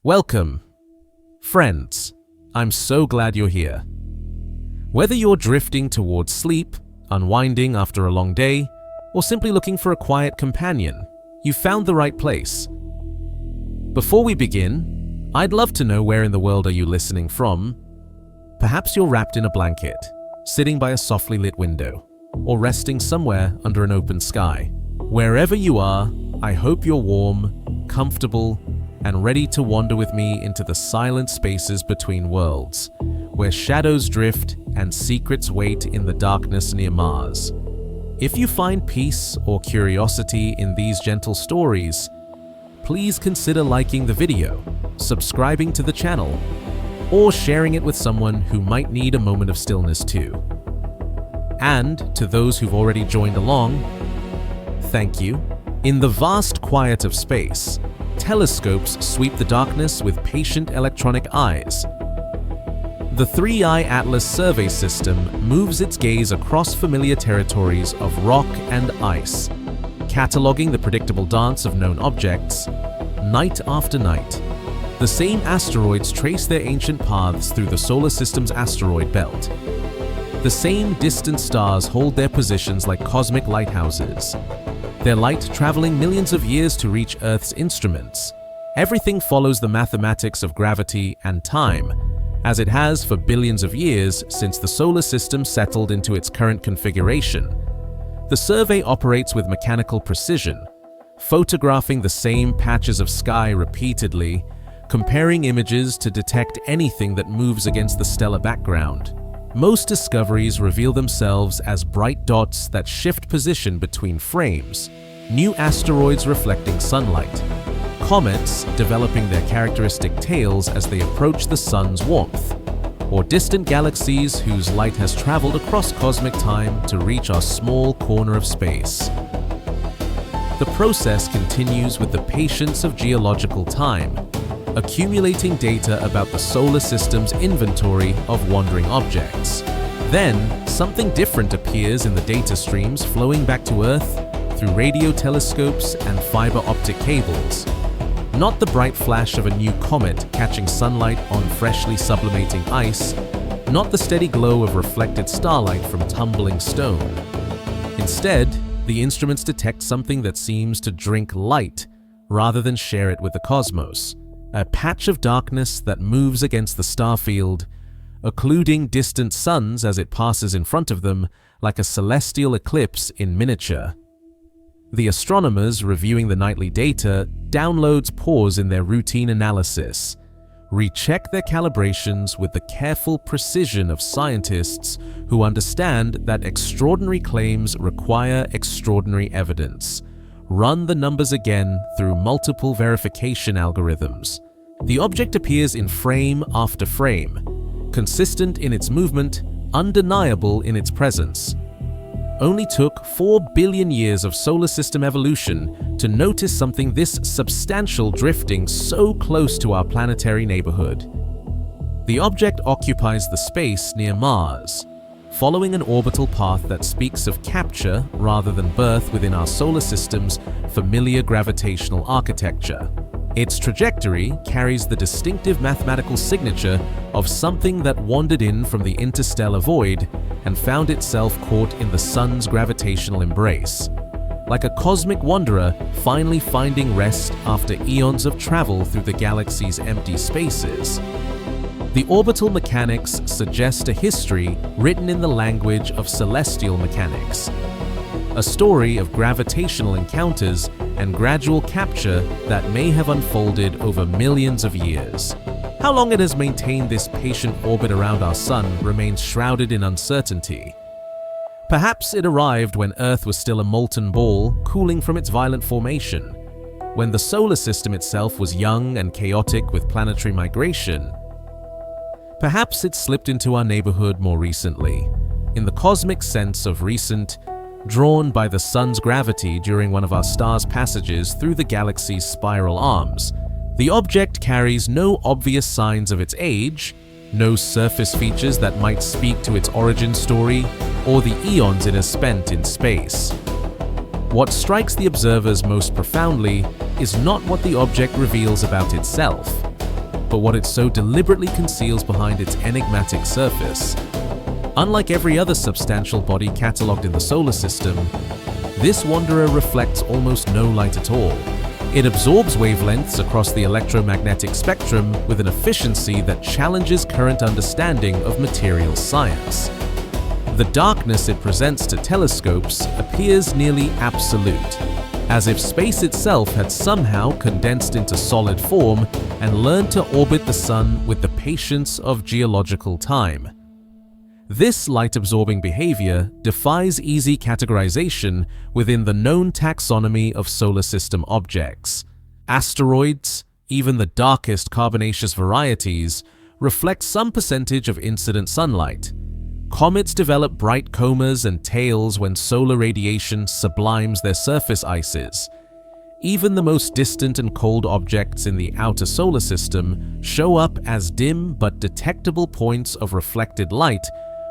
Welcome, friends. I'm so glad you're here. Whether you're drifting towards sleep, unwinding after a long day, or simply looking for a quiet companion, you've found the right place. Before we begin, I'd love to know where in the world are you listening from. Perhaps you're wrapped in a blanket, sitting by a softly lit window, or resting somewhere under an open sky. Wherever you are, I hope you're warm, comfortable, and ready to wander with me into the silent spaces between worlds, where shadows drift and secrets wait in the darkness near Mars. If you find peace or curiosity in these gentle stories, please consider liking the video, subscribing to the channel, or sharing it with someone who might need a moment of stillness too. And to those who've already joined along, thank you. In the vast quiet of space, telescopes sweep the darkness with patient electronic eyes. The 3-Eye Atlas survey system moves its gaze across familiar territories of rock and ice, cataloging the predictable dance of known objects. Night after night, the same asteroids trace their ancient paths through the solar system's asteroid belt. The same distant stars hold their positions like cosmic lighthouses, their light traveling millions of years to reach Earth's instruments. Everything follows the mathematics of gravity and time, as it has for billions of years since the solar system settled into its current configuration. The survey operates with mechanical precision, photographing the same patches of sky repeatedly, comparing images to detect anything that moves against the stellar background. Most discoveries reveal themselves as bright dots that shift position between frames, new asteroids reflecting sunlight, comets developing their characteristic tails as they approach the sun's warmth, or distant galaxies whose light has traveled across cosmic time to reach our small corner of space. The process continues with the patience of geological time, accumulating data about the solar system's inventory of wandering objects. Then, something different appears in the data streams flowing back to Earth through radio telescopes and fiber optic cables. Not the bright flash of a new comet catching sunlight on freshly sublimating ice, not the steady glow of reflected starlight from tumbling stone. Instead, the instruments detect something that seems to drink light rather than share it with the cosmos. A patch of darkness that moves against the star field, occluding distant suns as it passes in front of them like a celestial eclipse in miniature. The astronomers reviewing the nightly data downloads pause in their routine analysis, recheck their calibrations with the careful precision of scientists who understand that extraordinary claims require extraordinary evidence. Run the numbers again through multiple verification algorithms. The object appears in frame after frame, consistent in its movement, undeniable in its presence. Only took 4 billion years of solar system evolution to notice something this substantial drifting so close to our planetary neighborhood. The object occupies the space near Mars, following an orbital path that speaks of capture rather than birth within our solar system's familiar gravitational architecture. Its trajectory carries the distinctive mathematical signature of something that wandered in from the interstellar void and found itself caught in the sun's gravitational embrace. Like a cosmic wanderer finally finding rest after eons of travel through the galaxy's empty spaces. The orbital mechanics suggest a history written in the language of celestial mechanics, a story of gravitational encounters and gradual capture that may have unfolded over millions of years. How long it has maintained this patient orbit around our sun remains shrouded in uncertainty. Perhaps it arrived when Earth was still a molten ball cooling from its violent formation, when the solar system itself was young and chaotic with planetary migration. Perhaps it slipped into our neighborhood more recently, in the cosmic sense of recent, drawn by the sun's gravity during one of our star's passages through the galaxy's spiral arms. The object carries no obvious signs of its age, no surface features that might speak to its origin story or the eons it has spent in space. What strikes the observers most profoundly is not what the object reveals about itself, but what it so deliberately conceals behind its enigmatic surface. Unlike every other substantial body catalogued in the solar system, this wanderer reflects almost no light at all. It absorbs wavelengths across the electromagnetic spectrum with an efficiency that challenges current understanding of material science. The darkness it presents to telescopes appears nearly absolute, as if space itself had somehow condensed into solid form and learned to orbit the Sun with the patience of geological time. This light-absorbing behavior defies easy categorization within the known taxonomy of solar system objects. Asteroids, even the darkest carbonaceous varieties, reflect some percentage of incident sunlight. Comets develop bright comas and tails when solar radiation sublimes their surface ices. Even the most distant and cold objects in the outer solar system show up as dim but detectable points of reflected light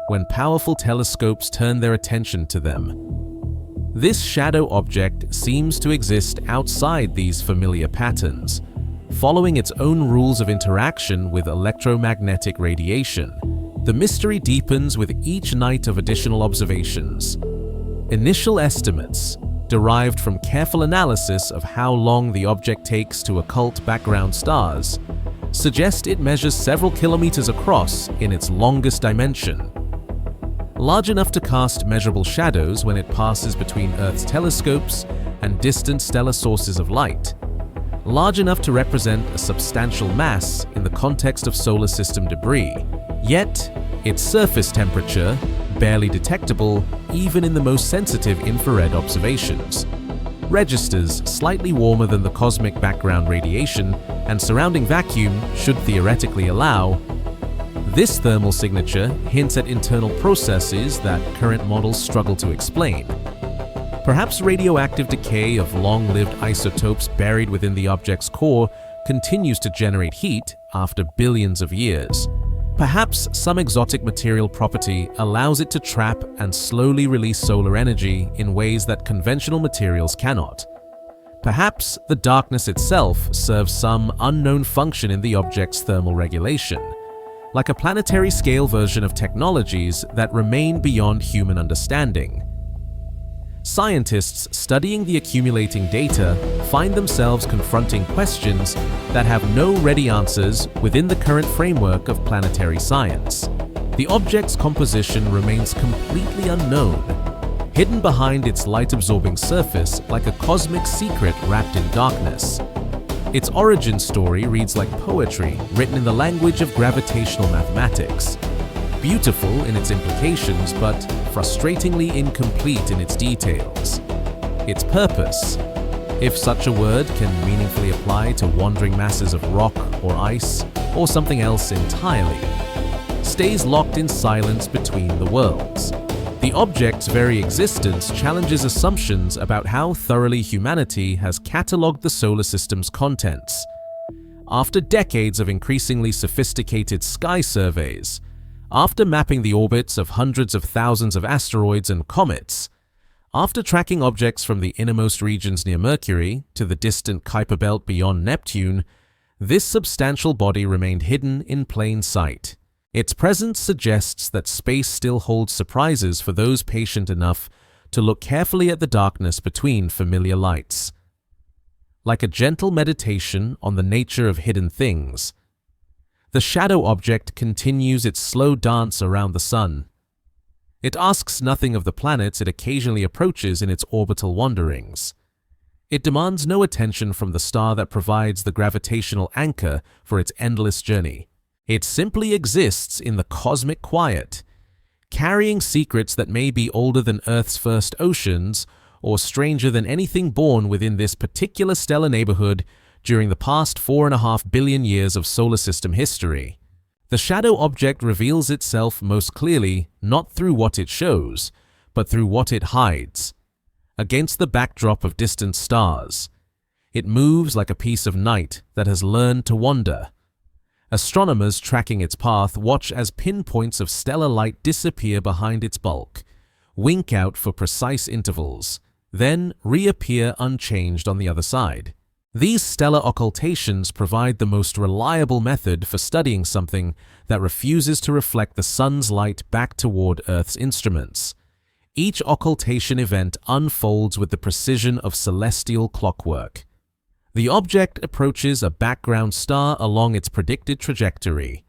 when powerful telescopes turn their attention to them. This shadow object seems to exist outside these familiar patterns, following its own rules of interaction with electromagnetic radiation. The mystery deepens with each night of additional observations. Initial estimates, derived from careful analysis of how long the object takes to occult background stars, suggest it measures several kilometers across in its longest dimension. Large enough to cast measurable shadows when it passes between Earth's telescopes and distant stellar sources of light. Large enough to represent a substantial mass in the context of solar system debris. Yet, its surface temperature, barely detectable even in the most sensitive infrared observations, registers slightly warmer than the cosmic background radiation and surrounding vacuum should theoretically allow. This thermal signature hints at internal processes that current models struggle to explain. Perhaps radioactive decay of long-lived isotopes buried within the object's core continues to generate heat after billions of years. Perhaps some exotic material property allows it to trap and slowly release solar energy in ways that conventional materials cannot. Perhaps the darkness itself serves some unknown function in the object's thermal regulation, like a planetary-scale version of technologies that remain beyond human understanding. Scientists studying the accumulating data find themselves confronting questions that have no ready answers within the current framework of planetary science. The object's composition remains completely unknown, hidden behind its light-absorbing surface like a cosmic secret wrapped in darkness. Its origin story reads like poetry written in the language of gravitational mathematics. Beautiful in its implications, but frustratingly incomplete in its details. Its purpose, if such a word can meaningfully apply to wandering masses of rock or ice, or something else entirely, stays locked in silence between the worlds. The object's very existence challenges assumptions about how thoroughly humanity has catalogued the solar system's contents. After decades of increasingly sophisticated sky surveys, after mapping the orbits of hundreds of thousands of asteroids and comets, after tracking objects from the innermost regions near Mercury to the distant Kuiper belt beyond Neptune, this substantial body remained hidden in plain sight. Its presence suggests that space still holds surprises for those patient enough to look carefully at the darkness between familiar lights. Like a gentle meditation on the nature of hidden things, the shadow object continues its slow dance around the Sun. It asks nothing of the planets it occasionally approaches in its orbital wanderings. It demands no attention from the star that provides the gravitational anchor for its endless journey. It simply exists in the cosmic quiet, carrying secrets that may be older than Earth's first oceans or stranger than anything born within this particular stellar neighborhood during the past 4.5 billion years of solar system history. The shadow object reveals itself most clearly not through what it shows, but through what it hides. Against the backdrop of distant stars, it moves like a piece of night that has learned to wander. Astronomers tracking its path watch as pinpoints of stellar light disappear behind its bulk, wink out for precise intervals, then reappear unchanged on the other side. These stellar occultations provide the most reliable method for studying something that refuses to reflect the sun's light back toward Earth's instruments. Each occultation event unfolds with the precision of celestial clockwork. The object approaches a background star along its predicted trajectory.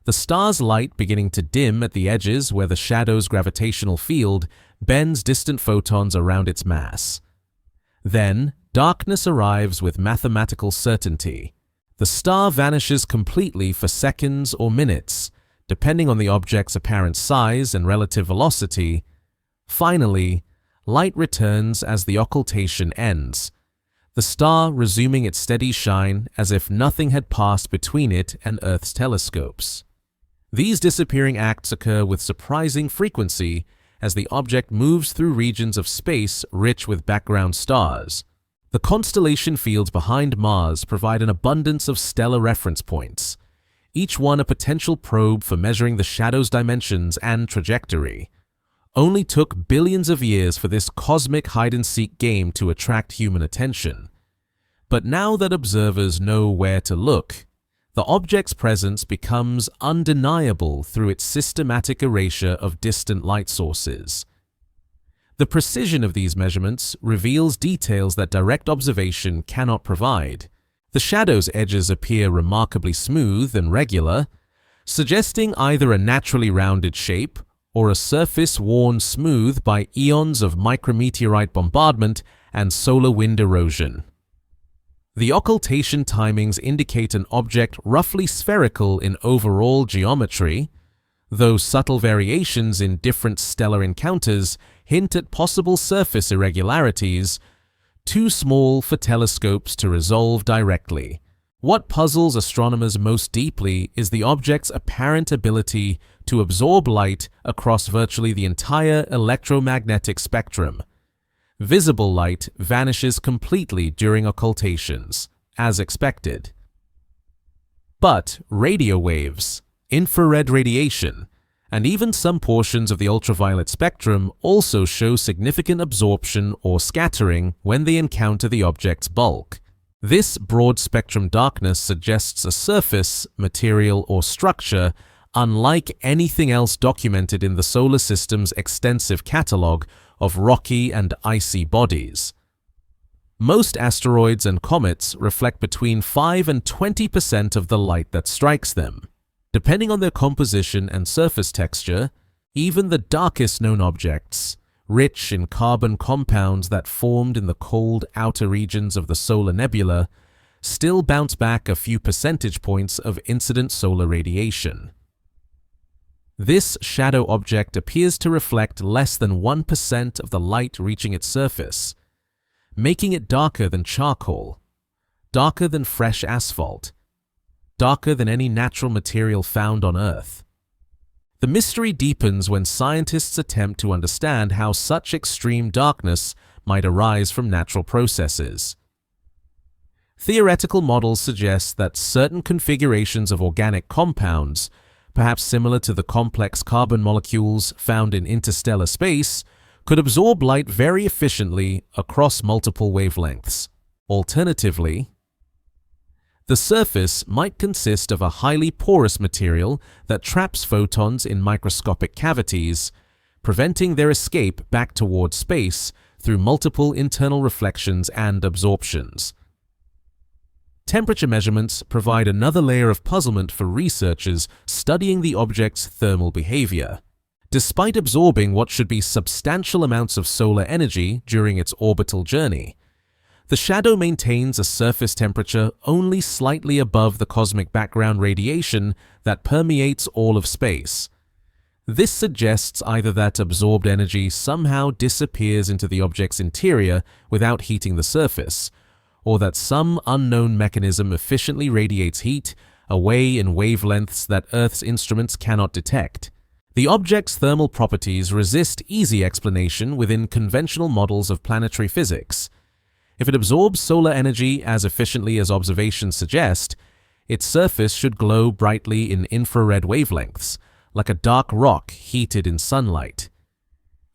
The star's light beginning to dim at the edges where the shadow's gravitational field bends distant photons around its mass. Then, darkness arrives with mathematical certainty. The star vanishes completely for seconds or minutes, depending on the object's apparent size and relative velocity. Finally, light returns as the occultation ends, the star resuming its steady shine as if nothing had passed between it and Earth's telescopes. These disappearing acts occur with surprising frequency as the object moves through regions of space rich with background stars. The constellation fields behind Mars provide an abundance of stellar reference points, each one a potential probe for measuring the shadow's dimensions and trajectory. Only took billions of years for this cosmic hide-and-seek game to attract human attention. But now that observers know where to look, the object's presence becomes undeniable through its systematic erasure of distant light sources. The precision of these measurements reveals details that direct observation cannot provide. The shadow's edges appear remarkably smooth and regular, suggesting either a naturally rounded shape or a surface worn smooth by eons of micrometeorite bombardment and solar wind erosion. The occultation timings indicate an object roughly spherical in overall geometry, though subtle variations in different stellar encounters hint at possible surface irregularities, too small for telescopes to resolve directly. What puzzles astronomers most deeply is the object's apparent ability to absorb light across virtually the entire electromagnetic spectrum. Visible light vanishes completely during occultations, as expected. But radio waves, infrared radiation, and even some portions of the ultraviolet spectrum also show significant absorption or scattering when they encounter the object's bulk. This broad-spectrum darkness suggests a surface, material, or structure unlike anything else documented in the solar system's extensive catalogue of rocky and icy bodies. Most asteroids and comets reflect between 5 and 20% of the light that strikes them. Depending on their composition and surface texture, even the darkest known objects, rich in carbon compounds that formed in the cold outer regions of the solar nebula, still bounce back a few percentage points of incident solar radiation. This shadow object appears to reflect less than 1% of the light reaching its surface, making it darker than charcoal, darker than fresh asphalt, darker than any natural material found on Earth. The mystery deepens when scientists attempt to understand how such extreme darkness might arise from natural processes. Theoretical models suggest that certain configurations of organic compounds, perhaps similar to the complex carbon molecules found in interstellar space, could absorb light very efficiently across multiple wavelengths. Alternatively, the surface might consist of a highly porous material that traps photons in microscopic cavities, preventing their escape back toward space through multiple internal reflections and absorptions. Temperature measurements provide another layer of puzzlement for researchers studying the object's thermal behavior. Despite absorbing what should be substantial amounts of solar energy during its orbital journey, the shadow maintains a surface temperature only slightly above the cosmic background radiation that permeates all of space. This suggests either that absorbed energy somehow disappears into the object's interior without heating the surface, or that some unknown mechanism efficiently radiates heat away in wavelengths that Earth's instruments cannot detect. The object's thermal properties resist easy explanation within conventional models of planetary physics. If it absorbs solar energy as efficiently as observations suggest, its surface should glow brightly in infrared wavelengths, like a dark rock heated in sunlight.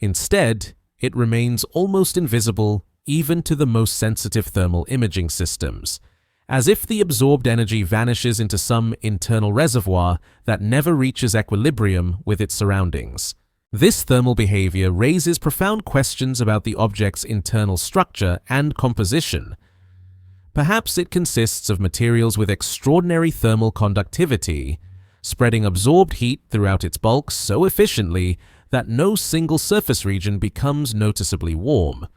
Instead, it remains almost invisible even to the most sensitive thermal imaging systems, as if the absorbed energy vanishes into some internal reservoir that never reaches equilibrium with its surroundings. This thermal behavior raises profound questions about the object's internal structure and composition. Perhaps it consists of materials with extraordinary thermal conductivity, spreading absorbed heat throughout its bulk so efficiently that no single surface region becomes noticeably warm.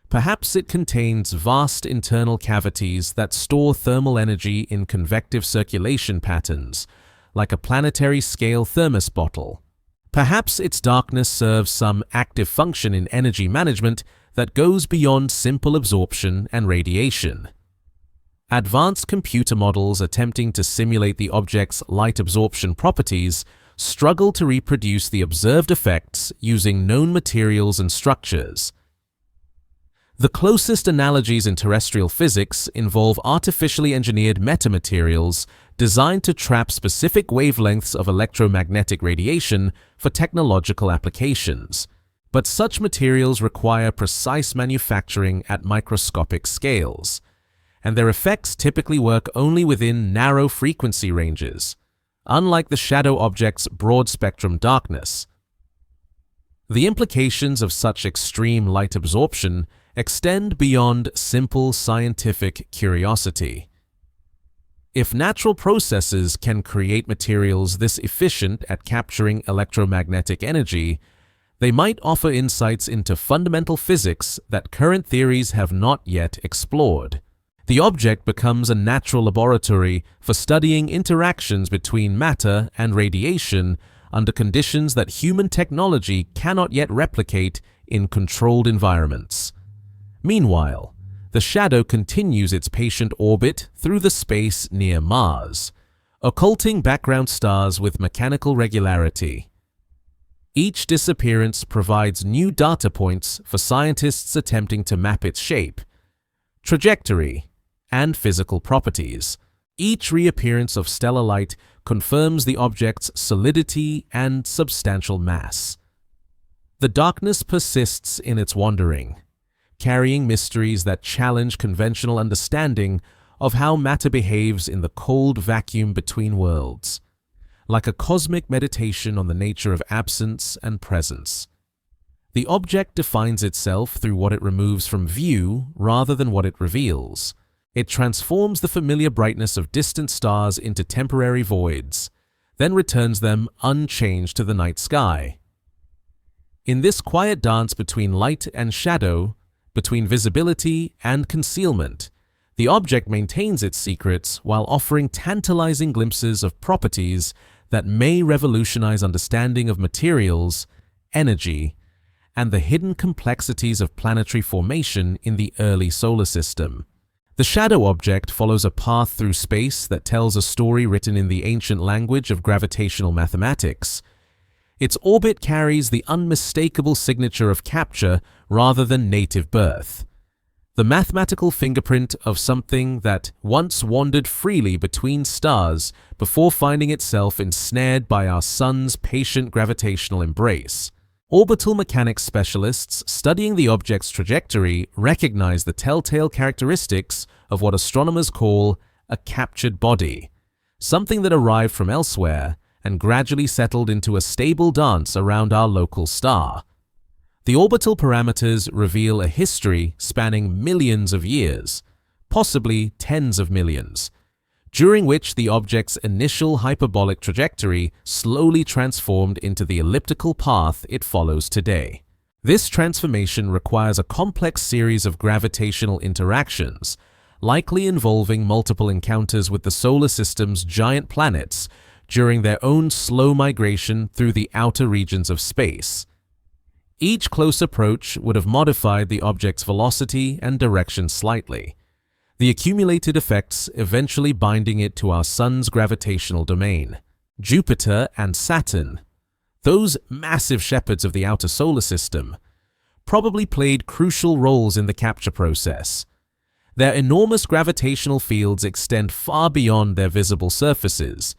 Perhaps it contains vast internal cavities that store thermal energy in convective circulation patterns, like a planetary-scale thermos bottle. Perhaps its darkness serves some active function in energy management that goes beyond simple absorption and radiation. Advanced computer models attempting to simulate the object's light absorption properties struggle to reproduce the observed effects using known materials and structures. The closest analogies in terrestrial physics involve artificially engineered metamaterials designed to trap specific wavelengths of electromagnetic radiation for technological applications. But such materials require precise manufacturing at microscopic scales, and their effects typically work only within narrow frequency ranges, unlike the shadow object's broad-spectrum darkness. The implications of such extreme light absorption extend beyond simple scientific curiosity. If natural processes can create materials this efficient at capturing electromagnetic energy, they might offer insights into fundamental physics that current theories have not yet explored. The object becomes a natural laboratory for studying interactions between matter and radiation under conditions that human technology cannot yet replicate in controlled environments. Meanwhile, the shadow continues its patient orbit through the space near Mars, occulting background stars with mechanical regularity. Each disappearance provides new data points for scientists attempting to map its shape, trajectory, and physical properties. Each reappearance of stellar light confirms the object's solidity and substantial mass. The darkness persists in its wandering, carrying mysteries that challenge conventional understanding of how matter behaves in the cold vacuum between worlds, like a cosmic meditation on the nature of absence and presence. The object defines itself through what it removes from view rather than what it reveals. It transforms the familiar brightness of distant stars into temporary voids, then returns them unchanged to the night sky. In this quiet dance between light and shadow, between visibility and concealment, the object maintains its secrets while offering tantalizing glimpses of properties that may revolutionize understanding of materials, energy, and the hidden complexities of planetary formation in the early solar system. The shadow object follows a path through space that tells a story written in the ancient language of gravitational mathematics. Its orbit carries the unmistakable signature of capture rather than native birth, the mathematical fingerprint of something that once wandered freely between stars before finding itself ensnared by our sun's patient gravitational embrace. Orbital mechanics specialists studying the object's trajectory recognize the telltale characteristics of what astronomers call a captured body, something that arrived from elsewhere and gradually settled into a stable dance around our local star. The orbital parameters reveal a history spanning millions of years, possibly tens of millions, during which the object's initial hyperbolic trajectory slowly transformed into the elliptical path it follows today. This transformation requires a complex series of gravitational interactions, likely involving multiple encounters with the solar system's giant planets during their own slow migration through the outer regions of space. Each close approach would have modified the object's velocity and direction slightly, the accumulated effects eventually binding it to our sun's gravitational domain. Jupiter and Saturn, those massive shepherds of the outer solar system, probably played crucial roles in the capture process. Their enormous gravitational fields extend far beyond their visible surfaces,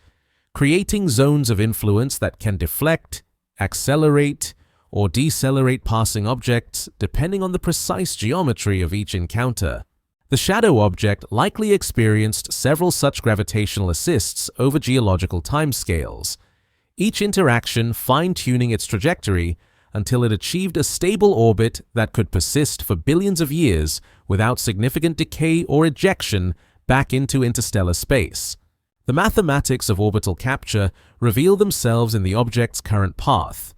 creating zones of influence that can deflect, accelerate, or decelerate passing objects depending on the precise geometry of each encounter. The shadow object likely experienced several such gravitational assists over geological timescales, each interaction fine-tuning its trajectory until it achieved a stable orbit that could persist for billions of years without significant decay or ejection back into interstellar space. The mathematics of orbital capture reveal themselves in the object's current path,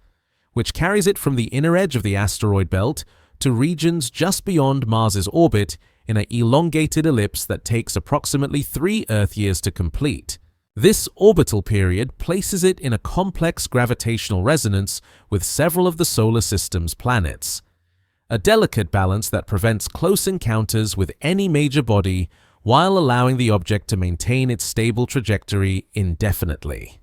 which carries it from the inner edge of the asteroid belt to regions just beyond Mars's orbit in an elongated ellipse that takes approximately 3 Earth years to complete. This orbital period places it in a complex gravitational resonance with several of the solar system's planets, a delicate balance that prevents close encounters with any major body while allowing the object to maintain its stable trajectory indefinitely.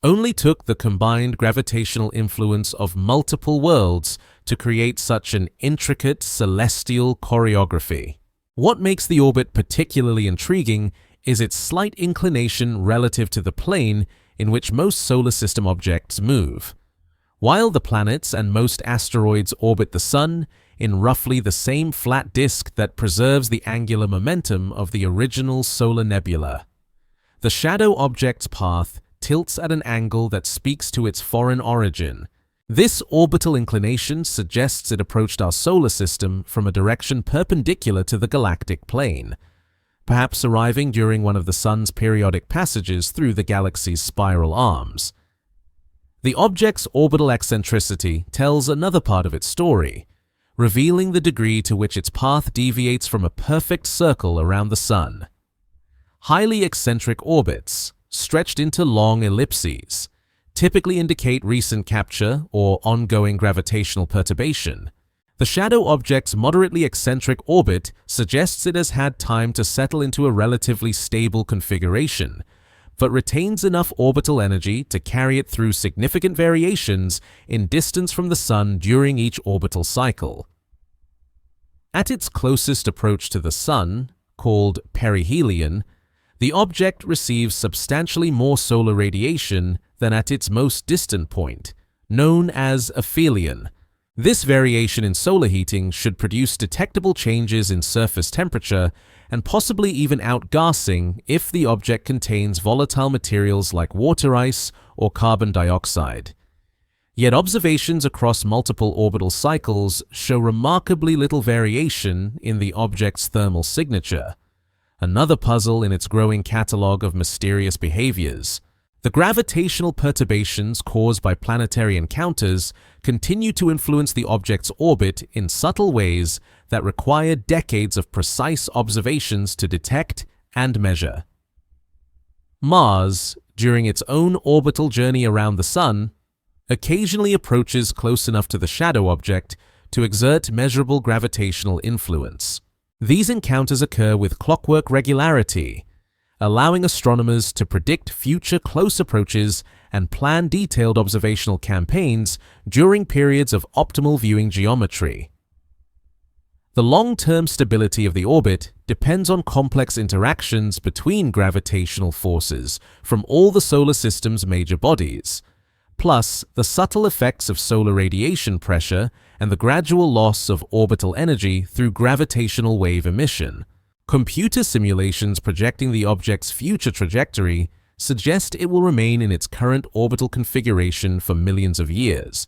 Only took the combined gravitational influence of multiple worlds to create such an intricate celestial choreography. What makes the orbit particularly intriguing is its slight inclination relative to the plane in which most solar system objects move. While the planets and most asteroids orbit the Sun in roughly the same flat disk that preserves the angular momentum of the original solar nebula, the shadow object's path tilts at an angle that speaks to its foreign origin. This orbital inclination suggests it approached our solar system from a direction perpendicular to the galactic plane, perhaps arriving during one of the Sun's periodic passages through the galaxy's spiral arms. The object's orbital eccentricity tells another part of its story, revealing the degree to which its path deviates from a perfect circle around the Sun. Highly eccentric orbits, stretched into long ellipses, typically indicate recent capture or ongoing gravitational perturbation. The shadow object's moderately eccentric orbit suggests it has had time to settle into a relatively stable configuration, but retains enough orbital energy to carry it through significant variations in distance from the Sun during each orbital cycle. At its closest approach to the Sun, called perihelion, the object receives substantially more solar radiation than at its most distant point, known as aphelion. This variation in solar heating should produce detectable changes in surface temperature and possibly even outgassing if the object contains volatile materials like water ice or carbon dioxide. Yet observations across multiple orbital cycles show remarkably little variation in the object's thermal signature, another puzzle in its growing catalog of mysterious behaviors. The gravitational perturbations caused by planetary encounters continue to influence the object's orbit in subtle ways that require decades of precise observations to detect and measure. Mars, during its own orbital journey around the Sun, occasionally approaches close enough to the shadow object to exert measurable gravitational influence. These encounters occur with clockwork regularity, allowing astronomers to predict future close approaches and plan detailed observational campaigns during periods of optimal viewing geometry. The long-term stability of the orbit depends on complex interactions between gravitational forces from all the solar system's major bodies, plus the subtle effects of solar radiation pressure and the gradual loss of orbital energy through gravitational wave emission. Computer simulations projecting the object's future trajectory suggest it will remain in its current orbital configuration for millions of years,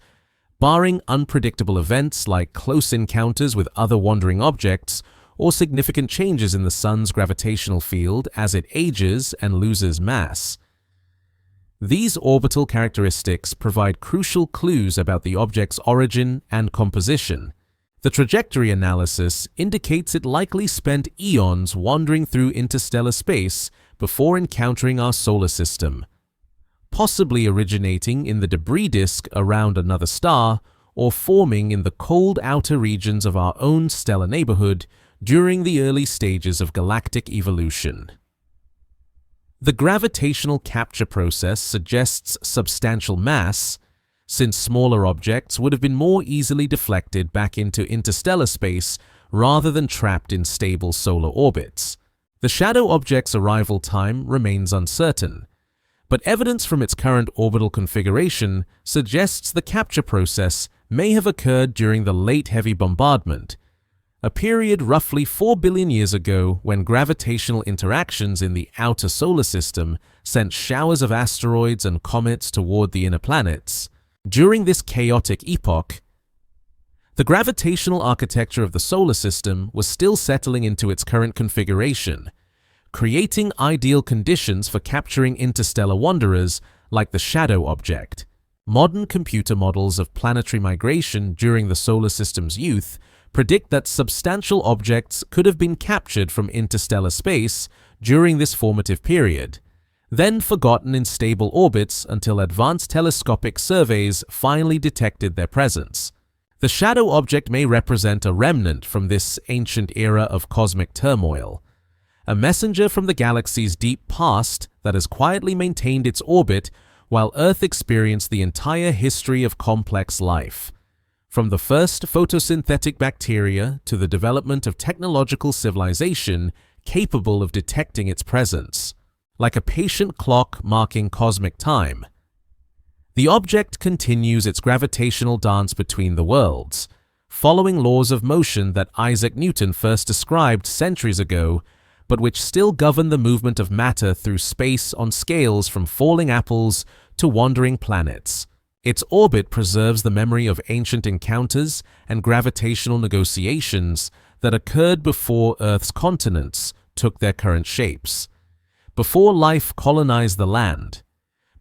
barring unpredictable events like close encounters with other wandering objects or significant changes in the Sun's gravitational field as it ages and loses mass. These orbital characteristics provide crucial clues about the object's origin and composition. The trajectory analysis indicates it likely spent eons wandering through interstellar space before encountering our solar system, possibly originating in the debris disk around another star or forming in the cold outer regions of our own stellar neighborhood during the early stages of galactic evolution. The gravitational capture process suggests substantial mass, since smaller objects would have been more easily deflected back into interstellar space rather than trapped in stable solar orbits. The shadow object's arrival time remains uncertain, but evidence from its current orbital configuration suggests the capture process may have occurred during the late heavy bombardment, a period roughly 4 billion years ago when gravitational interactions in the outer solar system sent showers of asteroids and comets toward the inner planets. During this chaotic epoch, the gravitational architecture of the solar system was still settling into its current configuration, creating ideal conditions for capturing interstellar wanderers like the shadow object. Modern computer models of planetary migration during the solar system's youth predict that substantial objects could have been captured from interstellar space during this formative period, then forgotten in stable orbits until advanced telescopic surveys finally detected their presence. The shadow object may represent a remnant from this ancient era of cosmic turmoil, a messenger from the galaxy's deep past that has quietly maintained its orbit while Earth experienced the entire history of complex life. From the first photosynthetic bacteria to the development of technological civilization capable of detecting its presence, like a patient clock marking cosmic time, the object continues its gravitational dance between the worlds, following laws of motion that Isaac Newton first described centuries ago, but which still govern the movement of matter through space on scales from falling apples to wandering planets. Its orbit preserves the memory of ancient encounters and gravitational negotiations that occurred before Earth's continents took their current shapes, before life colonized the land,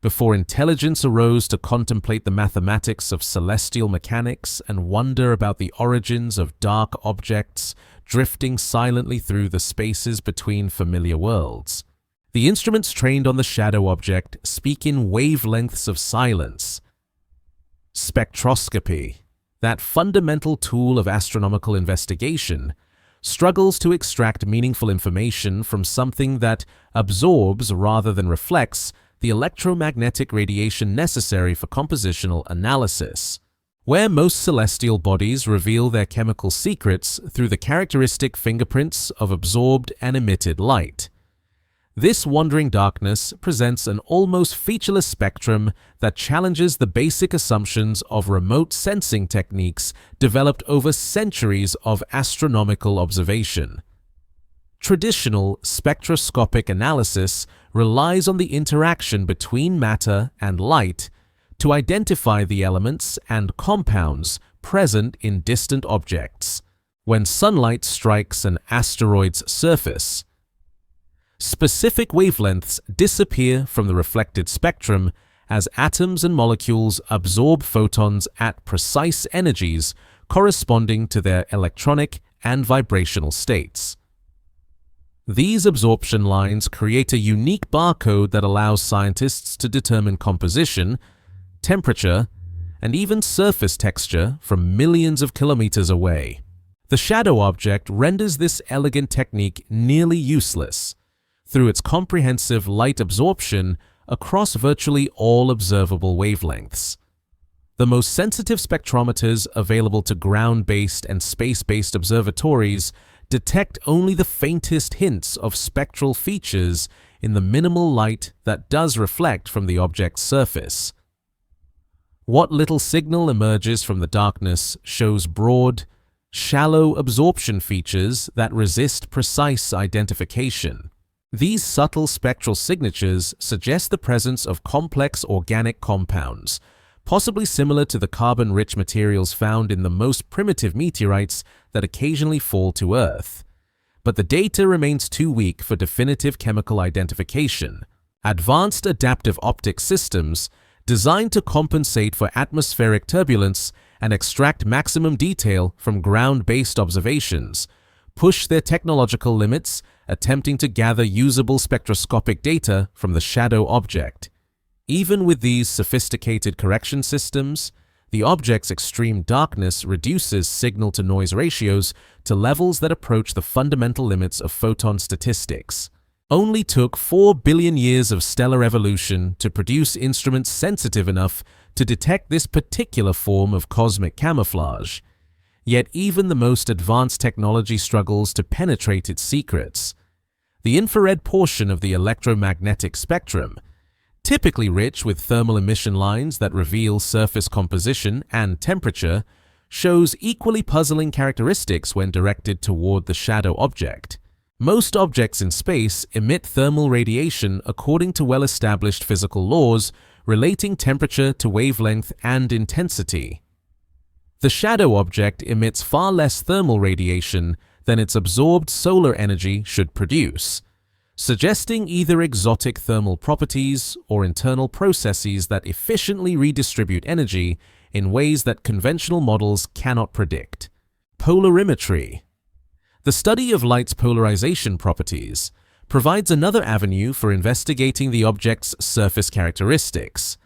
before intelligence arose to contemplate the mathematics of celestial mechanics and wonder about the origins of dark objects drifting silently through the spaces between familiar worlds. The instruments trained on the shadow object speak in wavelengths of silence. Spectroscopy, that fundamental tool of astronomical investigation, struggles to extract meaningful information from something that absorbs rather than reflects the electromagnetic radiation necessary for compositional analysis. Where most celestial bodies reveal their chemical secrets through the characteristic fingerprints of absorbed and emitted light, this wandering darkness presents an almost featureless spectrum that challenges the basic assumptions of remote sensing techniques developed over centuries of astronomical observation. Traditional spectroscopic analysis relies on the interaction between matter and light to identify the elements and compounds present in distant objects. When sunlight strikes an asteroid's surface, specific wavelengths disappear from the reflected spectrum as atoms and molecules absorb photons at precise energies corresponding to their electronic and vibrational states. These absorption lines create a unique barcode that allows scientists to determine composition, temperature, and even surface texture from millions of kilometers away. The shadow object renders this elegant technique nearly useless through its comprehensive light absorption across virtually all observable wavelengths. The most sensitive spectrometers available to ground-based and space-based observatories detect only the faintest hints of spectral features in the minimal light that does reflect from the object's surface. What little signal emerges from the darkness shows broad, shallow absorption features that resist precise identification. These subtle spectral signatures suggest the presence of complex organic compounds, possibly similar to the carbon-rich materials found in the most primitive meteorites that occasionally fall to Earth. But the data remains too weak for definitive chemical identification. Advanced adaptive optic systems, designed to compensate for atmospheric turbulence and extract maximum detail from ground-based observations, push their technological limits, attempting to gather usable spectroscopic data from the shadow object. Even with these sophisticated correction systems, the object's extreme darkness reduces signal-to-noise ratios to levels that approach the fundamental limits of photon statistics. Only took 4 billion years of stellar evolution to produce instruments sensitive enough to detect this particular form of cosmic camouflage. Yet even the most advanced technology struggles to penetrate its secrets. The infrared portion of the electromagnetic spectrum, typically rich with thermal emission lines that reveal surface composition and temperature, shows equally puzzling characteristics when directed toward the shadow object. Most objects in space emit thermal radiation according to well-established physical laws relating temperature to wavelength and intensity. The shadow object emits far less thermal radiation than its absorbed solar energy should produce, suggesting either exotic thermal properties or internal processes that efficiently redistribute energy in ways that conventional models cannot predict. Polarimetry. The study of light's polarization properties provides another avenue for investigating the object's surface characteristics.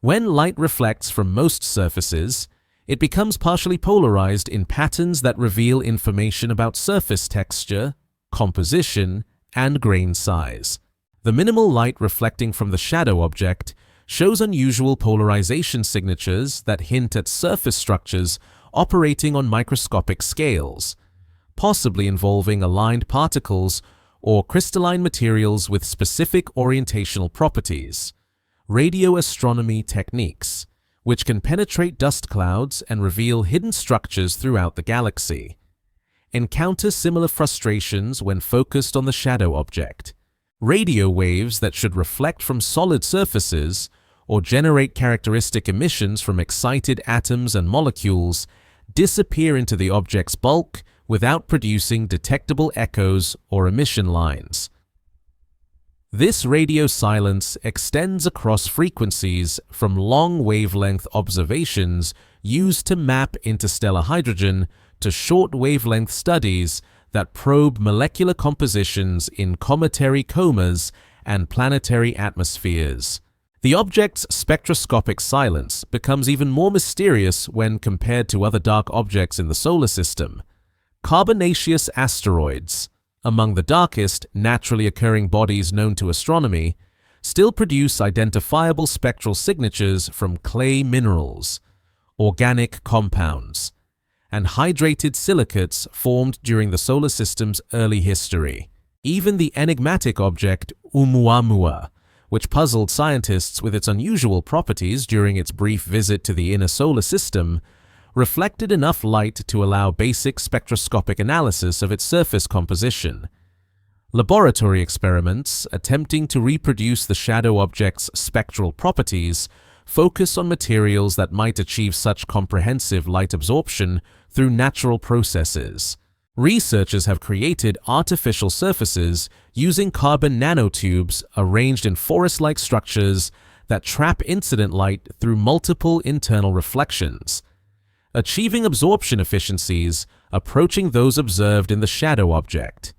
When light reflects from most surfaces, it becomes partially polarized in patterns that reveal information about surface texture, composition, and grain size. The minimal light reflecting from the shadow object shows unusual polarization signatures that hint at surface structures operating on microscopic scales, possibly involving aligned particles or crystalline materials with specific orientational properties. Radio astronomy techniques, which can penetrate dust clouds and reveal hidden structures throughout the galaxy, encounter similar frustrations when focused on the shadow object. Radio waves that should reflect from solid surfaces or generate characteristic emissions from excited atoms and molecules disappear into the object's bulk without producing detectable echoes or emission lines. This radio silence extends across frequencies from long wavelength observations used to map interstellar hydrogen to short wavelength studies that probe molecular compositions in cometary comas and planetary atmospheres. The object's spectroscopic silence becomes even more mysterious when compared to other dark objects in the solar system. Carbonaceous asteroids, among the darkest naturally occurring bodies known to astronomy, still produce identifiable spectral signatures from clay minerals, organic compounds, and hydrated silicates formed during the solar system's early history. Even the enigmatic object Oumuamua, which puzzled scientists with its unusual properties during its brief visit to the inner solar system, reflected enough light to allow basic spectroscopic analysis of its surface composition. Laboratory experiments attempting to reproduce the shadow object's spectral properties focus on materials that might achieve such comprehensive light absorption through natural processes. Researchers have created artificial surfaces using carbon nanotubes arranged in forest-like structures that trap incident light through multiple internal reflections, achieving absorption efficiencies approaching those observed in the shadow object.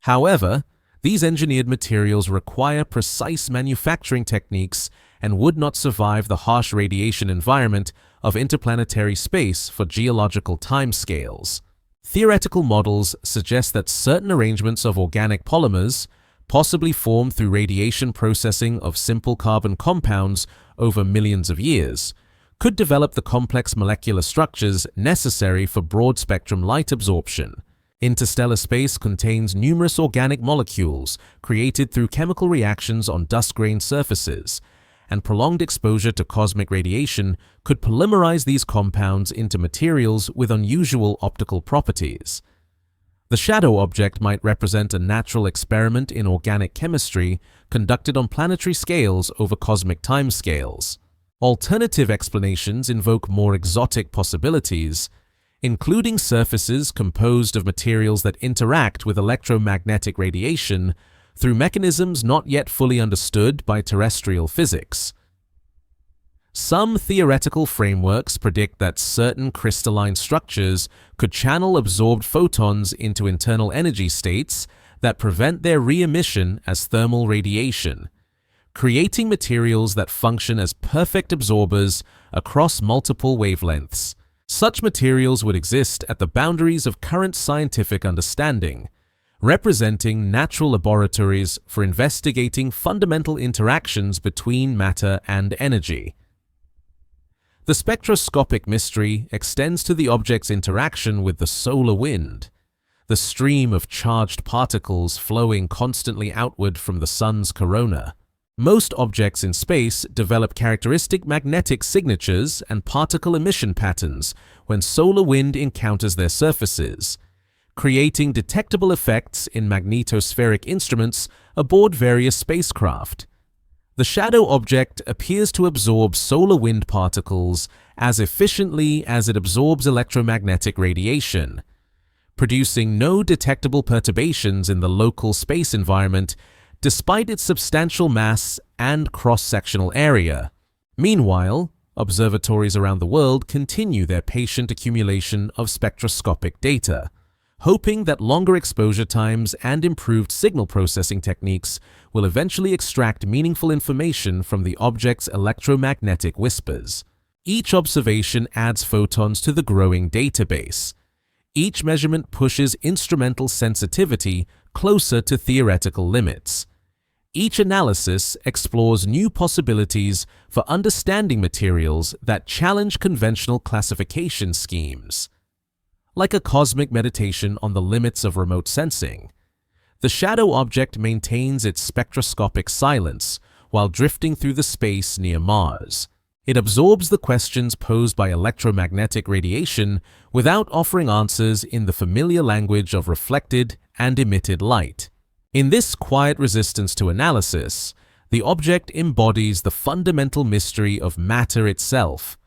However, these engineered materials require precise manufacturing techniques and would not survive the harsh radiation environment of interplanetary space for geological timescales. Theoretical models suggest that certain arrangements of organic polymers, possibly formed through radiation processing of simple carbon compounds over millions of years, could develop the complex molecular structures necessary for broad-spectrum light absorption. Interstellar space contains numerous organic molecules created through chemical reactions on dust-grained surfaces, and prolonged exposure to cosmic radiation could polymerize these compounds into materials with unusual optical properties. The shadow object might represent a natural experiment in organic chemistry conducted on planetary scales over cosmic timescales. Alternative explanations invoke more exotic possibilities, including surfaces composed of materials that interact with electromagnetic radiation through mechanisms not yet fully understood by terrestrial physics. Some theoretical frameworks predict that certain crystalline structures could channel absorbed photons into internal energy states that prevent their re-emission as thermal radiation, creating materials that function as perfect absorbers across multiple wavelengths. Such materials would exist at the boundaries of current scientific understanding, representing natural laboratories for investigating fundamental interactions between matter and energy. The spectroscopic mystery extends to the object's interaction with the solar wind, the stream of charged particles flowing constantly outward from the sun's corona. Most objects in space develop characteristic magnetic signatures and particle emission patterns when solar wind encounters their surfaces, creating detectable effects in magnetospheric instruments aboard various spacecraft. The shadow object appears to absorb solar wind particles as efficiently as it absorbs electromagnetic radiation, producing no detectable perturbations in the local space environment despite its substantial mass and cross-sectional area. Meanwhile, observatories around the world continue their patient accumulation of spectroscopic data, hoping that longer exposure times and improved signal processing techniques will eventually extract meaningful information from the object's electromagnetic whispers. Each observation adds photons to the growing database. Each measurement pushes instrumental sensitivity closer to theoretical limits. Each analysis explores new possibilities for understanding materials that challenge conventional classification schemes. Like a cosmic meditation on the limits of remote sensing, the shadow object maintains its spectroscopic silence while drifting through the space near Mars. It absorbs the questions posed by electromagnetic radiation without offering answers in the familiar language of reflected and emitted light. In this quiet resistance to analysis, the object embodies the fundamental mystery of matter itself.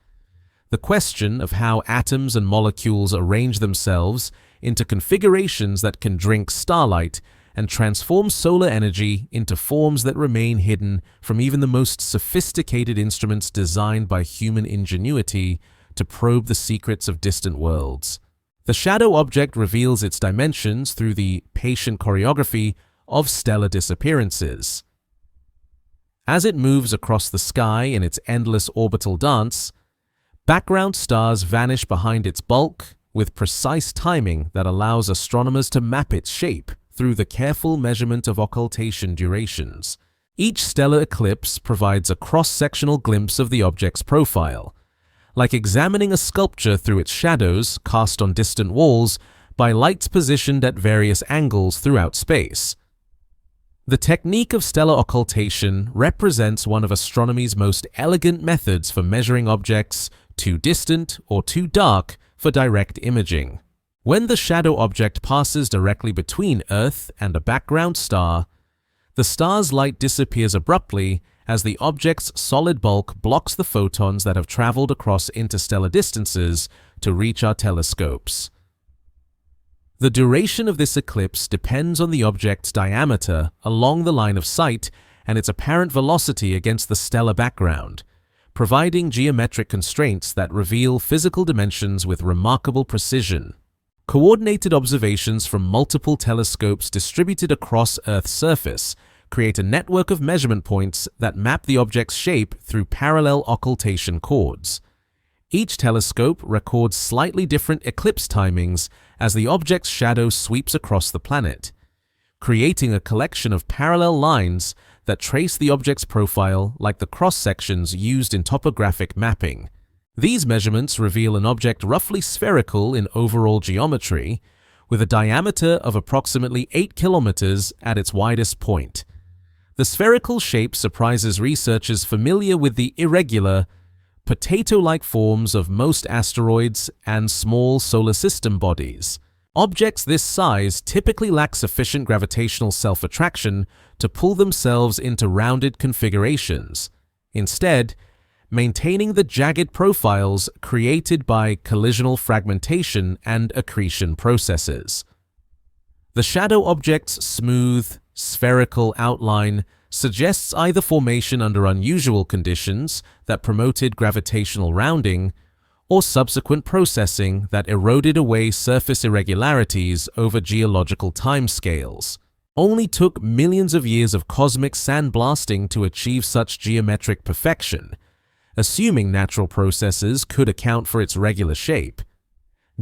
The question of how atoms and molecules arrange themselves into configurations that can drink starlight and transform solar energy into forms that remain hidden from even the most sophisticated instruments designed by human ingenuity to probe the secrets of distant worlds. The shadow object reveals its dimensions through the patient choreography of stellar disappearances. As it moves across the sky in its endless orbital dance, background stars vanish behind its bulk with precise timing that allows astronomers to map its shape through the careful measurement of occultation durations. Each stellar eclipse provides a cross-sectional glimpse of the object's profile, like examining a sculpture through its shadows cast on distant walls by lights positioned at various angles throughout space. The technique of stellar occultation represents one of astronomy's most elegant methods for measuring objects too distant or too dark for direct imaging. When the shadow object passes directly between Earth and a background star, the star's light disappears abruptly as the object's solid bulk blocks the photons that have traveled across interstellar distances to reach our telescopes. The duration of this eclipse depends on the object's diameter along the line of sight and its apparent velocity against the stellar background, providing geometric constraints that reveal physical dimensions with remarkable precision. Coordinated observations from multiple telescopes distributed across Earth's surface create a network of measurement points that map the object's shape through parallel occultation chords. Each telescope records slightly different eclipse timings as the object's shadow sweeps across the planet, creating a collection of parallel lines that trace the object's profile like the cross-sections used in topographic mapping. These measurements reveal an object roughly spherical in overall geometry, with a diameter of approximately 8 kilometers at its widest point. The spherical shape surprises researchers familiar with the irregular, potato-like forms of most asteroids and small solar system bodies. Objects this size typically lack sufficient gravitational self-attraction to pull themselves into rounded configurations, instead maintaining the jagged profiles created by collisional fragmentation and accretion processes. The shadow object's smooth, spherical outline suggests either formation under unusual conditions that promoted gravitational rounding or subsequent processing that eroded away surface irregularities over geological timescales. Only took millions of years of cosmic sandblasting to achieve such geometric perfection, assuming natural processes could account for its regular shape.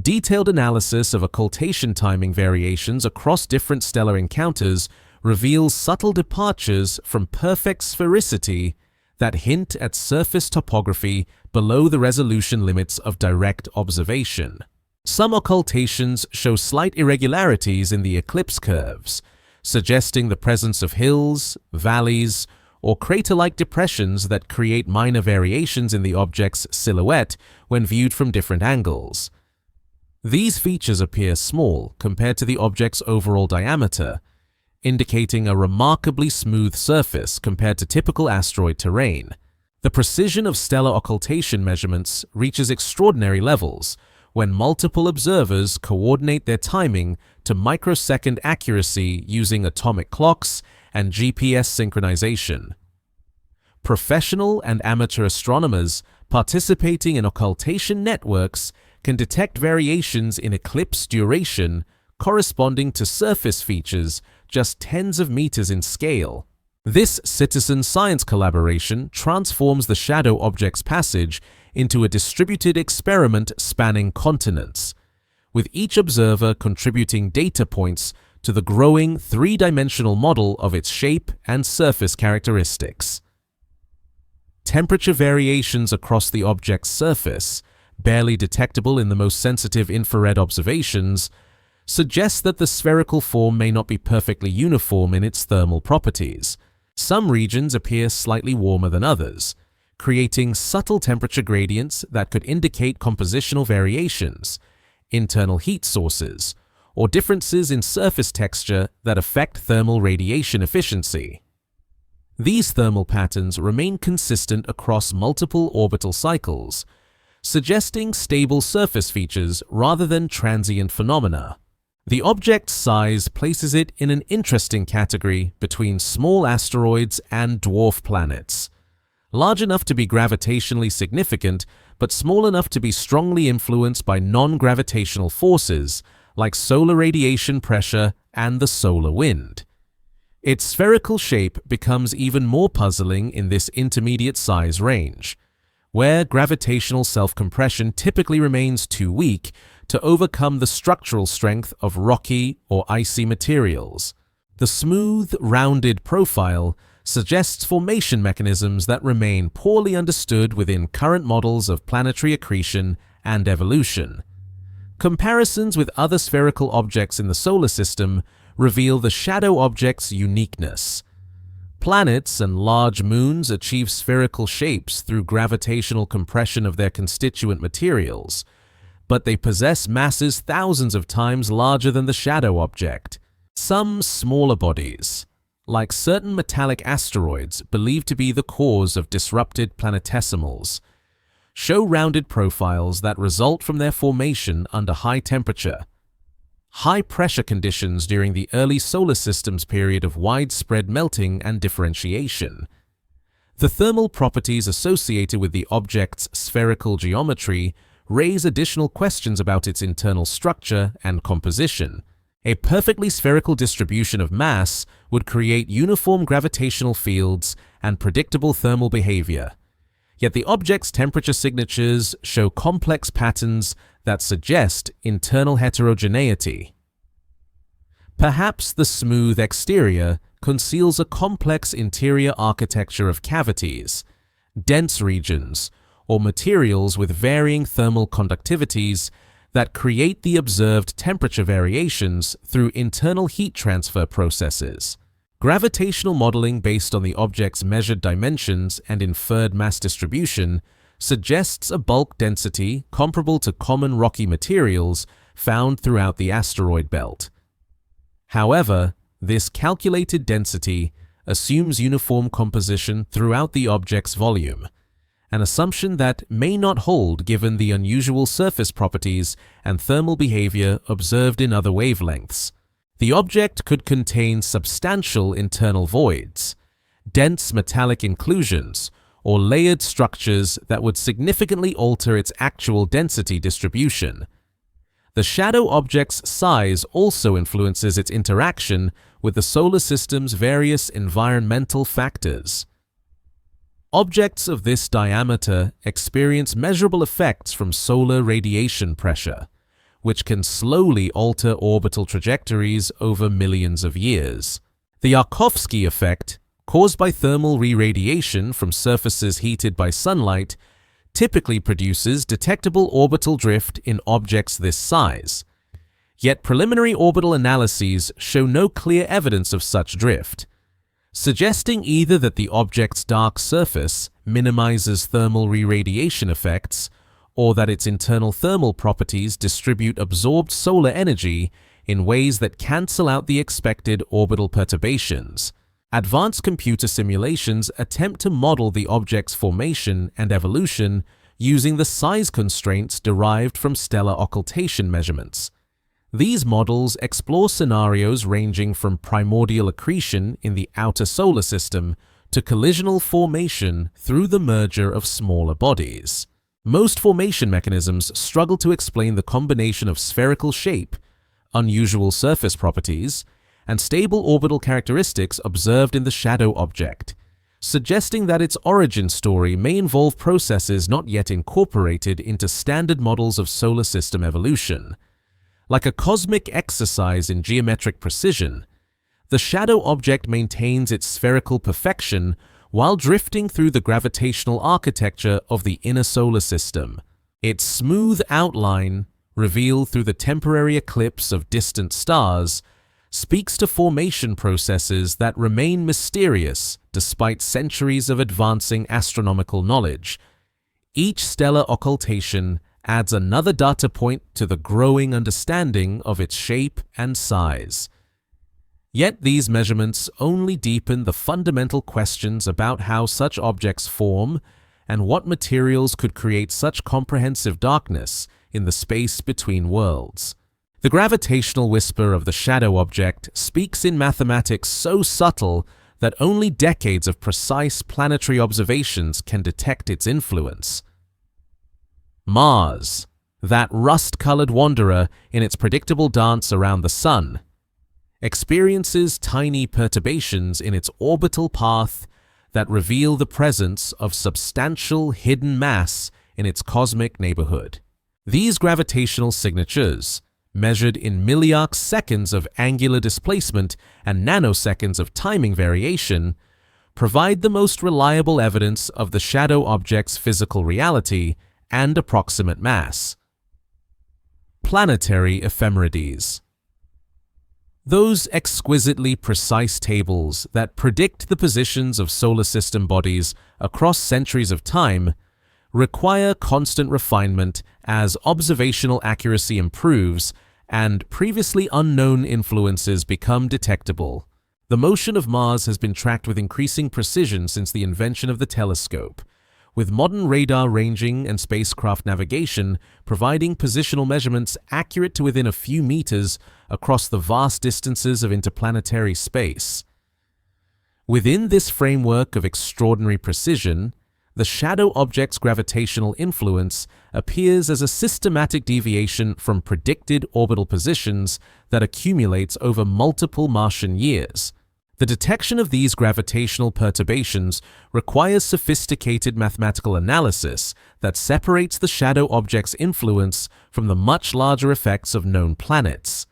Detailed analysis of occultation timing variations across different stellar encounters reveals subtle departures from perfect sphericity that hint at surface topography below the resolution limits of direct observation. Some occultations show slight irregularities in the eclipse curves, suggesting the presence of hills, valleys, or crater-like depressions that create minor variations in the object's silhouette when viewed from different angles. These features appear small compared to the object's overall diameter, indicating a remarkably smooth surface compared to typical asteroid terrain. The precision of stellar occultation measurements reaches extraordinary levels when multiple observers coordinate their timing to microsecond accuracy using atomic clocks and GPS synchronization. Professional and amateur astronomers participating in occultation networks can detect variations in eclipse duration corresponding to surface features just tens of meters in scale. This citizen science collaboration transforms the shadow object's passage into a distributed experiment spanning continents, with each observer contributing data points to the growing three-dimensional model of its shape and surface characteristics. Temperature variations across the object's surface, barely detectable in the most sensitive infrared observations, suggest that the spherical form may not be perfectly uniform in its thermal properties. Some regions appear slightly warmer than others, creating subtle temperature gradients that could indicate compositional variations, internal heat sources, or differences in surface texture that affect thermal radiation efficiency. These thermal patterns remain consistent across multiple orbital cycles, suggesting stable surface features rather than transient phenomena. The object's size places it in an interesting category between small asteroids and dwarf planets, large enough to be gravitationally significant but small enough to be strongly influenced by non-gravitational forces like solar radiation pressure and the solar wind. Its spherical shape becomes even more puzzling in this intermediate size range, where gravitational self-compression typically remains too weak to overcome the structural strength of rocky or icy materials. The smooth, rounded profile suggests formation mechanisms that remain poorly understood within current models of planetary accretion and evolution. Comparisons with other spherical objects in the solar system reveal the shadow object's uniqueness. Planets and large moons achieve spherical shapes through gravitational compression of their constituent materials, but they possess masses thousands of times larger than the shadow object. Some smaller bodies, like certain metallic asteroids believed to be the cause of disrupted planetesimals, show rounded profiles that result from their formation under high temperature, high pressure conditions during the early solar system's period of widespread melting and differentiation. The thermal properties associated with the object's spherical geometry raise additional questions about its internal structure and composition. A perfectly spherical distribution of mass would create uniform gravitational fields and predictable thermal behavior. Yet the object's temperature signatures show complex patterns that suggest internal heterogeneity. Perhaps the smooth exterior conceals a complex interior architecture of cavities, dense regions, or materials with varying thermal conductivities that create the observed temperature variations through internal heat transfer processes. Gravitational modeling based on the object's measured dimensions and inferred mass distribution suggests a bulk density comparable to common rocky materials found throughout the asteroid belt. However, this calculated density assumes uniform composition throughout the object's volume, an assumption that may not hold given the unusual surface properties and thermal behavior observed in other wavelengths. The object could contain substantial internal voids, dense metallic inclusions, or layered structures that would significantly alter its actual density distribution. The shadow object's size also influences its interaction with the solar system's various environmental factors. Objects of this diameter experience measurable effects from solar radiation pressure, which can slowly alter orbital trajectories over millions of years. The Yarkovsky effect, caused by thermal re-radiation from surfaces heated by sunlight, typically produces detectable orbital drift in objects this size. Yet preliminary orbital analyses show no clear evidence of such drift. suggesting either that the object's dark surface minimizes thermal re-radiation effects or that its internal thermal properties distribute absorbed solar energy in ways that cancel out the expected orbital perturbations. Advanced computer simulations attempt to model the object's formation and evolution using the size constraints derived from stellar occultation measurements. These models explore scenarios ranging from primordial accretion in the outer solar system to collisional formation through the merger of smaller bodies. Most formation mechanisms struggle to explain the combination of spherical shape, unusual surface properties, and stable orbital characteristics observed in the shadow object, suggesting that its origin story may involve processes not yet incorporated into standard models of solar system evolution. Like a cosmic exercise in geometric precision, the shadow object maintains its spherical perfection while drifting through the gravitational architecture of the inner solar system. Its smooth outline, revealed through the temporary eclipse of distant stars, speaks to formation processes that remain mysterious despite centuries of advancing astronomical knowledge. Each stellar occultation adds another data point to the growing understanding of its shape and size. Yet these measurements only deepen the fundamental questions about how such objects form and what materials could create such comprehensive darkness in the space between worlds. The gravitational whisper of the shadow object speaks in mathematics so subtle that only decades of precise planetary observations can detect its influence. Mars, that rust-colored wanderer in its predictable dance around the Sun, experiences tiny perturbations in its orbital path that reveal the presence of substantial hidden mass in its cosmic neighborhood. These gravitational signatures, measured in milliarc seconds of angular displacement and nanoseconds of timing variation, provide the most reliable evidence of the shadow object's physical reality and approximate mass. Planetary ephemerides. Those exquisitely precise tables that predict the positions of solar system bodies across centuries of time require constant refinement as observational accuracy improves and previously unknown influences become detectable. The motion of Mars has been tracked with increasing precision since the invention of the telescope, with modern radar ranging and spacecraft navigation providing positional measurements accurate to within a few meters across the vast distances of interplanetary space. Within this framework of extraordinary precision, the shadow object's gravitational influence appears as a systematic deviation from predicted orbital positions that accumulates over multiple Martian years. The detection of these gravitational perturbations requires sophisticated mathematical analysis that separates the shadow object's influence from the much larger effects of known planets,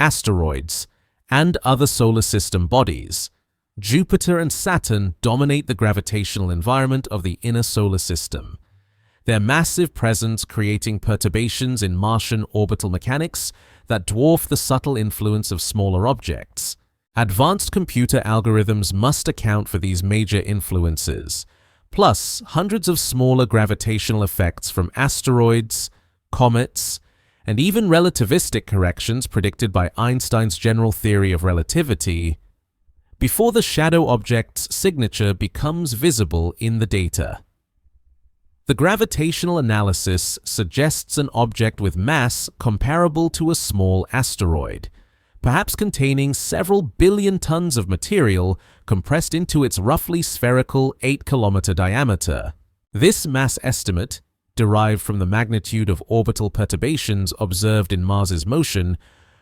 asteroids, and other solar system bodies. Jupiter and Saturn dominate the gravitational environment of the inner solar system, their massive presence creating perturbations in Martian orbital mechanics that dwarf the subtle influence of smaller objects. Advanced computer algorithms must account for these major influences, plus hundreds of smaller gravitational effects from asteroids, comets, and even relativistic corrections predicted by Einstein's general theory of relativity, before the shadow object's signature becomes visible in the data. The gravitational analysis suggests an object with mass comparable to a small asteroid, perhaps containing several billion tons of material compressed into its roughly spherical 8-kilometer diameter. This mass estimate, derived from the magnitude of orbital perturbations observed in Mars's motion,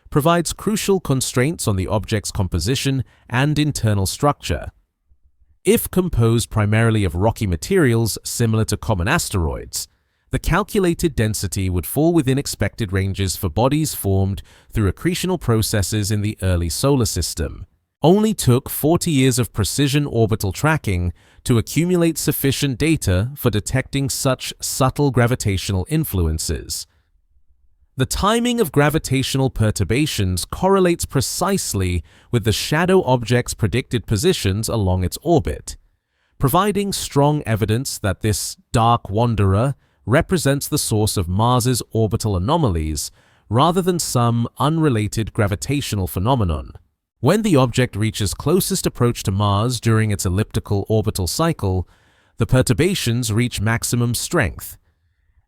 provides crucial constraints on the object's composition and internal structure. If composed primarily of rocky materials similar to common asteroids, the calculated density would fall within expected ranges for bodies formed through accretional processes in the early solar system. Only took 40 years of precision orbital tracking to accumulate sufficient data for detecting such subtle gravitational influences. The timing of gravitational perturbations correlates precisely with the shadow object's predicted positions along its orbit, providing strong evidence that this dark wanderer represents the source of Mars's orbital anomalies rather than some unrelated gravitational phenomenon. When the object reaches closest approach to Mars during its elliptical orbital cycle, the perturbations reach maximum strength.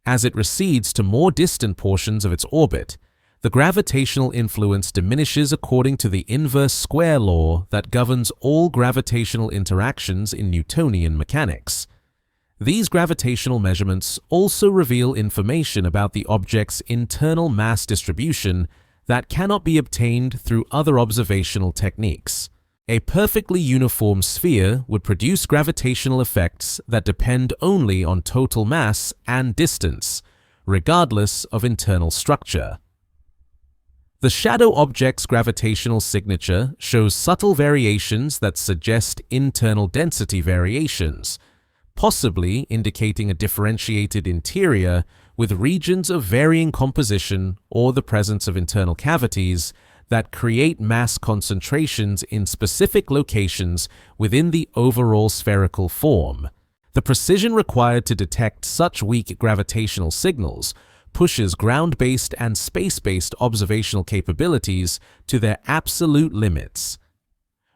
As it recedes to more distant portions of its orbit, the gravitational influence diminishes according to the inverse square law that governs all gravitational interactions in Newtonian mechanics. These gravitational measurements also reveal information about the object's internal mass distribution that cannot be obtained through other observational techniques. A perfectly uniform sphere would produce gravitational effects that depend only on total mass and distance, regardless of internal structure. The shadow object's gravitational signature shows subtle variations that suggest internal density variations, possibly indicating a differentiated interior with regions of varying composition or the presence of internal cavities that create mass concentrations in specific locations within the overall spherical form. The precision required to detect such weak gravitational signals pushes ground-based and space-based observational capabilities to their absolute limits.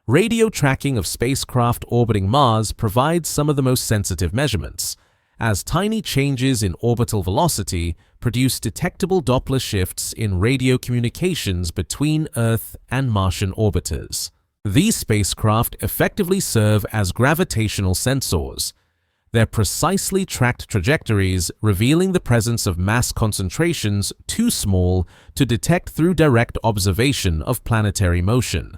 Radio tracking of spacecraft orbiting Mars provides some of the most sensitive measurements, as tiny changes in orbital velocity produce detectable Doppler shifts in radio communications between Earth and Martian orbiters. These spacecraft effectively serve as gravitational sensors, their precisely tracked trajectories revealing the presence of mass concentrations too small to detect through direct observation of planetary motion.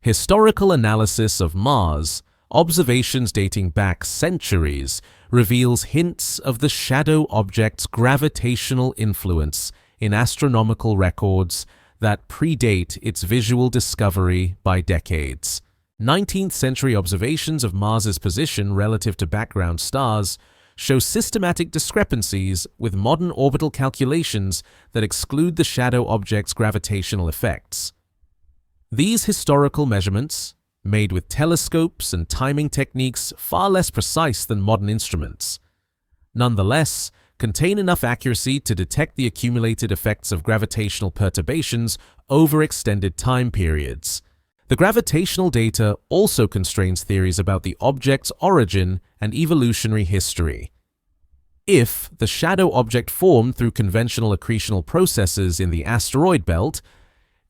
Historical analysis of Mars, observations dating back centuries, reveals hints of the shadow object's gravitational influence in astronomical records that predate its visual discovery by decades. 19th century observations of Mars's position relative to background stars show systematic discrepancies with modern orbital calculations that exclude the shadow object's gravitational effects. These historical measurements, made with telescopes and timing techniques far less precise than modern instruments, nonetheless contain enough accuracy to detect the accumulated effects of gravitational perturbations over extended time periods. The gravitational data also constrains theories about the object's origin and evolutionary history. If the shadow object formed through conventional accretional processes in the asteroid belt,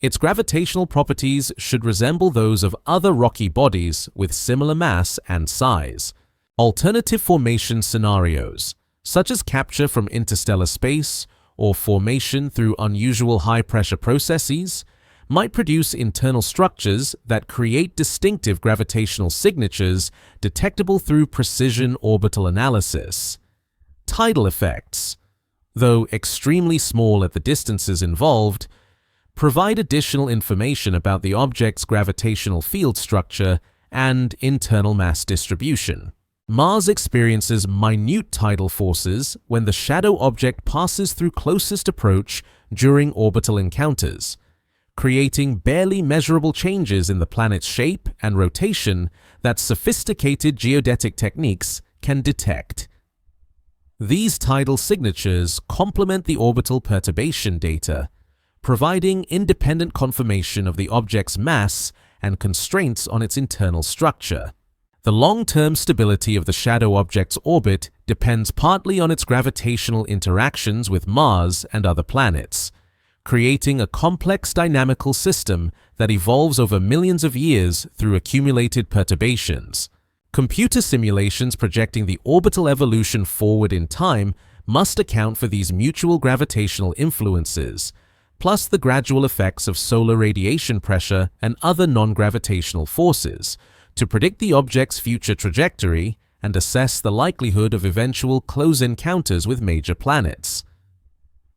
its gravitational properties should resemble those of other rocky bodies with similar mass and size. Alternative formation scenarios, such as capture from interstellar space or formation through unusual high-pressure processes, might produce internal structures that create distinctive gravitational signatures detectable through precision orbital analysis. Tidal effects, though extremely small at the distances involved, provide additional information about the object's gravitational field structure and internal mass distribution. Mars experiences minute tidal forces when the shadow object passes through closest approach during orbital encounters, creating barely measurable changes in the planet's shape and rotation that sophisticated geodetic techniques can detect. These tidal signatures complement the orbital perturbation data, providing independent confirmation of the object's mass and constraints on its internal structure. The long-term stability of the shadow object's orbit depends partly on its gravitational interactions with Mars and other planets, creating a complex dynamical system that evolves over millions of years through accumulated perturbations. Computer simulations projecting the orbital evolution forward in time must account for these mutual gravitational influences, plus the gradual effects of solar radiation pressure and other non-gravitational forces, to predict the object's future trajectory and assess the likelihood of eventual close encounters with major planets.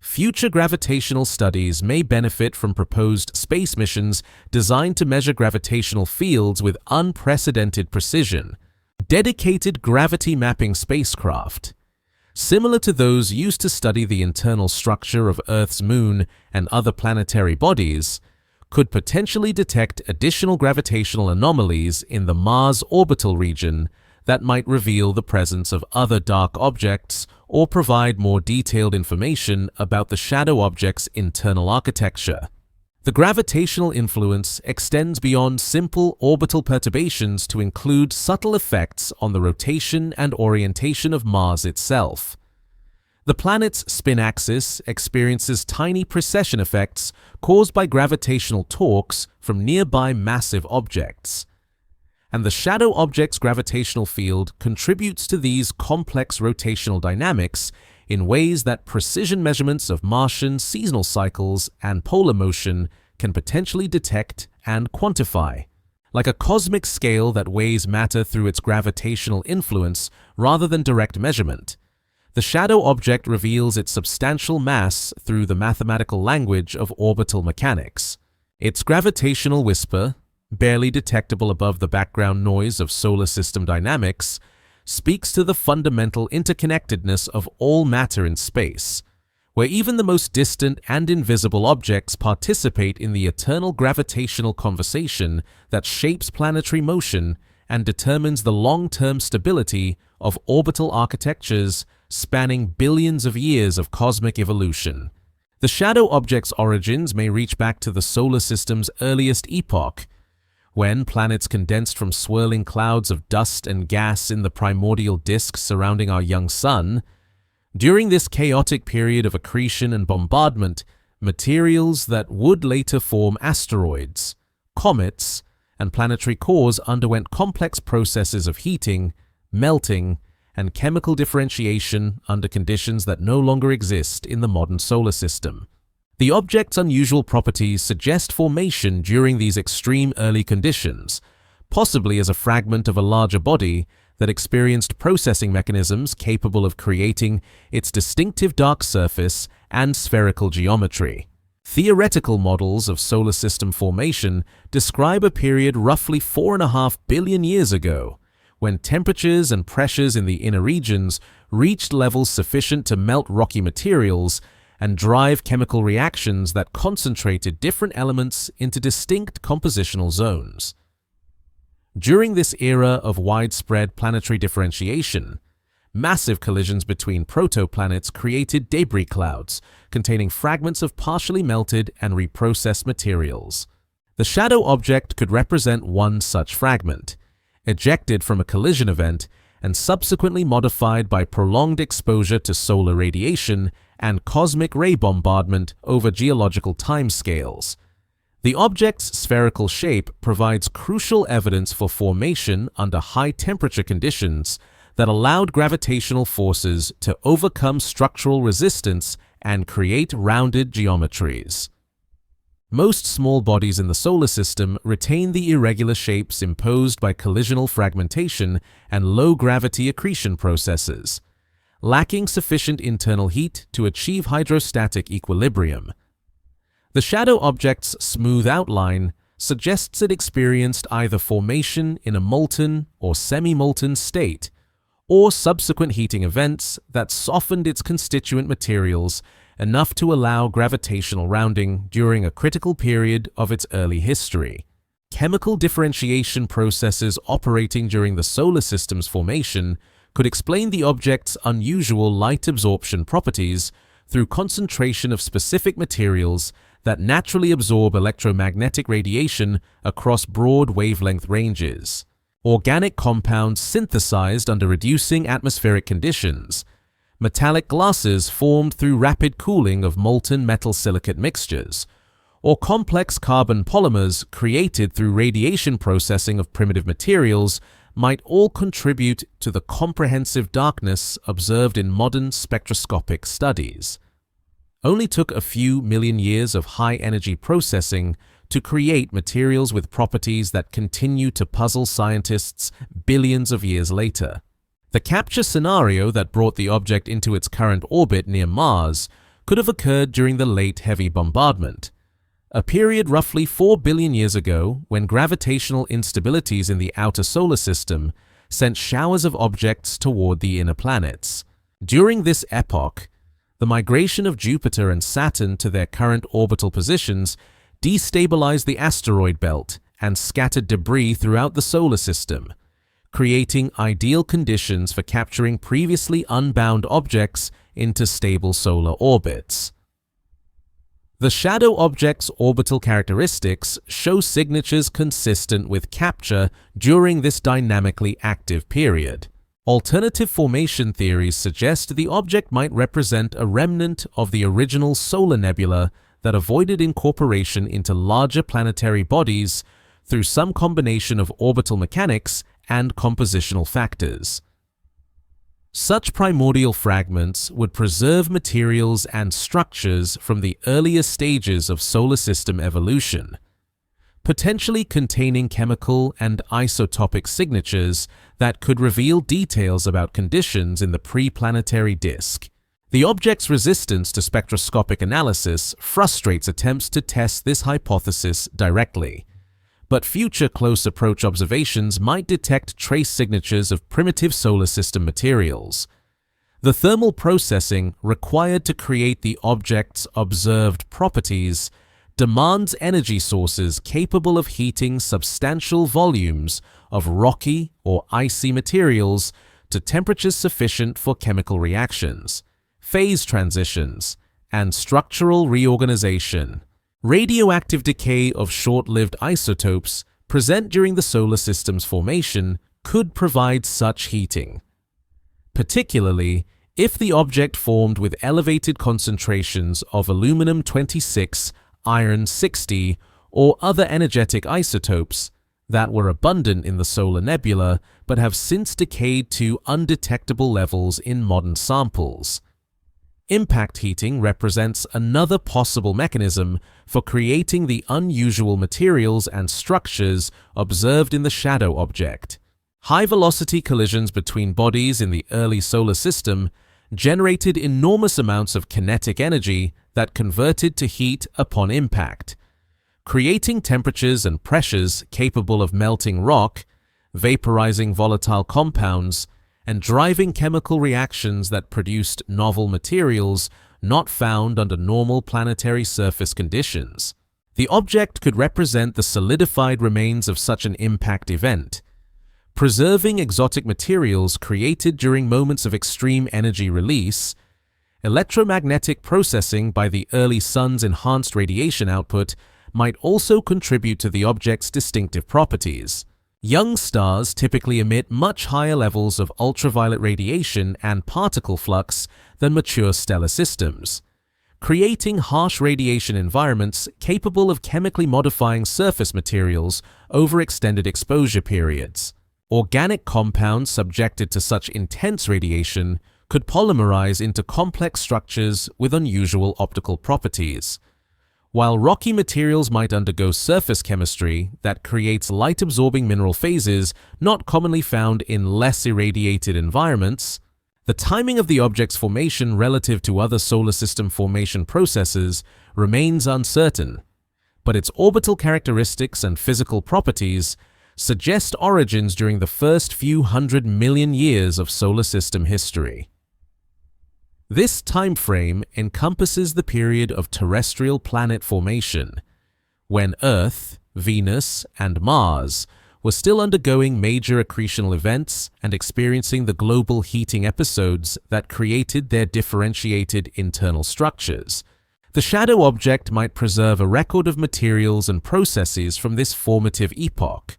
Future gravitational studies may benefit from proposed space missions designed to measure gravitational fields with unprecedented precision. Dedicated gravity mapping spacecraft, similar to those used to study the internal structure of Earth's moon and other planetary bodies, could potentially detect additional gravitational anomalies in the Mars orbital region that might reveal the presence of other dark objects or provide more detailed information about the shadow object's internal architecture. The gravitational influence extends beyond simple orbital perturbations to include subtle effects on the rotation and orientation of Mars itself. The planet's spin axis experiences tiny precession effects caused by gravitational torques from nearby massive objects. And the shadow object's gravitational field contributes to these complex rotational dynamics in ways that precision measurements of Martian seasonal cycles and polar motion can potentially detect and quantify. Like a cosmic scale that weighs matter through its gravitational influence rather than direct measurement, the shadow object reveals its substantial mass through the mathematical language of orbital mechanics. Its gravitational whisper, barely detectable above the background noise of solar system dynamics, speaks to the fundamental interconnectedness of all matter in space, where even the most distant and invisible objects participate in the eternal gravitational conversation that shapes planetary motion and determines the long-term stability of orbital architectures spanning billions of years of cosmic evolution. The shadow object's origins may reach back to the solar system's earliest epoch, when planets condensed from swirling clouds of dust and gas in the primordial disk surrounding our young sun. During this chaotic period of accretion and bombardment, materials that would later form asteroids, comets, and planetary cores underwent complex processes of heating, melting, and chemical differentiation under conditions that no longer exist in the modern solar system. The object's unusual properties suggest formation during these extreme early conditions, possibly as a fragment of a larger body that experienced processing mechanisms capable of creating its distinctive dark surface and spherical geometry. Theoretical models of solar system formation describe a period roughly 4.5 billion years ago, when temperatures and pressures in the inner regions reached levels sufficient to melt rocky materials and drive chemical reactions that concentrated different elements into distinct compositional zones. During this era of widespread planetary differentiation, massive collisions between protoplanets created debris clouds containing fragments of partially melted and reprocessed materials. The shadow object could represent one such fragment, ejected from a collision event and subsequently modified by prolonged exposure to solar radiation and cosmic ray bombardment over geological timescales. The object's spherical shape provides crucial evidence for formation under high-temperature conditions that allowed gravitational forces to overcome structural resistance and create rounded geometries. Most small bodies in the solar system retain the irregular shapes imposed by collisional fragmentation and low-gravity accretion processes, lacking sufficient internal heat to achieve hydrostatic equilibrium. The shadow object's smooth outline suggests it experienced either formation in a molten or semi-molten state, or subsequent heating events that softened its constituent materials enough to allow gravitational rounding during a critical period of its early history. Chemical differentiation processes operating during the solar system's formation could explain the object's unusual light absorption properties through concentration of specific materials that naturally absorb electromagnetic radiation across broad wavelength ranges. Organic compounds synthesized under reducing atmospheric conditions, metallic glasses formed through rapid cooling of molten metal silicate mixtures, or complex carbon polymers created through radiation processing of primitive materials might all contribute to the comprehensive darkness observed in modern spectroscopic studies. Only took a few million years of high-energy processing to create materials with properties that continue to puzzle scientists billions of years later. The capture scenario that brought the object into its current orbit near Mars could have occurred during the late heavy bombardment, a period roughly 4 billion years ago when gravitational instabilities in the outer solar system sent showers of objects toward the inner planets. During this epoch, the migration of Jupiter and Saturn to their current orbital positions destabilized the asteroid belt and scattered debris throughout the solar system, creating ideal conditions for capturing previously unbound objects into stable solar orbits. The shadow object's orbital characteristics show signatures consistent with capture during this dynamically active period. Alternative formation theories suggest the object might represent a remnant of the original solar nebula that avoided incorporation into larger planetary bodies through some combination of orbital mechanics and compositional factors. Such primordial fragments would preserve materials and structures from the earliest stages of solar system evolution, potentially containing chemical and isotopic signatures that could reveal details about conditions in the pre-planetary disk. The object's resistance to spectroscopic analysis frustrates attempts to test this hypothesis directly, but future close-approach observations might detect trace signatures of primitive solar system materials. The thermal processing required to create the object's observed properties demands energy sources capable of heating substantial volumes of rocky or icy materials to temperatures sufficient for chemical reactions, phase transitions, and structural reorganization. Radioactive decay of short-lived isotopes present during the solar system's formation could provide such heating, particularly if the object formed with elevated concentrations of aluminum-26, iron-60, or other energetic isotopes that were abundant in the solar nebula but have since decayed to undetectable levels in modern samples. Impact heating represents another possible mechanism for creating the unusual materials and structures observed in the shadow object. High-velocity collisions between bodies in the early solar system generated enormous amounts of kinetic energy that converted to heat upon impact, creating temperatures and pressures capable of melting rock, vaporizing volatile compounds, and driving chemical reactions that produced novel materials not found under normal planetary surface conditions. The object could represent the solidified remains of such an impact event, preserving exotic materials created during moments of extreme energy release. Electromagnetic processing by the early sun's enhanced radiation output might also contribute to the object's distinctive properties. Young stars typically emit much higher levels of ultraviolet radiation and particle flux than mature stellar systems, creating harsh radiation environments capable of chemically modifying surface materials over extended exposure periods. Organic compounds subjected to such intense radiation could polymerize into complex structures with unusual optical properties, while rocky materials might undergo surface chemistry that creates light-absorbing mineral phases not commonly found in less irradiated environments. The timing of the object's formation relative to other solar system formation processes remains uncertain, but its orbital characteristics and physical properties suggest origins during the first few 100 million years of solar system history. This time frame encompasses the period of terrestrial planet formation, when Earth, Venus, and Mars were still undergoing major accretional events and experiencing the global heating episodes that created their differentiated internal structures. The shadow object might preserve a record of materials and processes from this formative epoch,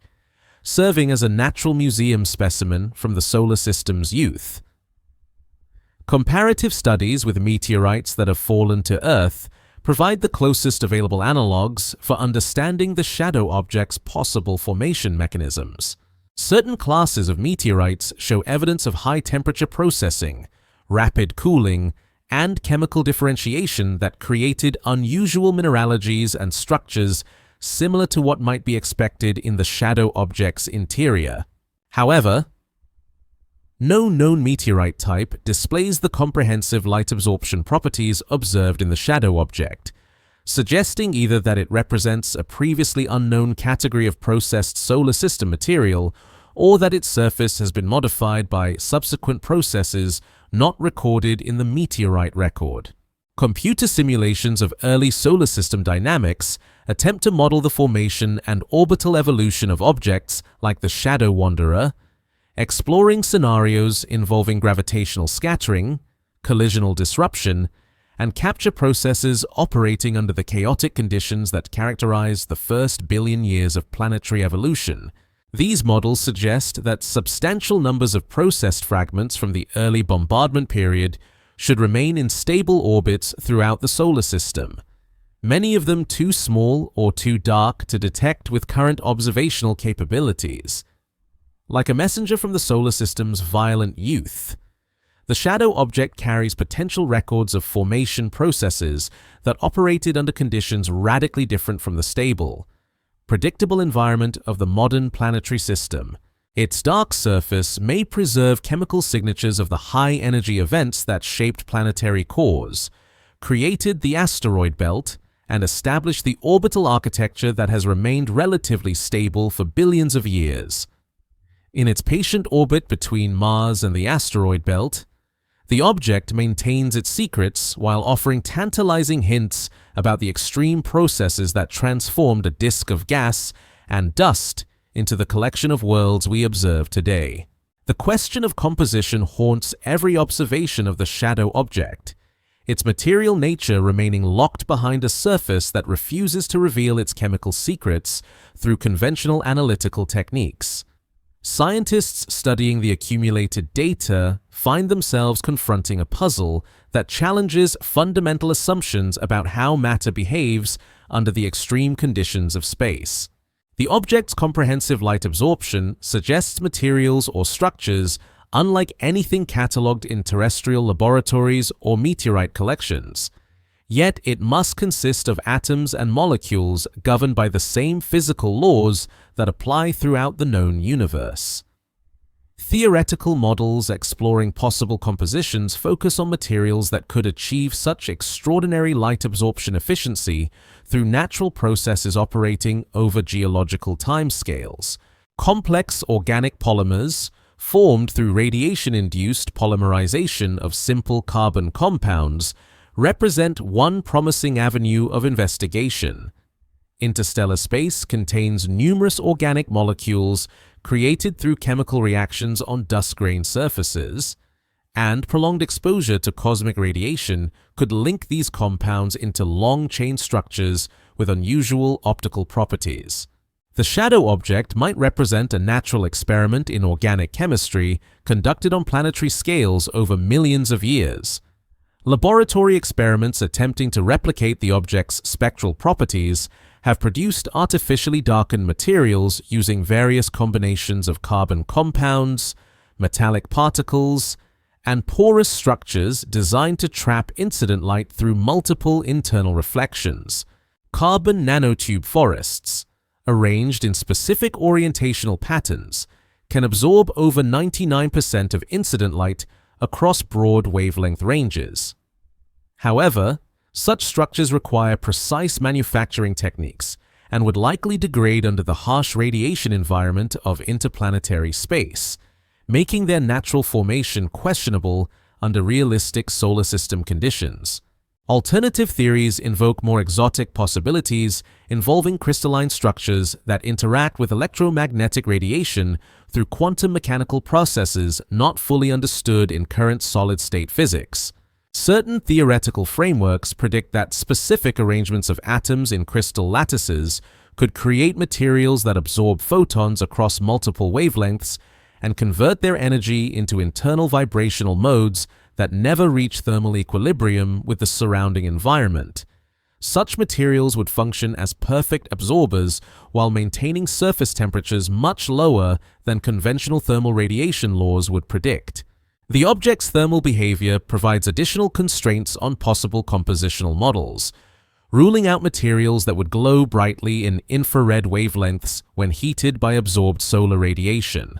serving as a natural museum specimen from the solar system's youth. Comparative studies with meteorites that have fallen to Earth provide the closest available analogs for understanding the shadow object's possible formation mechanisms. Certain classes of meteorites show evidence of high-temperature processing, rapid cooling, and chemical differentiation that created unusual mineralogies and structures similar to what might be expected in the shadow object's interior. However, no known meteorite type displays the comprehensive light absorption properties observed in the shadow object, suggesting either that it represents a previously unknown category of processed solar system material or that its surface has been modified by subsequent processes not recorded in the meteorite record. Computer simulations of early solar system dynamics attempt to model the formation and orbital evolution of objects like the shadow wanderer, exploring scenarios involving gravitational scattering, collisional disruption, and capture processes operating under the chaotic conditions that characterize the first billion years of planetary evolution. These models suggest that substantial numbers of processed fragments from the early bombardment period should remain in stable orbits throughout the solar system, many of them too small or too dark to detect with current observational capabilities. Like a messenger from the solar system's violent youth, the shadow object carries potential records of formation processes that operated under conditions radically different from the stable, predictable environment of the modern planetary system. Its dark surface may preserve chemical signatures of the high-energy events that shaped planetary cores, created the asteroid belt, and established the orbital architecture that has remained relatively stable for billions of years. In its patient orbit between Mars and the asteroid belt, the object maintains its secrets while offering tantalizing hints about the extreme processes that transformed a disk of gas and dust into the collection of worlds we observe today. The question of composition haunts every observation of the shadow object, its material nature remaining locked behind a surface that refuses to reveal its chemical secrets through conventional analytical techniques. Scientists studying the accumulated data find themselves confronting a puzzle that challenges fundamental assumptions about how matter behaves under the extreme conditions of space. The object's comprehensive light absorption suggests materials or structures unlike anything catalogued in terrestrial laboratories or meteorite collections. Yet it must consist of atoms and molecules governed by the same physical laws that apply throughout the known universe. Theoretical models exploring possible compositions focus on materials that could achieve such extraordinary light absorption efficiency through natural processes operating over geological timescales. Complex organic polymers, formed through radiation-induced polymerization of simple carbon compounds, represent one promising avenue of investigation. Interstellar space contains numerous organic molecules created through chemical reactions on dust-grained surfaces, and prolonged exposure to cosmic radiation could link these compounds into long-chain structures with unusual optical properties. The shadow object might represent a natural experiment in organic chemistry conducted on planetary scales over millions of years. Laboratory experiments attempting to replicate the object's spectral properties have produced artificially darkened materials using various combinations of carbon compounds, metallic particles, and porous structures designed to trap incident light through multiple internal reflections. Carbon nanotube forests, arranged in specific orientational patterns, can absorb over 99% of incident light across broad wavelength ranges. However, such structures require precise manufacturing techniques and would likely degrade under the harsh radiation environment of interplanetary space, making their natural formation questionable under realistic solar system conditions. Alternative theories invoke more exotic possibilities involving crystalline structures that interact with electromagnetic radiation through quantum mechanical processes not fully understood in current solid-state physics. Certain theoretical frameworks predict that specific arrangements of atoms in crystal lattices could create materials that absorb photons across multiple wavelengths and convert their energy into internal vibrational modes that never reach thermal equilibrium with the surrounding environment. Such materials would function as perfect absorbers while maintaining surface temperatures much lower than conventional thermal radiation laws would predict. The object's thermal behavior provides additional constraints on possible compositional models, ruling out materials that would glow brightly in infrared wavelengths when heated by absorbed solar radiation.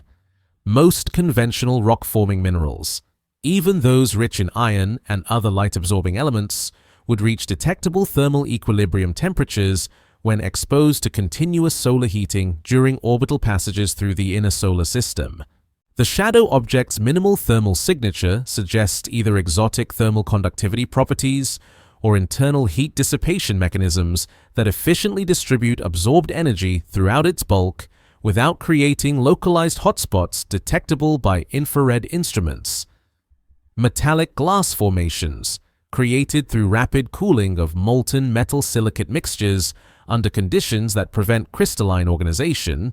Most conventional rock-forming minerals, even those rich in iron and other light-absorbing elements, would reach detectable thermal equilibrium temperatures when exposed to continuous solar heating during orbital passages through the inner solar system. The shadow object's minimal thermal signature suggests either exotic thermal conductivity properties or internal heat dissipation mechanisms that efficiently distribute absorbed energy throughout its bulk without creating localized hotspots detectable by infrared instruments. Metallic glass formations, created through rapid cooling of molten metal silicate mixtures under conditions that prevent crystalline organization,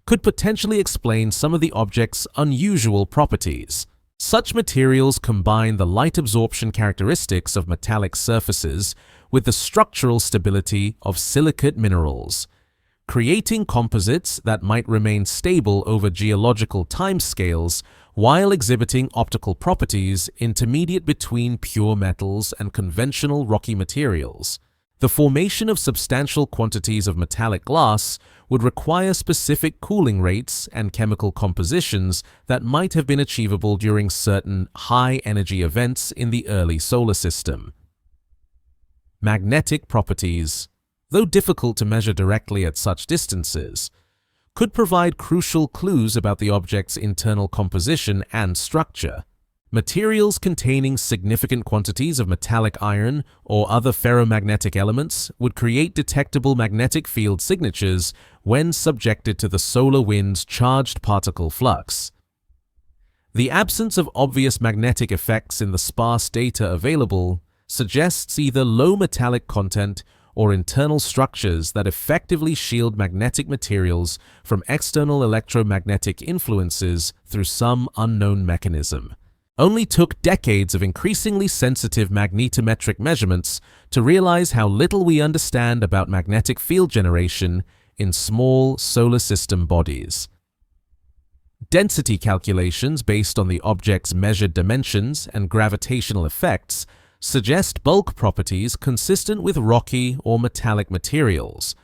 could potentially explain some of the object's unusual properties. Such materials combine the light absorption characteristics of metallic surfaces with the structural stability of silicate minerals, creating composites that might remain stable over geological timescales while exhibiting optical properties intermediate between pure metals and conventional rocky materials. The formation of substantial quantities of metallic glass would require specific cooling rates and chemical compositions that might have been achievable during certain high-energy events in the early solar system. Magnetic properties, though difficult to measure directly at such distances, could provide crucial clues about the object's internal composition and structure. Materials containing significant quantities of metallic iron or other ferromagnetic elements would create detectable magnetic field signatures when subjected to the solar wind's charged particle flux. The absence of obvious magnetic effects in the sparse data available suggests either low metallic content or internal structures that effectively shield magnetic materials from external electromagnetic influences through some unknown mechanism. Only took decades of increasingly sensitive magnetometric measurements to realize how little we understand about magnetic field generation in small solar system bodies. Density calculations based on the object's measured dimensions and gravitational effects suggest bulk properties consistent with rocky or metallic materials,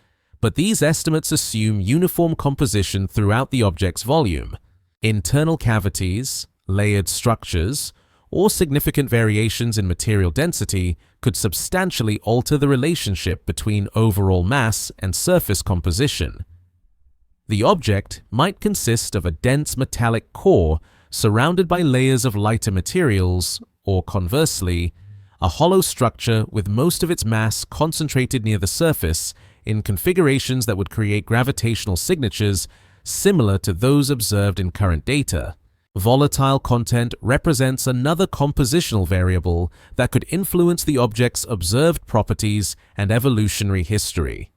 but these estimates assume uniform composition throughout the object's volume. Internal cavities, layered structures, or significant variations in material density could substantially alter the relationship between overall mass and surface composition. The object might consist of a dense metallic core surrounded by layers of lighter materials, or conversely, a hollow structure with most of its mass concentrated near the surface in configurations that would create gravitational signatures similar to those observed in current data. Volatile content represents another compositional variable that could influence the object's observed properties and evolutionary history.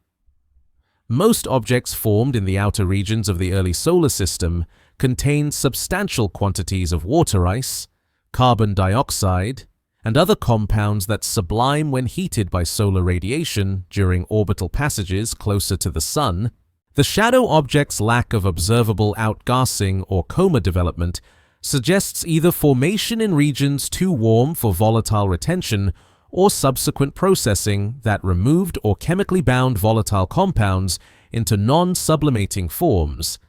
Most objects formed in the outer regions of the early solar system contain substantial quantities of water ice, carbon dioxide, and other compounds that sublime when heated by solar radiation during orbital passages closer to the Sun. The shadow object's lack of observable outgassing or coma development suggests either formation in regions too warm for volatile retention or subsequent processing that removed or chemically bound volatile compounds into non-sublimating forms.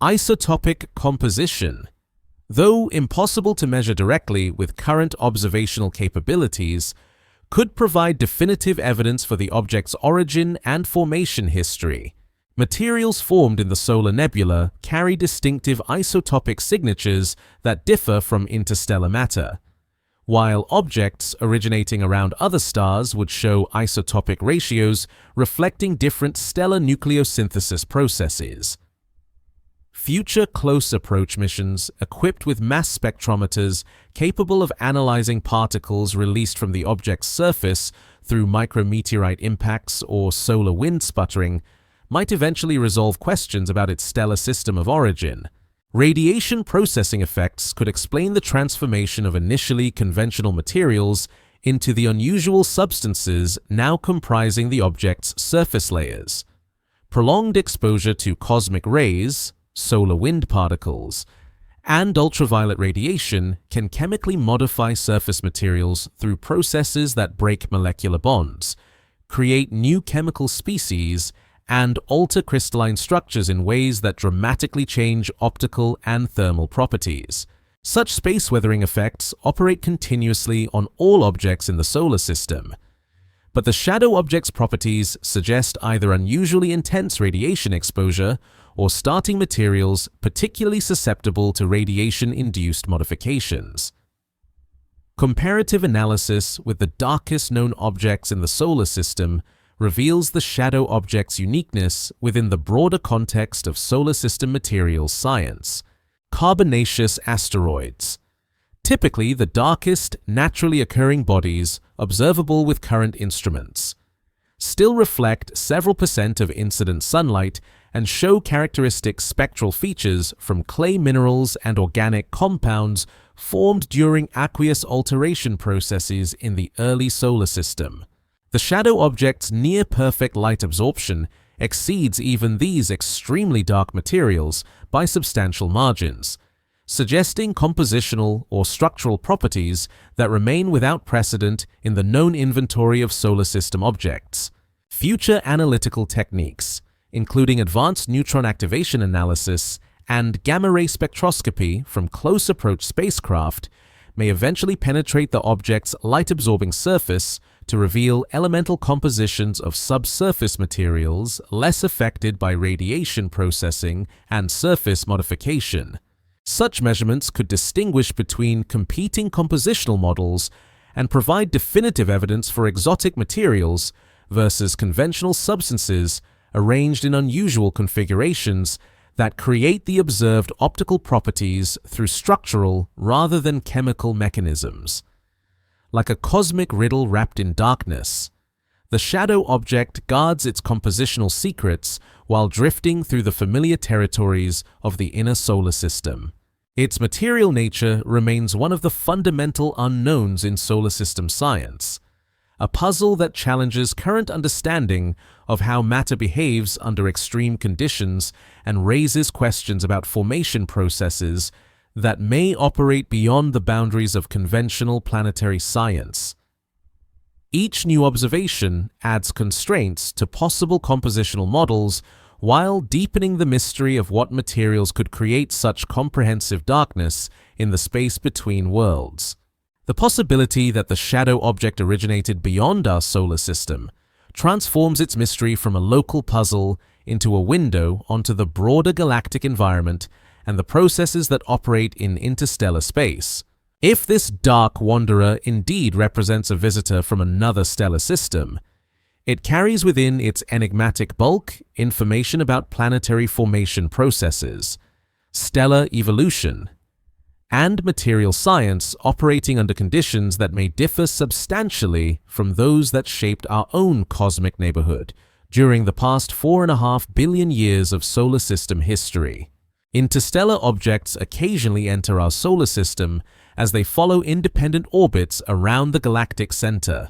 Isotopic composition. Though impossible to measure directly with current observational capabilities, could provide definitive evidence for the object's origin and formation history. Materials formed in the solar nebula carry distinctive isotopic signatures that differ from interstellar matter, while objects originating around other stars would show isotopic ratios reflecting different stellar nucleosynthesis processes. Future close approach missions equipped with mass spectrometers capable of analyzing particles released from the object's surface through micrometeorite impacts or solar wind sputtering might eventually resolve questions about its stellar system of origin. Radiation processing effects could explain the transformation of initially conventional materials into the unusual substances now comprising the object's surface layers. Prolonged exposure to cosmic rays, solar wind particles, and ultraviolet radiation can chemically modify surface materials through processes that break molecular bonds, create new chemical species, and alter crystalline structures in ways that dramatically change optical and thermal properties. Such space weathering effects operate continuously on all objects in the solar system, but the shadow object's properties suggest either unusually intense radiation exposure or starting materials particularly susceptible to radiation-induced modifications. Comparative analysis with the darkest known objects in the solar system reveals the shadow object's uniqueness within the broader context of solar system materials science. Carbonaceous asteroids. Typically the darkest, naturally occurring bodies observable with current instruments, still reflect several percent of incident sunlight and show characteristic spectral features from clay minerals and organic compounds formed during aqueous alteration processes in the early solar system. The shadow object's near-perfect light absorption exceeds even these extremely dark materials by substantial margins, suggesting compositional or structural properties that remain without precedent in the known inventory of solar system objects. Future analytical techniques, including advanced neutron activation analysis and gamma-ray spectroscopy from close-approach spacecraft, may eventually penetrate the object's light-absorbing surface to reveal elemental compositions of subsurface materials less affected by radiation processing and surface modification. Such measurements could distinguish between competing compositional models and provide definitive evidence for exotic materials versus conventional substances arranged in unusual configurations that create the observed optical properties through structural rather than chemical mechanisms. Like a cosmic riddle wrapped in darkness, the shadow object guards its compositional secrets while drifting through the familiar territories of the inner solar system. Its material nature remains one of the fundamental unknowns in solar system science, a puzzle that challenges current understanding of how matter behaves under extreme conditions and raises questions about formation processes that may operate beyond the boundaries of conventional planetary science. Each new observation adds constraints to possible compositional models while deepening the mystery of what materials could create such comprehensive darkness in the space between worlds. The possibility that the shadow object originated beyond our solar system transforms its mystery from a local puzzle into a window onto the broader galactic environment and the processes that operate in interstellar space. If this dark wanderer indeed represents a visitor from another stellar system, it carries within its enigmatic bulk information about planetary formation processes, stellar evolution, and material science operating under conditions that may differ substantially from those that shaped our own cosmic neighborhood during the past 4.5 billion years of solar system history. Interstellar objects occasionally enter our solar system as they follow independent orbits around the galactic center,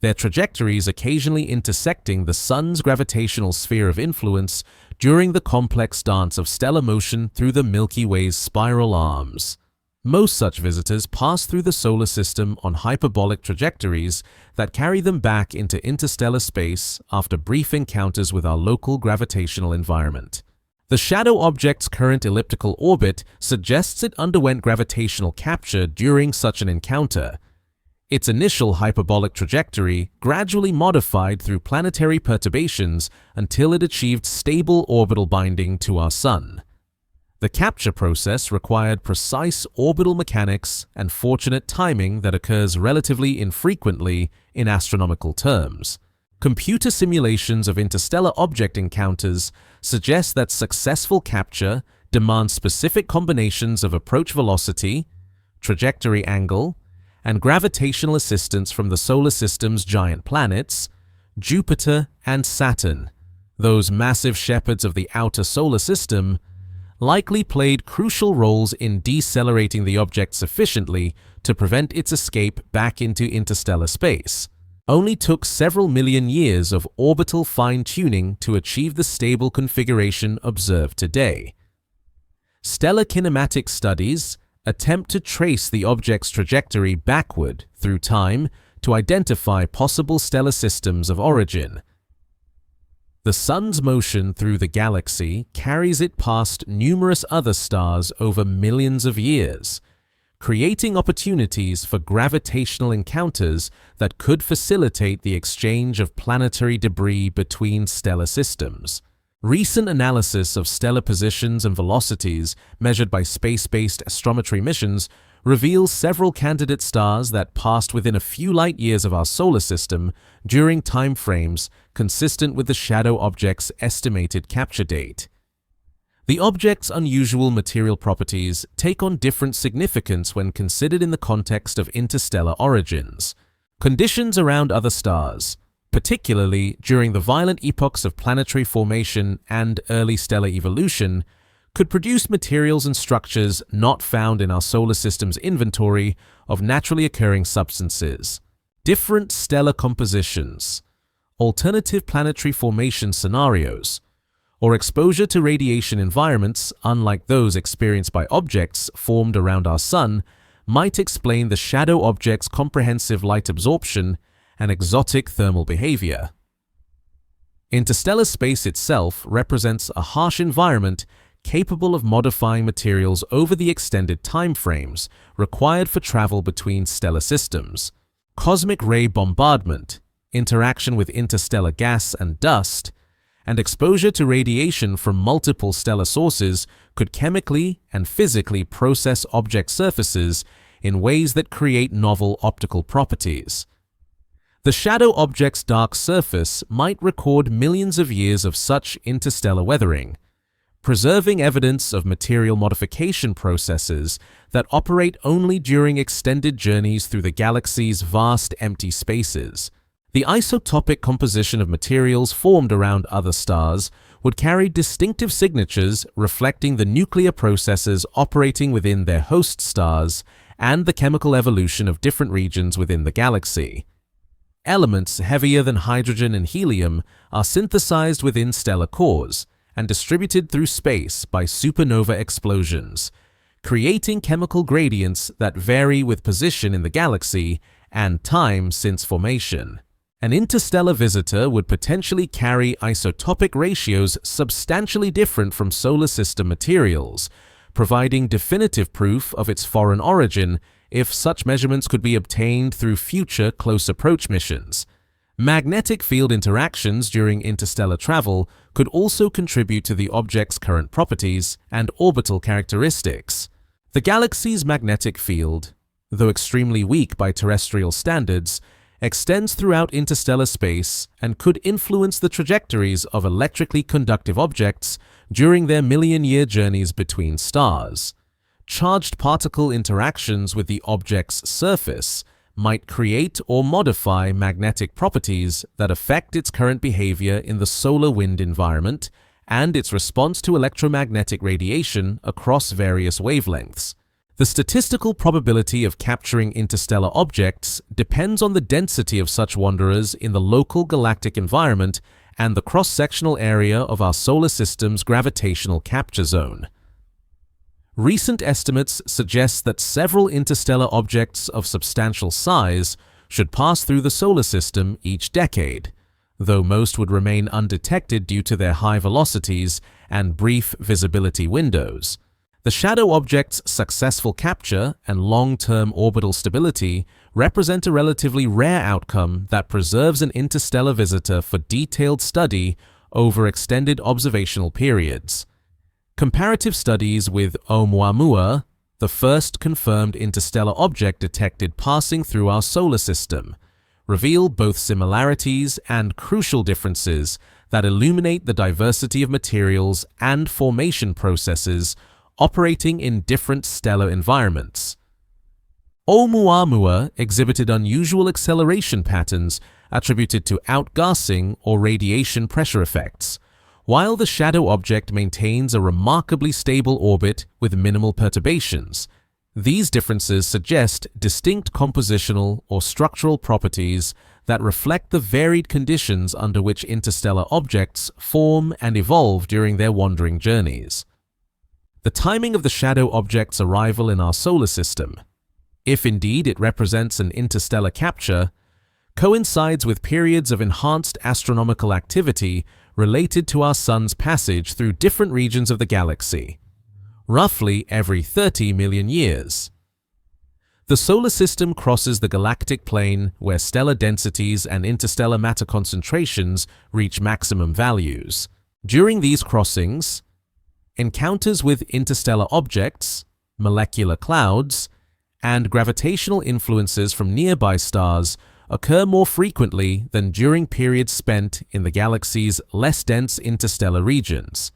their trajectories occasionally intersecting the Sun's gravitational sphere of influence during the complex dance of stellar motion through the Milky Way's spiral arms. Most such visitors pass through the solar system on hyperbolic trajectories that carry them back into interstellar space after brief encounters with our local gravitational environment. The shadow object's current elliptical orbit suggests it underwent gravitational capture during such an encounter. Its initial hyperbolic trajectory gradually modified through planetary perturbations until it achieved stable orbital binding to our Sun. The capture process required precise orbital mechanics and fortunate timing that occurs relatively infrequently in astronomical terms. Computer simulations of interstellar object encounters suggest that successful capture demands specific combinations of approach velocity, trajectory angle, and gravitational assistance from the solar system's giant planets, Jupiter and Saturn. Those massive shepherds of the outer solar system likely played crucial roles in decelerating the object sufficiently to prevent its escape back into interstellar space. Only took several million years of orbital fine-tuning to achieve the stable configuration observed today. Stellar kinematic studies attempt to trace the object's trajectory backward through time to identify possible stellar systems of origin. The Sun's motion through the galaxy carries it past numerous other stars over millions of years, creating opportunities for gravitational encounters that could facilitate the exchange of planetary debris between stellar systems. Recent analysis of stellar positions and velocities measured by space-based astrometry missions reveals several candidate stars that passed within a few light-years of our solar system during time frames consistent with the shadow object's estimated capture date. The object's unusual material properties take on different significance when considered in the context of interstellar origins. Conditions around other stars, particularly during the violent epochs of planetary formation and early stellar evolution, could produce materials and structures not found in our solar system's inventory of naturally occurring substances. Different stellar compositions, alternative planetary formation scenarios, or exposure to radiation environments unlike those experienced by objects formed around our Sun might explain the shadow object's comprehensive light absorption and exotic thermal behavior. Interstellar space itself represents a harsh environment capable of modifying materials over the extended time frames required for travel between stellar systems. Cosmic ray bombardment, interaction with interstellar gas and dust, and exposure to radiation from multiple stellar sources could chemically and physically process object surfaces in ways that create novel optical properties. The shadow object's dark surface might record millions of years of such interstellar weathering, preserving evidence of material modification processes that operate only during extended journeys through the galaxy's vast empty spaces. The isotopic composition of materials formed around other stars would carry distinctive signatures reflecting the nuclear processes operating within their host stars and the chemical evolution of different regions within the galaxy. Elements heavier than hydrogen and helium are synthesized within stellar cores and distributed through space by supernova explosions, creating chemical gradients that vary with position in the galaxy and time since formation. An interstellar visitor would potentially carry isotopic ratios substantially different from solar system materials, providing definitive proof of its foreign origin if such measurements could be obtained through future close approach missions. Magnetic field interactions during interstellar travel could also contribute to the object's current properties and orbital characteristics. The galaxy's magnetic field, though extremely weak by terrestrial standards, extends throughout interstellar space and could influence the trajectories of electrically conductive objects during their million-year journeys between stars. Charged particle interactions with the object's surface might create or modify magnetic properties that affect its current behavior in the solar wind environment and its response to electromagnetic radiation across various wavelengths. The statistical probability of capturing interstellar objects depends on the density of such wanderers in the local galactic environment and the cross-sectional area of our solar system's gravitational capture zone. Recent estimates suggest that several interstellar objects of substantial size should pass through the solar system each decade, though most would remain undetected due to their high velocities and brief visibility windows. The shadow object's successful capture and long-term orbital stability represent a relatively rare outcome that preserves an interstellar visitor for detailed study over extended observational periods. Comparative studies with Oumuamua, the first confirmed interstellar object detected passing through our solar system, reveal both similarities and crucial differences that illuminate the diversity of materials and formation processes operating in different stellar environments. Oumuamua exhibited unusual acceleration patterns attributed to outgassing or radiation pressure effects, while the shadow object maintains a remarkably stable orbit with minimal perturbations. These differences suggest distinct compositional or structural properties that reflect the varied conditions under which interstellar objects form and evolve during their wandering journeys. The timing of the shadow object's arrival in our solar system, if indeed it represents an interstellar capture, coincides with periods of enhanced astronomical activity related to our Sun's passage through different regions of the galaxy, roughly every 30 million years. The solar system crosses the galactic plane where stellar densities and interstellar matter concentrations reach maximum values. During these crossings, encounters with interstellar objects, molecular clouds, and gravitational influences from nearby stars occur more frequently than during periods spent in the galaxy's less dense interstellar regions.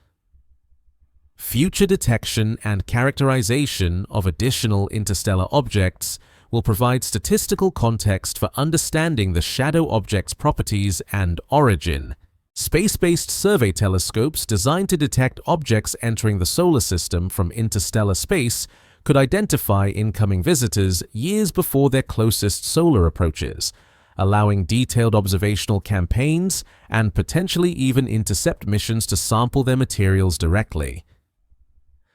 Future detection and characterization of additional interstellar objects will provide statistical context for understanding the shadow object's properties and origin. Space-based survey telescopes designed to detect objects entering the solar system from interstellar space could identify incoming visitors years before their closest solar approaches, allowing detailed observational campaigns and potentially even intercept missions to sample their materials directly.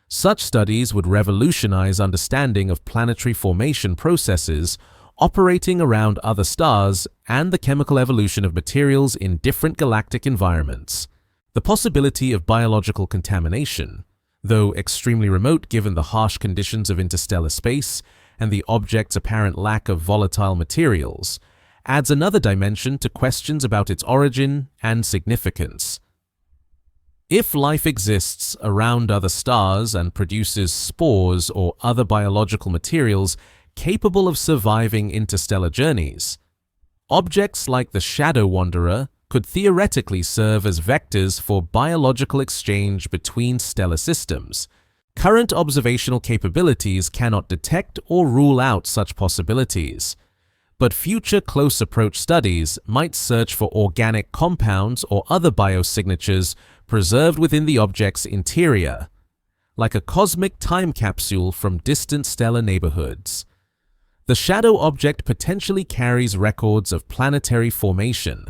Such studies would revolutionize understanding of planetary formation processes operating around other stars and the chemical evolution of materials in different galactic environments. The possibility of biological contamination, though extremely remote given the harsh conditions of interstellar space and the object's apparent lack of volatile materials, adds another dimension to questions about its origin and significance. If life exists around other stars and produces spores or other biological materials capable of surviving interstellar journeys, objects like the Shadow Wanderer could theoretically serve as vectors for biological exchange between stellar systems. Current observational capabilities cannot detect or rule out such possibilities, but future close-approach studies might search for organic compounds or other biosignatures preserved within the object's interior, like a cosmic time capsule from distant stellar neighborhoods. The shadow object potentially carries records of planetary formation,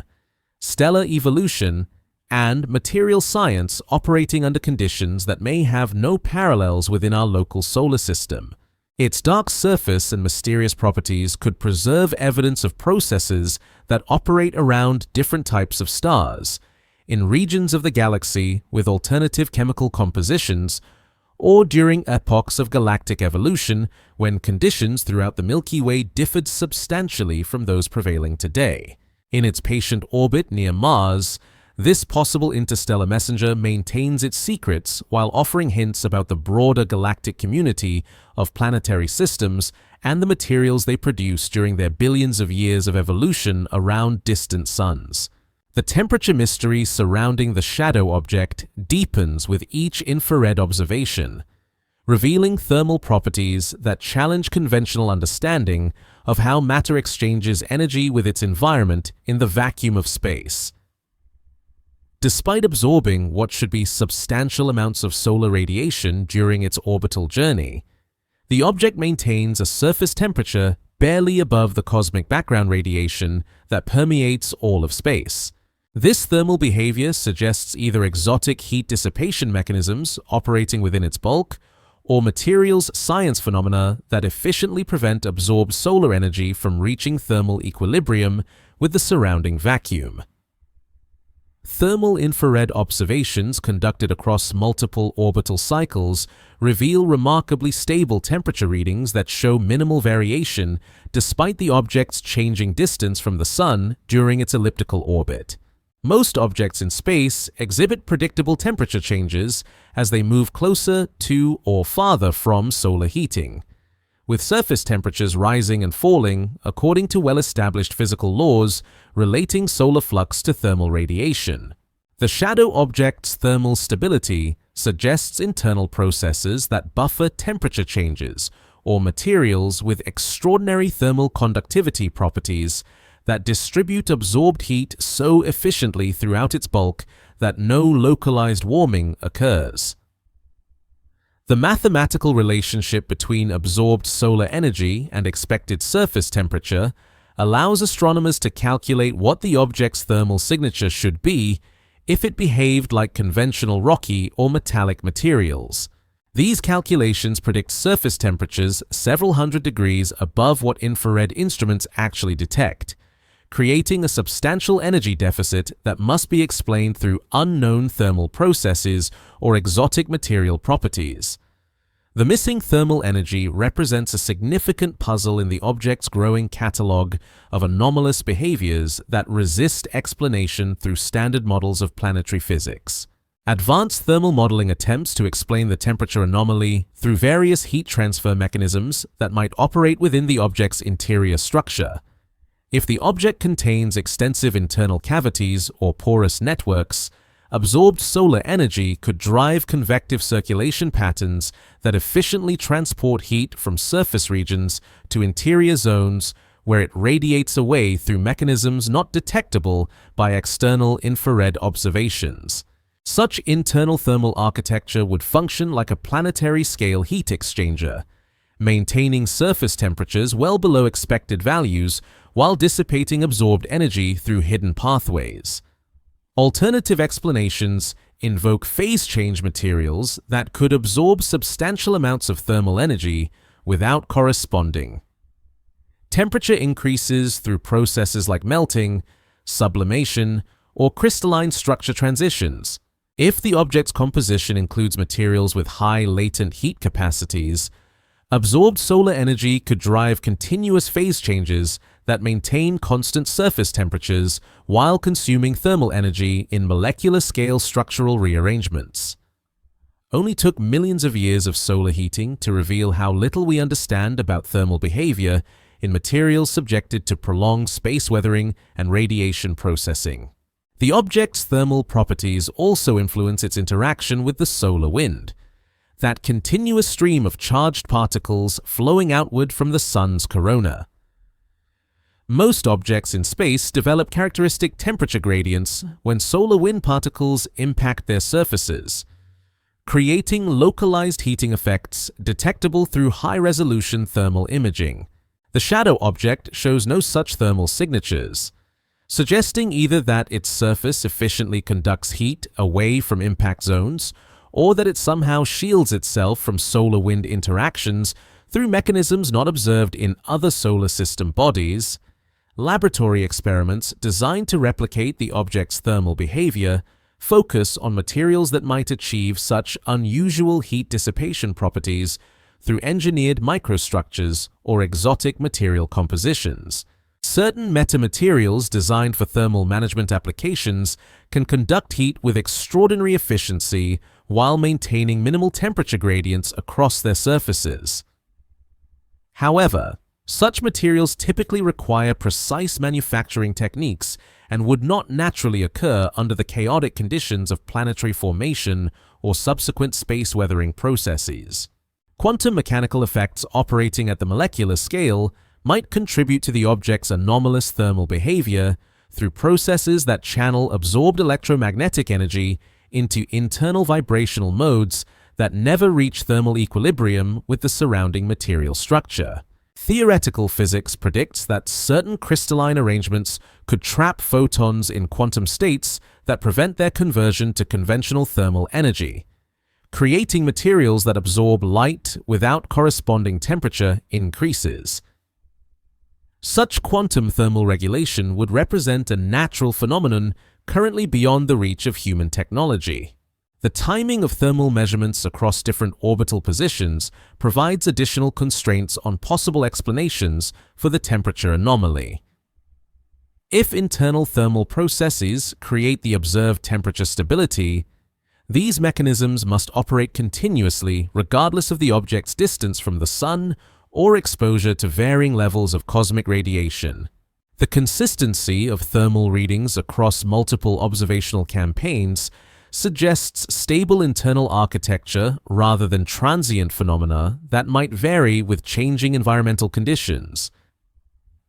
stellar evolution, and material science operating under conditions that may have no parallels within our local solar system. Its dark surface and mysterious properties could preserve evidence of processes that operate around different types of stars, in regions of the galaxy with alternative chemical compositions, or during epochs of galactic evolution when conditions throughout the Milky Way differed substantially from those prevailing today. In its patient orbit near Mars, this possible interstellar messenger maintains its secrets while offering hints about the broader galactic community of planetary systems and the materials they produce during their billions of years of evolution around distant suns. The temperature mystery surrounding the shadow object deepens with each infrared observation, revealing thermal properties that challenge conventional understanding of how matter exchanges energy with its environment in the vacuum of space. Despite absorbing what should be substantial amounts of solar radiation during its orbital journey, the object maintains a surface temperature barely above the cosmic background radiation that permeates all of space. This thermal behavior suggests either exotic heat dissipation mechanisms operating within its bulk, or materials science phenomena that efficiently prevent absorbed solar energy from reaching thermal equilibrium with the surrounding vacuum. Thermal infrared observations conducted across multiple orbital cycles reveal remarkably stable temperature readings that show minimal variation despite the object's changing distance from the Sun during its elliptical orbit. Most objects in space exhibit predictable temperature changes as they move closer to or farther from solar heating, with surface temperatures rising and falling according to well-established physical laws relating solar flux to thermal radiation. The shadow object's thermal stability suggests internal processes that buffer temperature changes or materials with extraordinary thermal conductivity properties that distribute absorbed heat so efficiently throughout its bulk that no localized warming occurs. The mathematical relationship between absorbed solar energy and expected surface temperature allows astronomers to calculate what the object's thermal signature should be if it behaved like conventional rocky or metallic materials. These calculations predict surface temperatures several hundred degrees above what infrared instruments actually detect, creating a substantial energy deficit that must be explained through unknown thermal processes or exotic material properties. The missing thermal energy represents a significant puzzle in the object's growing catalogue of anomalous behaviors that resist explanation through standard models of planetary physics. Advanced thermal modeling attempts to explain the temperature anomaly through various heat transfer mechanisms that might operate within the object's interior structure. If the object contains extensive internal cavities or porous networks, absorbed solar energy could drive convective circulation patterns that efficiently transport heat from surface regions to interior zones where it radiates away through mechanisms not detectable by external infrared observations. Such internal thermal architecture would function like a planetary-scale heat exchanger, maintaining surface temperatures well below expected values while dissipating absorbed energy through hidden pathways. Alternative explanations invoke phase change materials that could absorb substantial amounts of thermal energy without corresponding temperature increases through processes like melting, sublimation, or crystalline structure transitions. If the object's composition includes materials with high latent heat capacities, absorbed solar energy could drive continuous phase changes that maintain constant surface temperatures while consuming thermal energy in molecular-scale structural rearrangements. Only took millions of years of solar heating to reveal how little we understand about thermal behavior in materials subjected to prolonged space weathering and radiation processing. The object's thermal properties also influence its interaction with the solar wind, that continuous stream of charged particles flowing outward from the sun's corona. Most objects in space develop characteristic temperature gradients when solar wind particles impact their surfaces, creating localized heating effects detectable through high-resolution thermal imaging. The shadow object shows no such thermal signatures, suggesting either that its surface efficiently conducts heat away from impact zones or that it somehow shields itself from solar wind interactions through mechanisms not observed in other solar system bodies. Laboratory experiments designed to replicate the object's thermal behavior focus on materials that might achieve such unusual heat dissipation properties through engineered microstructures or exotic material compositions. Certain metamaterials designed for thermal management applications can conduct heat with extraordinary efficiency while maintaining minimal temperature gradients across their surfaces. However, such materials typically require precise manufacturing techniques and would not naturally occur under the chaotic conditions of planetary formation or subsequent space weathering processes. Quantum mechanical effects operating at the molecular scale might contribute to the object's anomalous thermal behavior through processes that channel absorbed electromagnetic energy into internal vibrational modes that never reach thermal equilibrium with the surrounding material structure. Theoretical physics predicts that certain crystalline arrangements could trap photons in quantum states that prevent their conversion to conventional thermal energy, creating materials that absorb light without corresponding temperature increases. Such quantum thermal regulation would represent a natural phenomenon currently beyond the reach of human technology. The timing of thermal measurements across different orbital positions provides additional constraints on possible explanations for the temperature anomaly. If internal thermal processes create the observed temperature stability, these mechanisms must operate continuously regardless of the object's distance from the sun or exposure to varying levels of cosmic radiation. The consistency of thermal readings across multiple observational campaigns suggests stable internal architecture rather than transient phenomena that might vary with changing environmental conditions.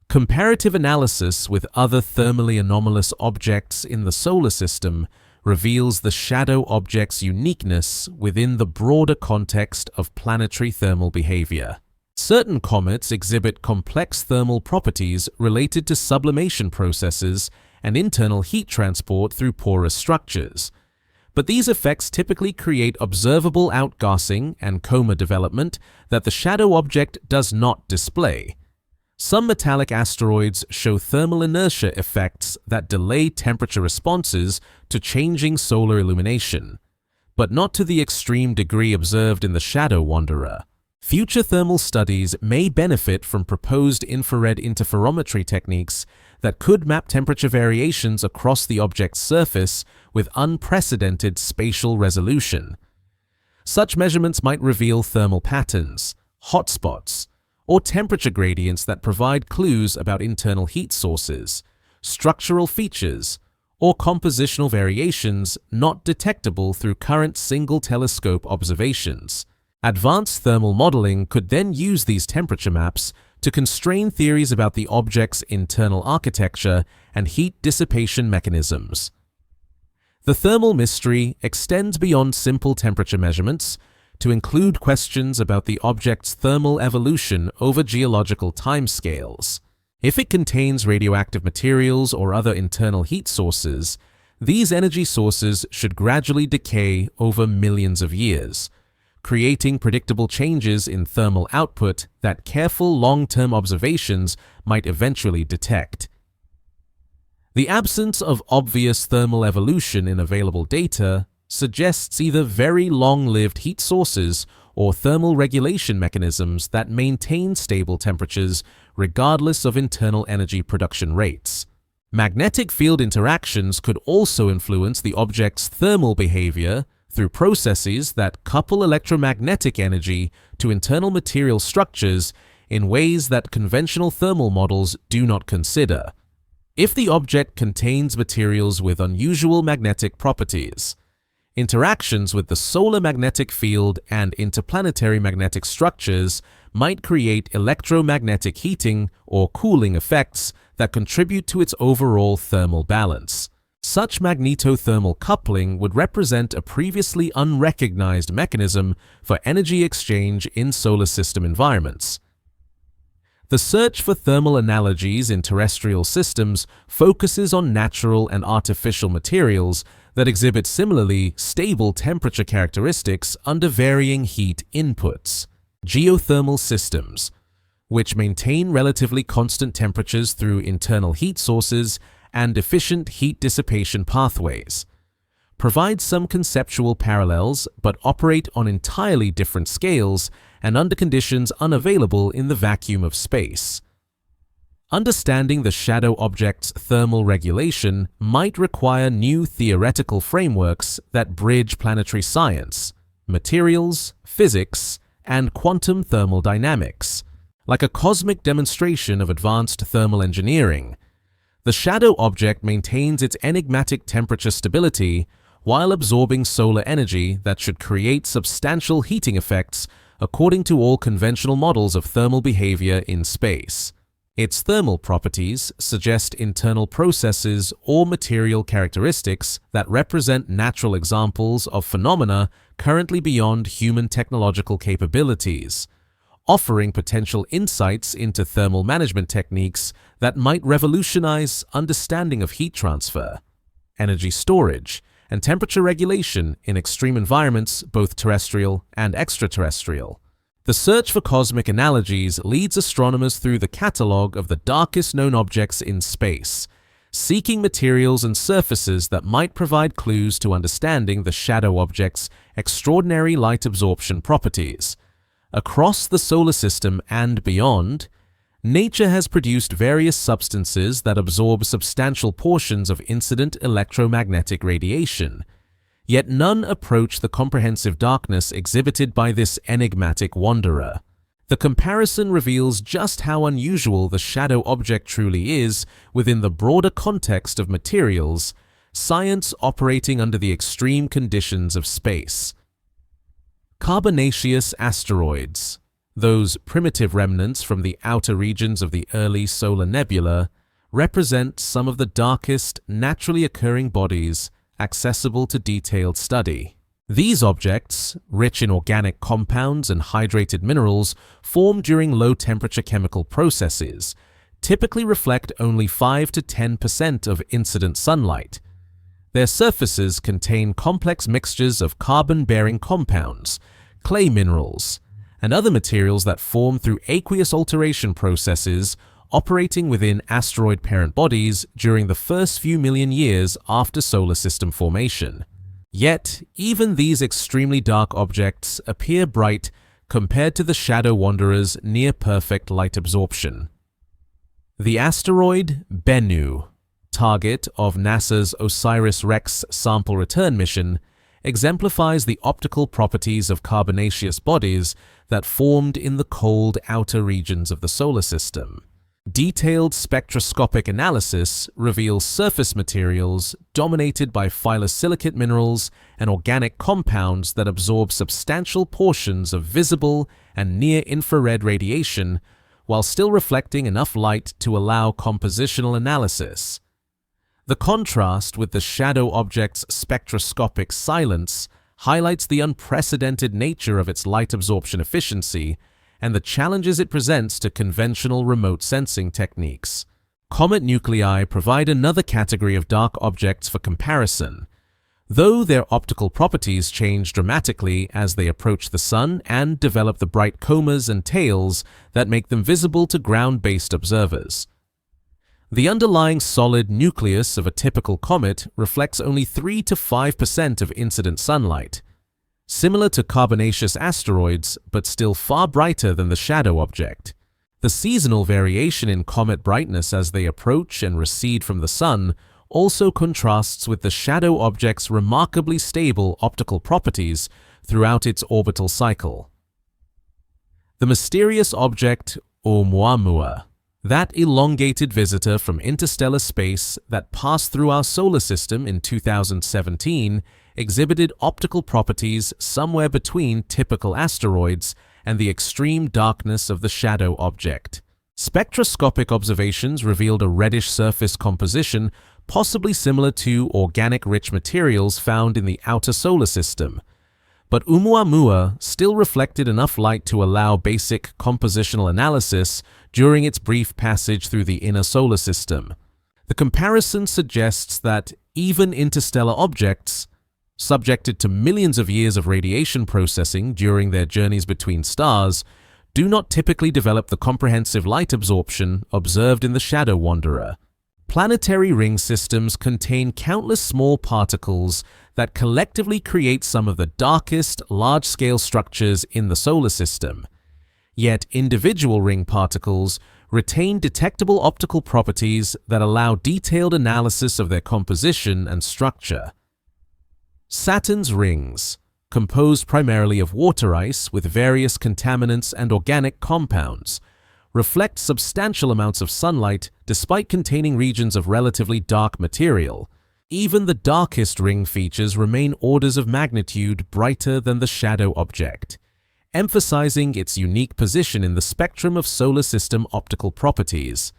Comparative analysis with other thermally anomalous objects in the solar system reveals the shadow object's uniqueness within the broader context of planetary thermal behavior. Certain comets exhibit complex thermal properties related to sublimation processes and internal heat transport through porous structures, but these effects typically create observable outgassing and coma development that the shadow object does not display. Some metallic asteroids show thermal inertia effects that delay temperature responses to changing solar illumination, but not to the extreme degree observed in the shadow wanderer. Future thermal studies may benefit from proposed infrared interferometry techniques that could map temperature variations across the object's surface with unprecedented spatial resolution. Such measurements might reveal thermal patterns, hotspots, or temperature gradients that provide clues about internal heat sources, structural features, or compositional variations not detectable through current single telescope observations. Advanced thermal modeling could then use these temperature maps to constrain theories about the object's internal architecture and heat dissipation mechanisms. The thermal mystery extends beyond simple temperature measurements to include questions about the object's thermal evolution over geological timescales. If it contains radioactive materials or other internal heat sources, these energy sources should gradually decay over millions of years, creating predictable changes in thermal output that careful long-term observations might eventually detect. The absence of obvious thermal evolution in available data suggests either very long-lived heat sources or thermal regulation mechanisms that maintain stable temperatures regardless of internal energy production rates. Magnetic field interactions could also influence the object's thermal behavior through processes that couple electromagnetic energy to internal material structures in ways that conventional thermal models do not consider. If the object contains materials with unusual magnetic properties, interactions with the solar magnetic field and interplanetary magnetic structures might create electromagnetic heating or cooling effects that contribute to its overall thermal balance. Such magnetothermal coupling would represent a previously unrecognized mechanism for energy exchange in solar system environments. The search for thermal analogies in terrestrial systems focuses on natural and artificial materials that exhibit similarly stable temperature characteristics under varying heat inputs. Geothermal systems, which maintain relatively constant temperatures through internal heat sources and efficient heat dissipation pathways, provide some conceptual parallels but operate on entirely different scales and under conditions unavailable in the vacuum of space. Understanding the shadow object's thermal regulation might require new theoretical frameworks that bridge planetary science, materials, physics, and quantum thermodynamics. Like a cosmic demonstration of advanced thermal engineering, the shadow object maintains its enigmatic temperature stability while absorbing solar energy that should create substantial heating effects according to all conventional models of thermal behavior in space. Its thermal properties suggest internal processes or material characteristics that represent natural examples of phenomena currently beyond human technological capabilities, offering potential insights into thermal management techniques that might revolutionize understanding of heat transfer, energy storage, and temperature regulation in extreme environments, both terrestrial and extraterrestrial. The search for cosmic analogies leads astronomers through the catalog of the darkest known objects in space, seeking materials and surfaces that might provide clues to understanding the shadow object's extraordinary light absorption properties. Across the solar system and beyond, nature has produced various substances that absorb substantial portions of incident electromagnetic radiation, yet none approach the comprehensive darkness exhibited by this enigmatic wanderer. The comparison reveals just how unusual the shadow object truly is within the broader context of materials, science operating under the extreme conditions of space. Carbonaceous asteroids, those primitive remnants from the outer regions of the early solar nebula, represent some of the darkest naturally occurring bodies accessible to detailed study. These objects, rich in organic compounds and hydrated minerals formed during low-temperature chemical processes, typically reflect only 5 to 10% of incident sunlight. Their surfaces contain complex mixtures of carbon-bearing compounds, clay minerals, and other materials that form through aqueous alteration processes operating within asteroid parent bodies during the first few million years after solar system formation. Yet, even these extremely dark objects appear bright compared to the shadow wanderer's near-perfect light absorption. The asteroid Bennu, target of NASA's OSIRIS-REx sample return mission, exemplifies the optical properties of carbonaceous bodies that formed in the cold outer regions of the solar system. Detailed spectroscopic analysis reveals surface materials dominated by phyllosilicate minerals and organic compounds that absorb substantial portions of visible and near-infrared radiation while still reflecting enough light to allow compositional analysis. The contrast with the shadow object's spectroscopic silence highlights the unprecedented nature of its light absorption efficiency and the challenges it presents to conventional remote sensing techniques. Comet nuclei provide another category of dark objects for comparison. Though their optical properties change dramatically as they approach the Sun and develop the bright comas and tails that make them visible to ground-based observers. The underlying solid nucleus of a typical comet reflects only 3 to 5% of incident sunlight, similar to carbonaceous asteroids but still far brighter than the shadow object. The seasonal variation in comet brightness as they approach and recede from the Sun also contrasts with the shadow object's remarkably stable optical properties throughout its orbital cycle. The mysterious object Oumuamua, that elongated visitor from interstellar space that passed through our solar system in 2017, exhibited optical properties somewhere between typical asteroids and the extreme darkness of the shadow object. Spectroscopic observations revealed a reddish surface composition possibly similar to organic-rich materials found in the outer solar system, but Oumuamua still reflected enough light to allow basic compositional analysis during its brief passage through the inner solar system. The comparison suggests that even interstellar objects, subjected to millions of years of radiation processing during their journeys between stars, do not typically develop the comprehensive light absorption observed in the shadow wanderer. Planetary ring systems contain countless small particles that collectively create some of the darkest, large-scale structures in the solar system. Yet individual ring particles retain detectable optical properties that allow detailed analysis of their composition and structure. Saturn's rings, composed primarily of water ice with various contaminants and organic compounds, reflect substantial amounts of sunlight despite containing regions of relatively dark material. Even the darkest ring features remain orders of magnitude brighter than the shadow object, emphasizing its unique position in the spectrum of solar system optical properties.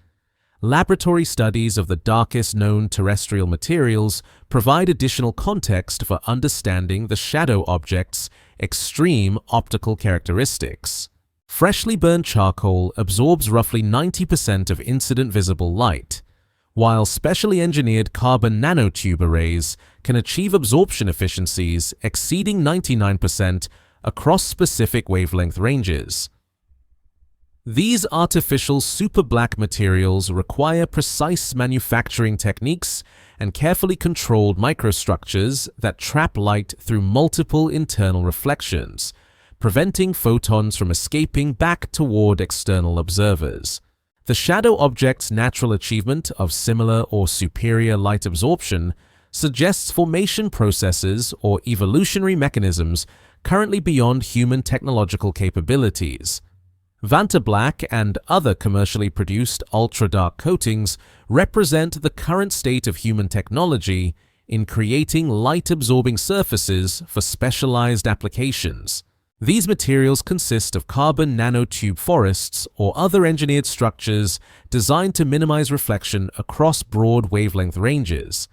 Laboratory studies of the darkest known terrestrial materials provide additional context for understanding the shadow object's extreme optical characteristics. Freshly burned charcoal absorbs roughly 90% of incident visible light, while specially engineered carbon nanotube arrays can achieve absorption efficiencies exceeding 99% across specific wavelength ranges. These artificial super black materials require precise manufacturing techniques and carefully controlled microstructures that trap light through multiple internal reflections, preventing photons from escaping back toward external observers. The shadow object's natural achievement of similar or superior light absorption suggests formation processes or evolutionary mechanisms currently beyond human technological capabilities. Vantablack and other commercially produced ultra-dark coatings represent the current state of human technology in creating light-absorbing surfaces for specialized applications. These materials consist of carbon nanotube forests or other engineered structures designed to minimize reflection across broad wavelength ranges,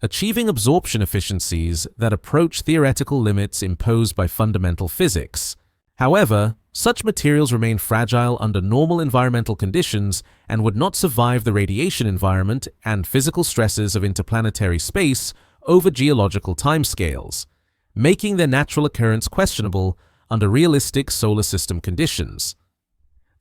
achieving absorption efficiencies that approach theoretical limits imposed by fundamental physics. However, such materials remain fragile under normal environmental conditions and would not survive the radiation environment and physical stresses of interplanetary space over geological timescales, making their natural occurrence questionable under realistic solar system conditions.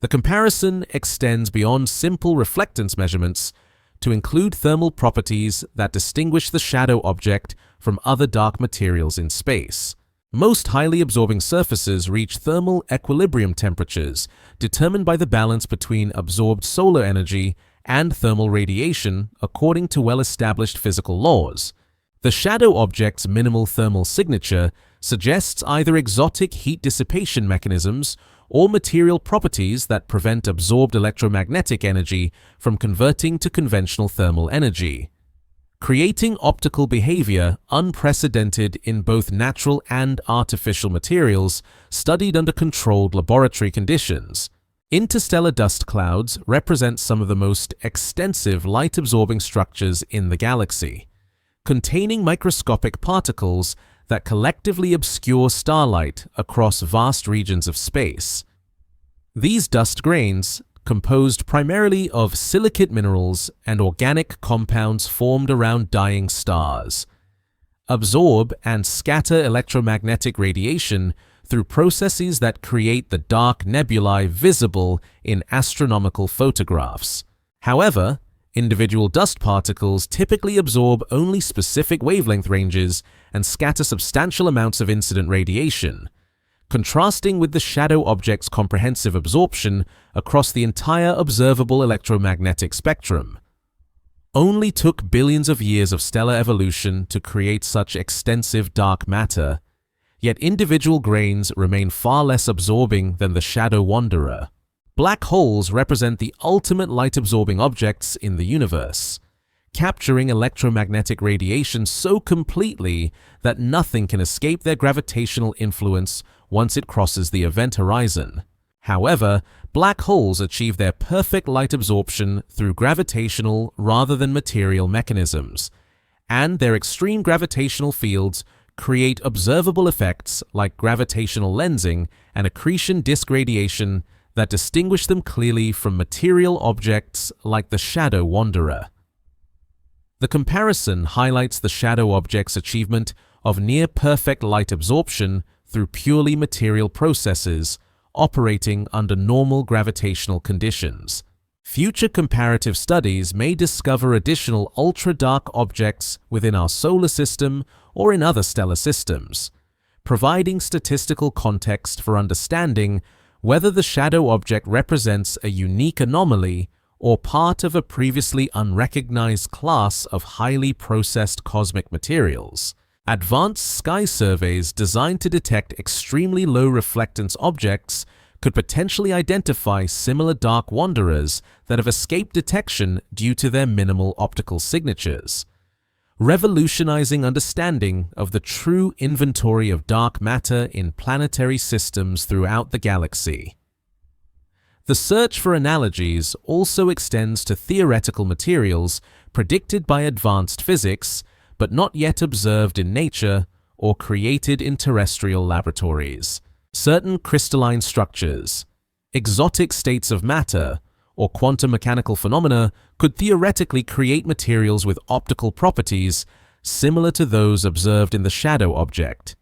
The comparison extends beyond simple reflectance measurements to include thermal properties that distinguish the shadow object from other dark materials in space. Most highly absorbing surfaces reach thermal equilibrium temperatures, determined by the balance between absorbed solar energy and thermal radiation according to well-established physical laws. The shadow object's minimal thermal signature suggests either exotic heat dissipation mechanisms or material properties that prevent absorbed electromagnetic energy from converting to conventional thermal energy, creating optical behavior unprecedented in both natural and artificial materials studied under controlled laboratory conditions. Interstellar dust clouds represent some of the most extensive light-absorbing structures in the galaxy, containing microscopic particles that collectively obscure starlight across vast regions of space. These dust grains, composed primarily of silicate minerals and organic compounds formed around dying stars, absorb and scatter electromagnetic radiation through processes that create the dark nebulae visible in astronomical photographs. However, individual dust particles typically absorb only specific wavelength ranges and scatter substantial amounts of incident radiation, contrasting with the shadow object's comprehensive absorption across the entire observable electromagnetic spectrum. Only took billions of years of stellar evolution to create such extensive dark matter, yet individual grains remain far less absorbing than the shadow wanderer. Black holes represent the ultimate light-absorbing objects in the universe, capturing electromagnetic radiation so completely that nothing can escape their gravitational influence once it crosses the event horizon. However, black holes achieve their perfect light absorption through gravitational rather than material mechanisms, and their extreme gravitational fields create observable effects like gravitational lensing and accretion disk radiation that distinguish them clearly from material objects like the shadow wanderer. The comparison highlights the shadow object's achievement of near-perfect light absorption through purely material processes operating under normal gravitational conditions. Future comparative studies may discover additional ultra-dark objects within our solar system or in other stellar systems, providing statistical context for understanding whether the shadow object represents a unique anomaly or part of a previously unrecognized class of highly processed cosmic materials. Advanced sky surveys designed to detect extremely low reflectance objects could potentially identify similar dark wanderers that have escaped detection due to their minimal optical signatures, revolutionizing understanding of the true inventory of dark matter in planetary systems throughout the galaxy. The search for analogies also extends to theoretical materials predicted by advanced physics, but not yet observed in nature or created in terrestrial laboratories. Certain crystalline structures, exotic states of matter, or quantum mechanical phenomena could theoretically create materials with optical properties similar to those observed in the shadow object.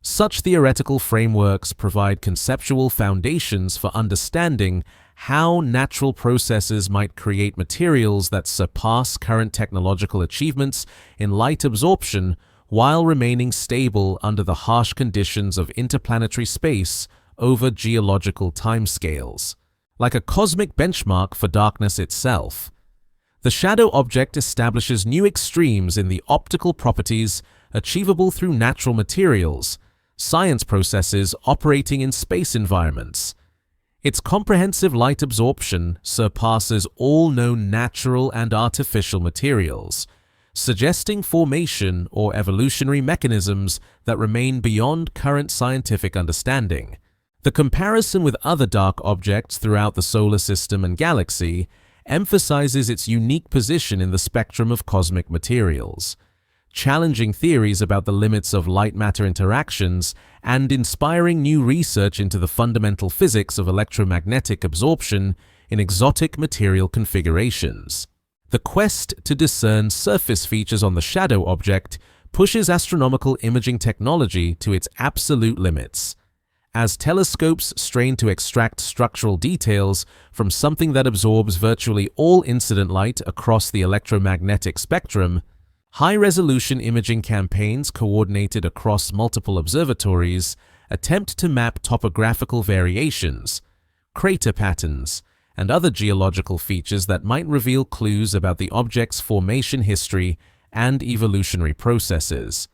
Such theoretical frameworks provide conceptual foundations for understanding how natural processes might create materials that surpass current technological achievements in light absorption while remaining stable under the harsh conditions of interplanetary space over geological timescales. Like a cosmic benchmark for darkness itself, the shadow object establishes new extremes in the optical properties achievable through natural materials, science processes operating in space environments. Its comprehensive light absorption surpasses all known natural and artificial materials, suggesting formation or evolutionary mechanisms that remain beyond current scientific understanding. The comparison with other dark objects throughout the solar system and galaxy emphasizes its unique position in the spectrum of cosmic materials, challenging theories about the limits of light-matter interactions and inspiring new research into the fundamental physics of electromagnetic absorption in exotic material configurations. The quest to discern surface features on the shadow object pushes astronomical imaging technology to its absolute limits, As telescopes strain to extract structural details from something that absorbs virtually all incident light across the electromagnetic spectrum, high-resolution imaging campaigns coordinated across multiple observatories attempt to map topographical variations, crater patterns, and other geological features that might reveal clues about the object's formation history and evolutionary processes.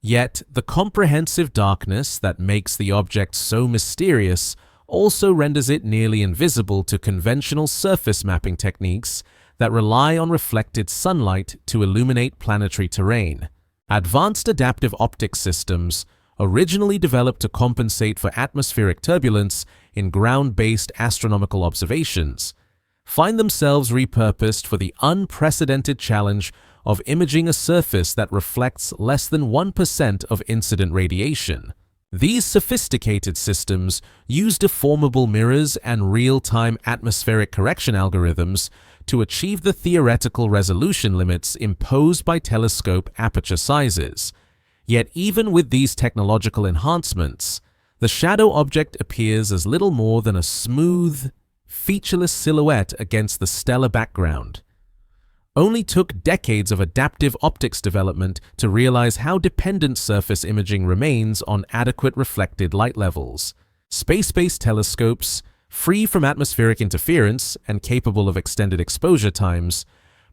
Yet, the comprehensive darkness that makes the object so mysterious also renders it nearly invisible to conventional surface mapping techniques that rely on reflected sunlight to illuminate planetary terrain. Advanced adaptive optics systems, originally developed to compensate for atmospheric turbulence in ground-based astronomical observations, find themselves repurposed for the unprecedented challenge of imaging a surface that reflects less than 1% of incident radiation. These sophisticated systems use deformable mirrors and real-time atmospheric correction algorithms to achieve the theoretical resolution limits imposed by telescope aperture sizes. Yet even with these technological enhancements, the shadow object appears as little more than a smooth, featureless silhouette against the stellar background. Only took decades of adaptive optics development to realize how dependent surface imaging remains on adequate reflected light levels. Space-based telescopes, free from atmospheric interference and capable of extended exposure times,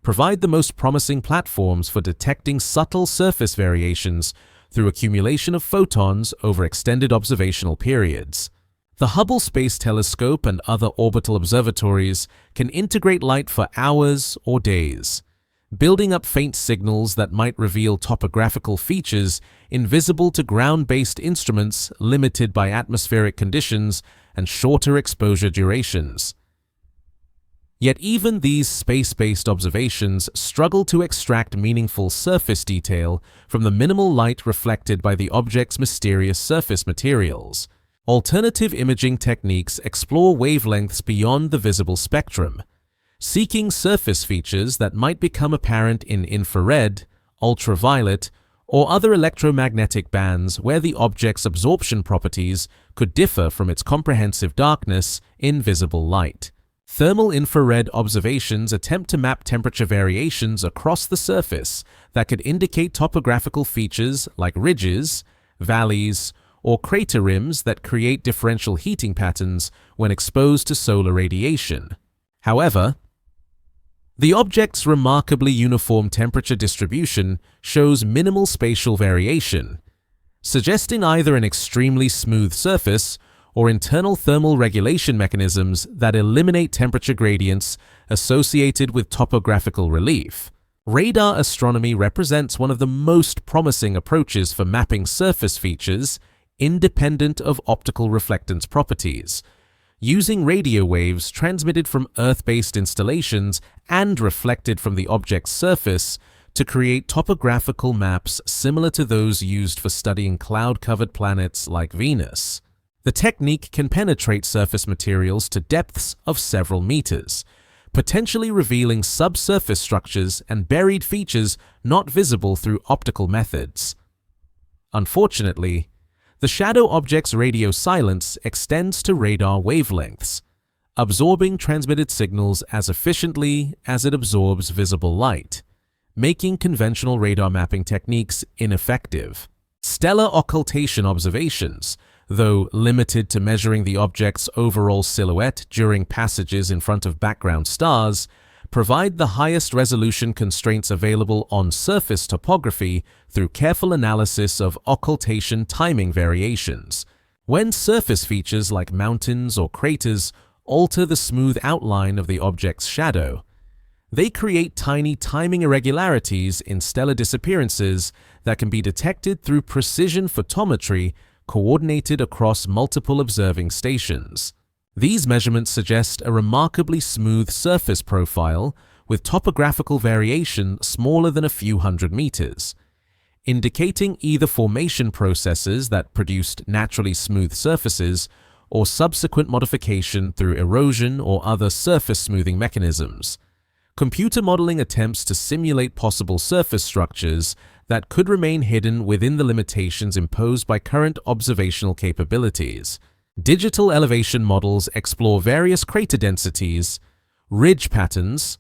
provide the most promising platforms for detecting subtle surface variations through accumulation of photons over extended observational periods. The Hubble Space Telescope and other orbital observatories can integrate light for hours or days, building up faint signals that might reveal topographical features invisible to ground-based instruments limited by atmospheric conditions and shorter exposure durations. Yet even these space-based observations struggle to extract meaningful surface detail from the minimal light reflected by the object's mysterious surface materials. Alternative imaging techniques explore wavelengths beyond the visible spectrum, seeking surface features that might become apparent in infrared, ultraviolet, or other electromagnetic bands where the object's absorption properties could differ from its comprehensive darkness in visible light. Thermal infrared observations attempt to map temperature variations across the surface that could indicate topographical features like ridges, valleys, or crater rims that create differential heating patterns when exposed to solar radiation. However, the object's remarkably uniform temperature distribution shows minimal spatial variation, suggesting either an extremely smooth surface or internal thermal regulation mechanisms that eliminate temperature gradients associated with topographical relief. Radar astronomy represents one of the most promising approaches for mapping surface features independent of optical reflectance properties, using radio waves transmitted from Earth-based installations and reflected from the object's surface to create topographical maps similar to those used for studying cloud-covered planets like Venus. The technique can penetrate surface materials to depths of several meters, potentially revealing subsurface structures and buried features not visible through optical methods. Unfortunately, the shadow object's radio silence extends to radar wavelengths, absorbing transmitted signals as efficiently as it absorbs visible light, making conventional radar mapping techniques ineffective. Stellar occultation observations, though limited to measuring the object's overall silhouette during passages in front of background stars, provide the highest resolution constraints available on surface topography through careful analysis of occultation timing variations. When surface features like mountains or craters alter the smooth outline of the object's shadow, they create tiny timing irregularities in stellar disappearances that can be detected through precision photometry coordinated across multiple observing stations. These measurements suggest a remarkably smooth surface profile with topographical variation smaller than a few hundred meters, indicating either formation processes that produced naturally smooth surfaces or subsequent modification through erosion or other surface smoothing mechanisms. Computer modeling attempts to simulate possible surface structures that could remain hidden within the limitations imposed by current observational capabilities. Digital elevation models explore various crater densities, ridge patterns,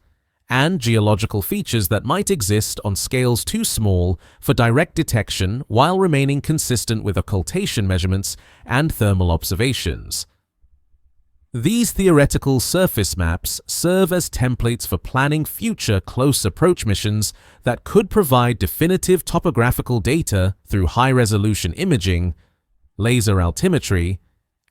and geological features that might exist on scales too small for direct detection while remaining consistent with occultation measurements and thermal observations. These theoretical surface maps serve as templates for planning future close approach missions that could provide definitive topographical data through high-resolution imaging, laser altimetry,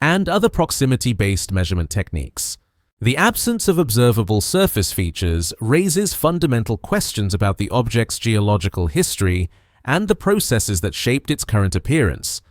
and other proximity-based measurement techniques. The absence of observable surface features raises fundamental questions about the object's geological history and the processes that shaped its current appearance.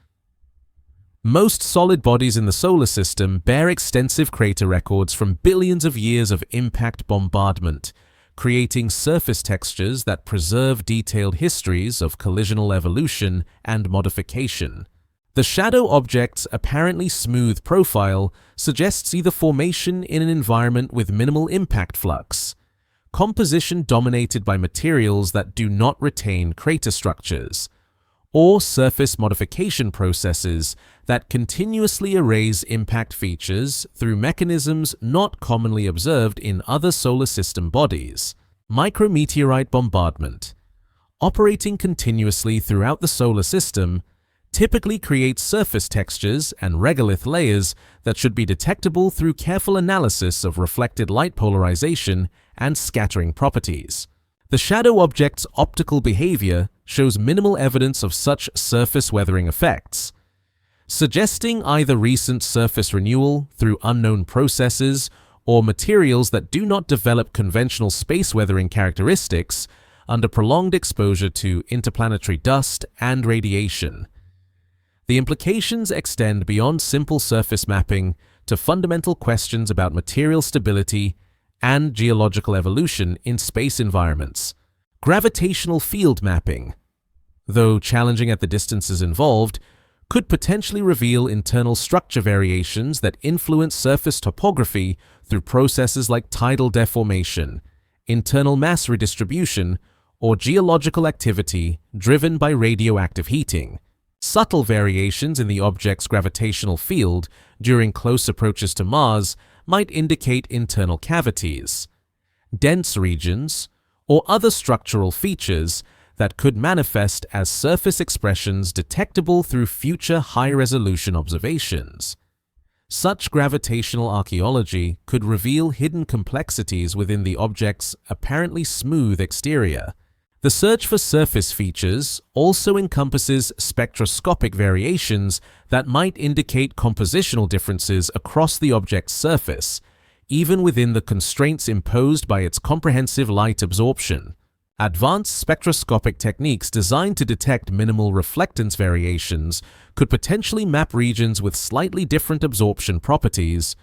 Most solid bodies in the solar system bear extensive crater records from billions of years of impact bombardment, creating surface textures that preserve detailed histories of collisional evolution and modification. The shadow object's apparently smooth profile suggests either formation in an environment with minimal impact flux, composition dominated by materials that do not retain crater structures, or surface modification processes that continuously erase impact features through mechanisms not commonly observed in other solar system bodies. Micrometeorite bombardment, operating continuously throughout the solar system, typically creates surface textures and regolith layers that should be detectable through careful analysis of reflected light polarization and scattering properties. The shadow object's optical behavior shows minimal evidence of such surface weathering effects, suggesting either recent surface renewal through unknown processes or materials that do not develop conventional space weathering characteristics under prolonged exposure to interplanetary dust and radiation. The implications extend beyond simple surface mapping to fundamental questions about material stability and geological evolution in space environments. Gravitational field mapping, though challenging at the distances involved, could potentially reveal internal structure variations that influence surface topography through processes like tidal deformation, internal mass redistribution, or geological activity driven by radioactive heating. Subtle variations in the object's gravitational field during close approaches to Mars might indicate internal cavities, dense regions, or other structural features that could manifest as surface expressions detectable through future high-resolution observations. Such gravitational archaeology could reveal hidden complexities within the object's apparently smooth exterior. The search for surface features also encompasses spectroscopic variations that might indicate compositional differences across the object's surface, even within the constraints imposed by its comprehensive light absorption. Advanced spectroscopic techniques designed to detect minimal reflectance variations could potentially map regions with slightly different absorption properties,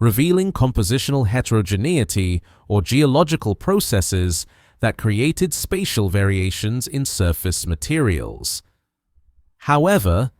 revealing compositional heterogeneity or geological processes that created spatial variations in surface materials. However,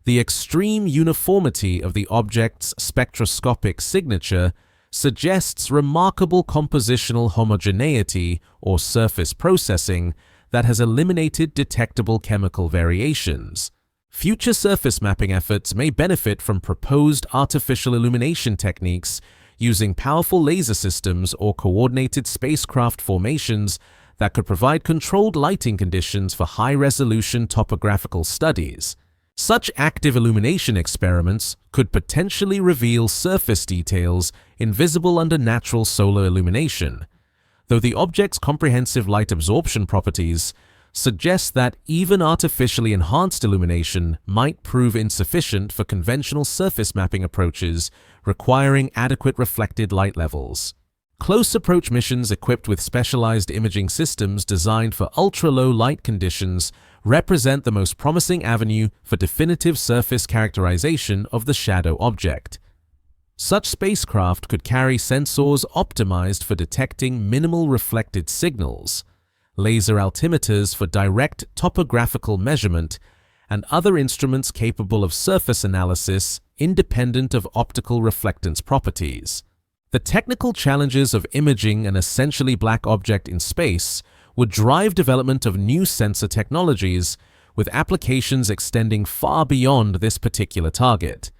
the extreme uniformity of the object's spectroscopic signature suggests remarkable compositional homogeneity or surface processing that has eliminated detectable chemical variations. Future surface mapping efforts may benefit from proposed artificial illumination techniques using powerful laser systems or coordinated spacecraft formations that could provide controlled lighting conditions for high-resolution topographical studies. Such active illumination experiments could potentially reveal surface details invisible under natural solar illumination, though the object's comprehensive light absorption properties suggest that even artificially enhanced illumination might prove insufficient for conventional surface mapping approaches requiring adequate reflected light levels. Close approach missions equipped with specialized imaging systems designed for ultra-low light conditions represent the most promising avenue for definitive surface characterization of the shadow object. Such spacecraft could carry sensors optimized for detecting minimal reflected signals, laser altimeters for direct topographical measurement, and other instruments capable of surface analysis independent of optical reflectance properties. The technical challenges of imaging an essentially black object in space would drive development of new sensor technologies, with applications extending far beyond this particular target.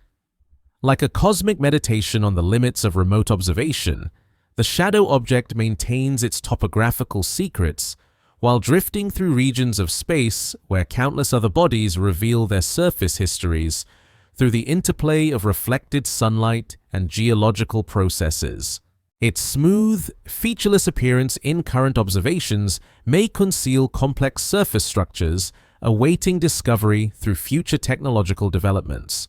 Like a cosmic meditation on the limits of remote observation, the shadow object maintains its topographical secrets while drifting through regions of space where countless other bodies reveal their surface histories through the interplay of reflected sunlight and geological processes. Its smooth, featureless appearance in current observations may conceal complex surface structures awaiting discovery through future technological developments.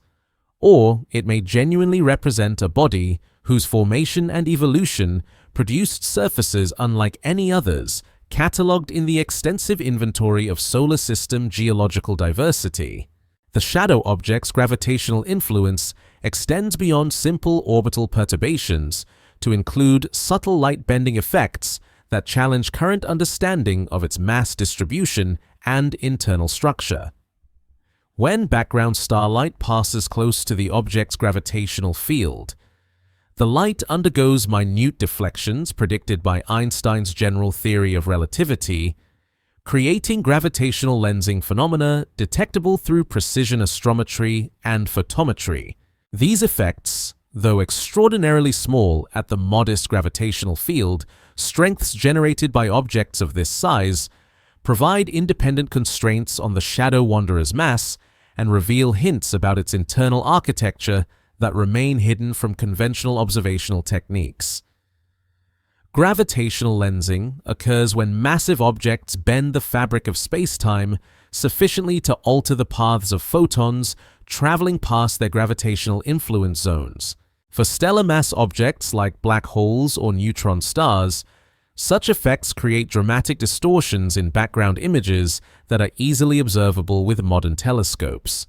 Or it may genuinely represent a body whose formation and evolution produced surfaces unlike any others, catalogued in the extensive inventory of solar system geological diversity. The shadow object's gravitational influence extends beyond simple orbital perturbations to include subtle light-bending effects that challenge current understanding of its mass distribution and internal structure. When background starlight passes close to the object's gravitational field, the light undergoes minute deflections predicted by Einstein's general theory of relativity, creating gravitational lensing phenomena detectable through precision astrometry and photometry. These effects, though extraordinarily small at the modest gravitational field, strengths generated by objects of this size provide independent constraints on the shadow wanderer's mass and reveal hints about its internal architecture that remain hidden from conventional observational techniques. Gravitational lensing occurs when massive objects bend the fabric of space-time sufficiently to alter the paths of photons traveling past their gravitational influence zones. For stellar mass objects like black holes or neutron stars, such effects create dramatic distortions in background images that are easily observable with modern telescopes.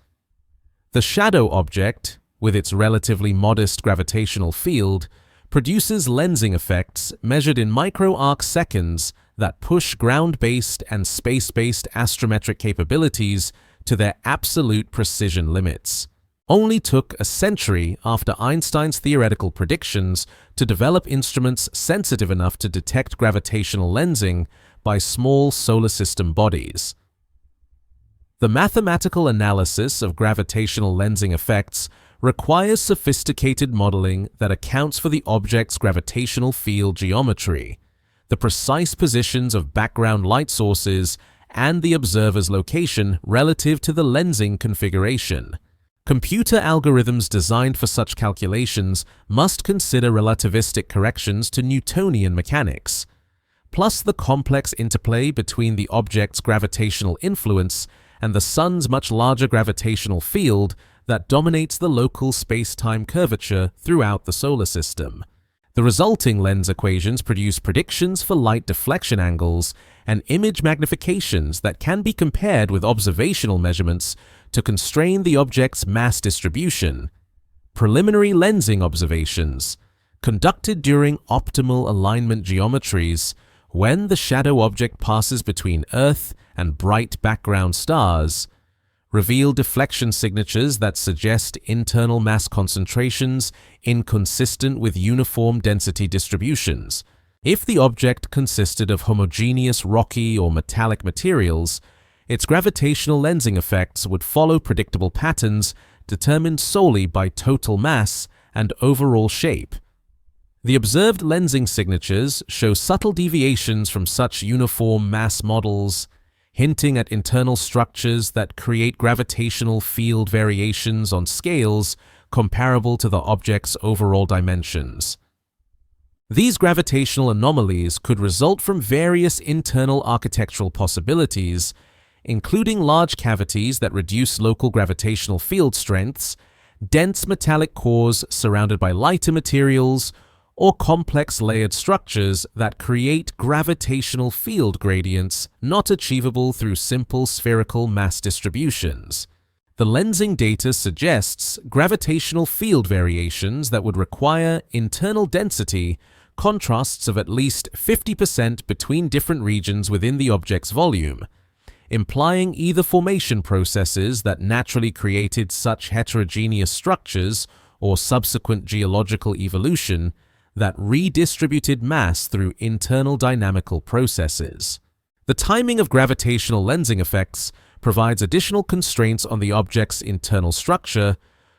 The shadow object, with its relatively modest gravitational field, produces lensing effects measured in micro-arc seconds that push ground-based and space-based astrometric capabilities to their absolute precision limits. Only took a century after Einstein's theoretical predictions to develop instruments sensitive enough to detect gravitational lensing by small solar system bodies. The mathematical analysis of gravitational lensing effects requires sophisticated modeling that accounts for the object's gravitational field geometry, the precise positions of background light sources, and the observer's location relative to the lensing configuration. Computer algorithms designed for such calculations must consider relativistic corrections to Newtonian mechanics, plus the complex interplay between the object's gravitational influence and the Sun's much larger gravitational field that dominates the local space-time curvature throughout the solar system. The resulting lens equations produce predictions for light deflection angles and image magnifications that can be compared with observational measurements to constrain the object's mass distribution. Preliminary lensing observations, conducted during optimal alignment geometries, when the shadow object passes between Earth and bright background stars, reveal deflection signatures that suggest internal mass concentrations inconsistent with uniform density distributions. If the object consisted of homogeneous rocky or metallic materials, its gravitational lensing effects would follow predictable patterns determined solely by total mass and overall shape. The observed lensing signatures show subtle deviations from such uniform mass models, hinting at internal structures that create gravitational field variations on scales comparable to the object's overall dimensions. These gravitational anomalies could result from various internal architectural possibilities, including large cavities that reduce local gravitational field strengths, dense metallic cores surrounded by lighter materials, or complex layered structures that create gravitational field gradients not achievable through simple spherical mass distributions. The lensing data suggests gravitational field variations that would require internal density contrasts of at least 50% between different regions within the object's volume, implying either formation processes that naturally created such heterogeneous structures or subsequent geological evolution that redistributed mass through internal dynamical processes. The timing of gravitational lensing effects provides additional constraints on the object's internal structure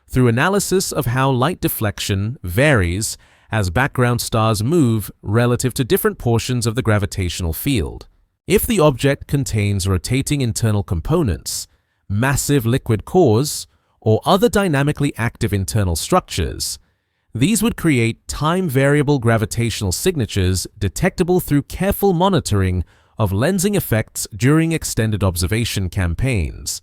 through analysis of how light deflection varies as background stars move relative to different portions of the gravitational field. If the object contains rotating internal components, massive liquid cores, or other dynamically active internal structures, these would create time-variable gravitational signatures detectable through careful monitoring of lensing effects during extended observation campaigns.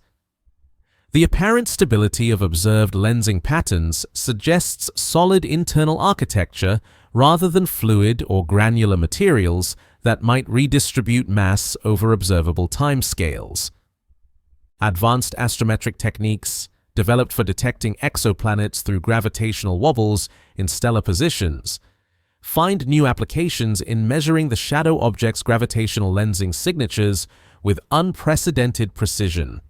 The apparent stability of observed lensing patterns suggests solid internal architecture rather than fluid or granular materials that might redistribute mass over observable timescales. Advanced astrometric techniques, developed for detecting exoplanets through gravitational wobbles in stellar positions, find new applications in measuring the shadow object's gravitational lensing signatures with unprecedented precision.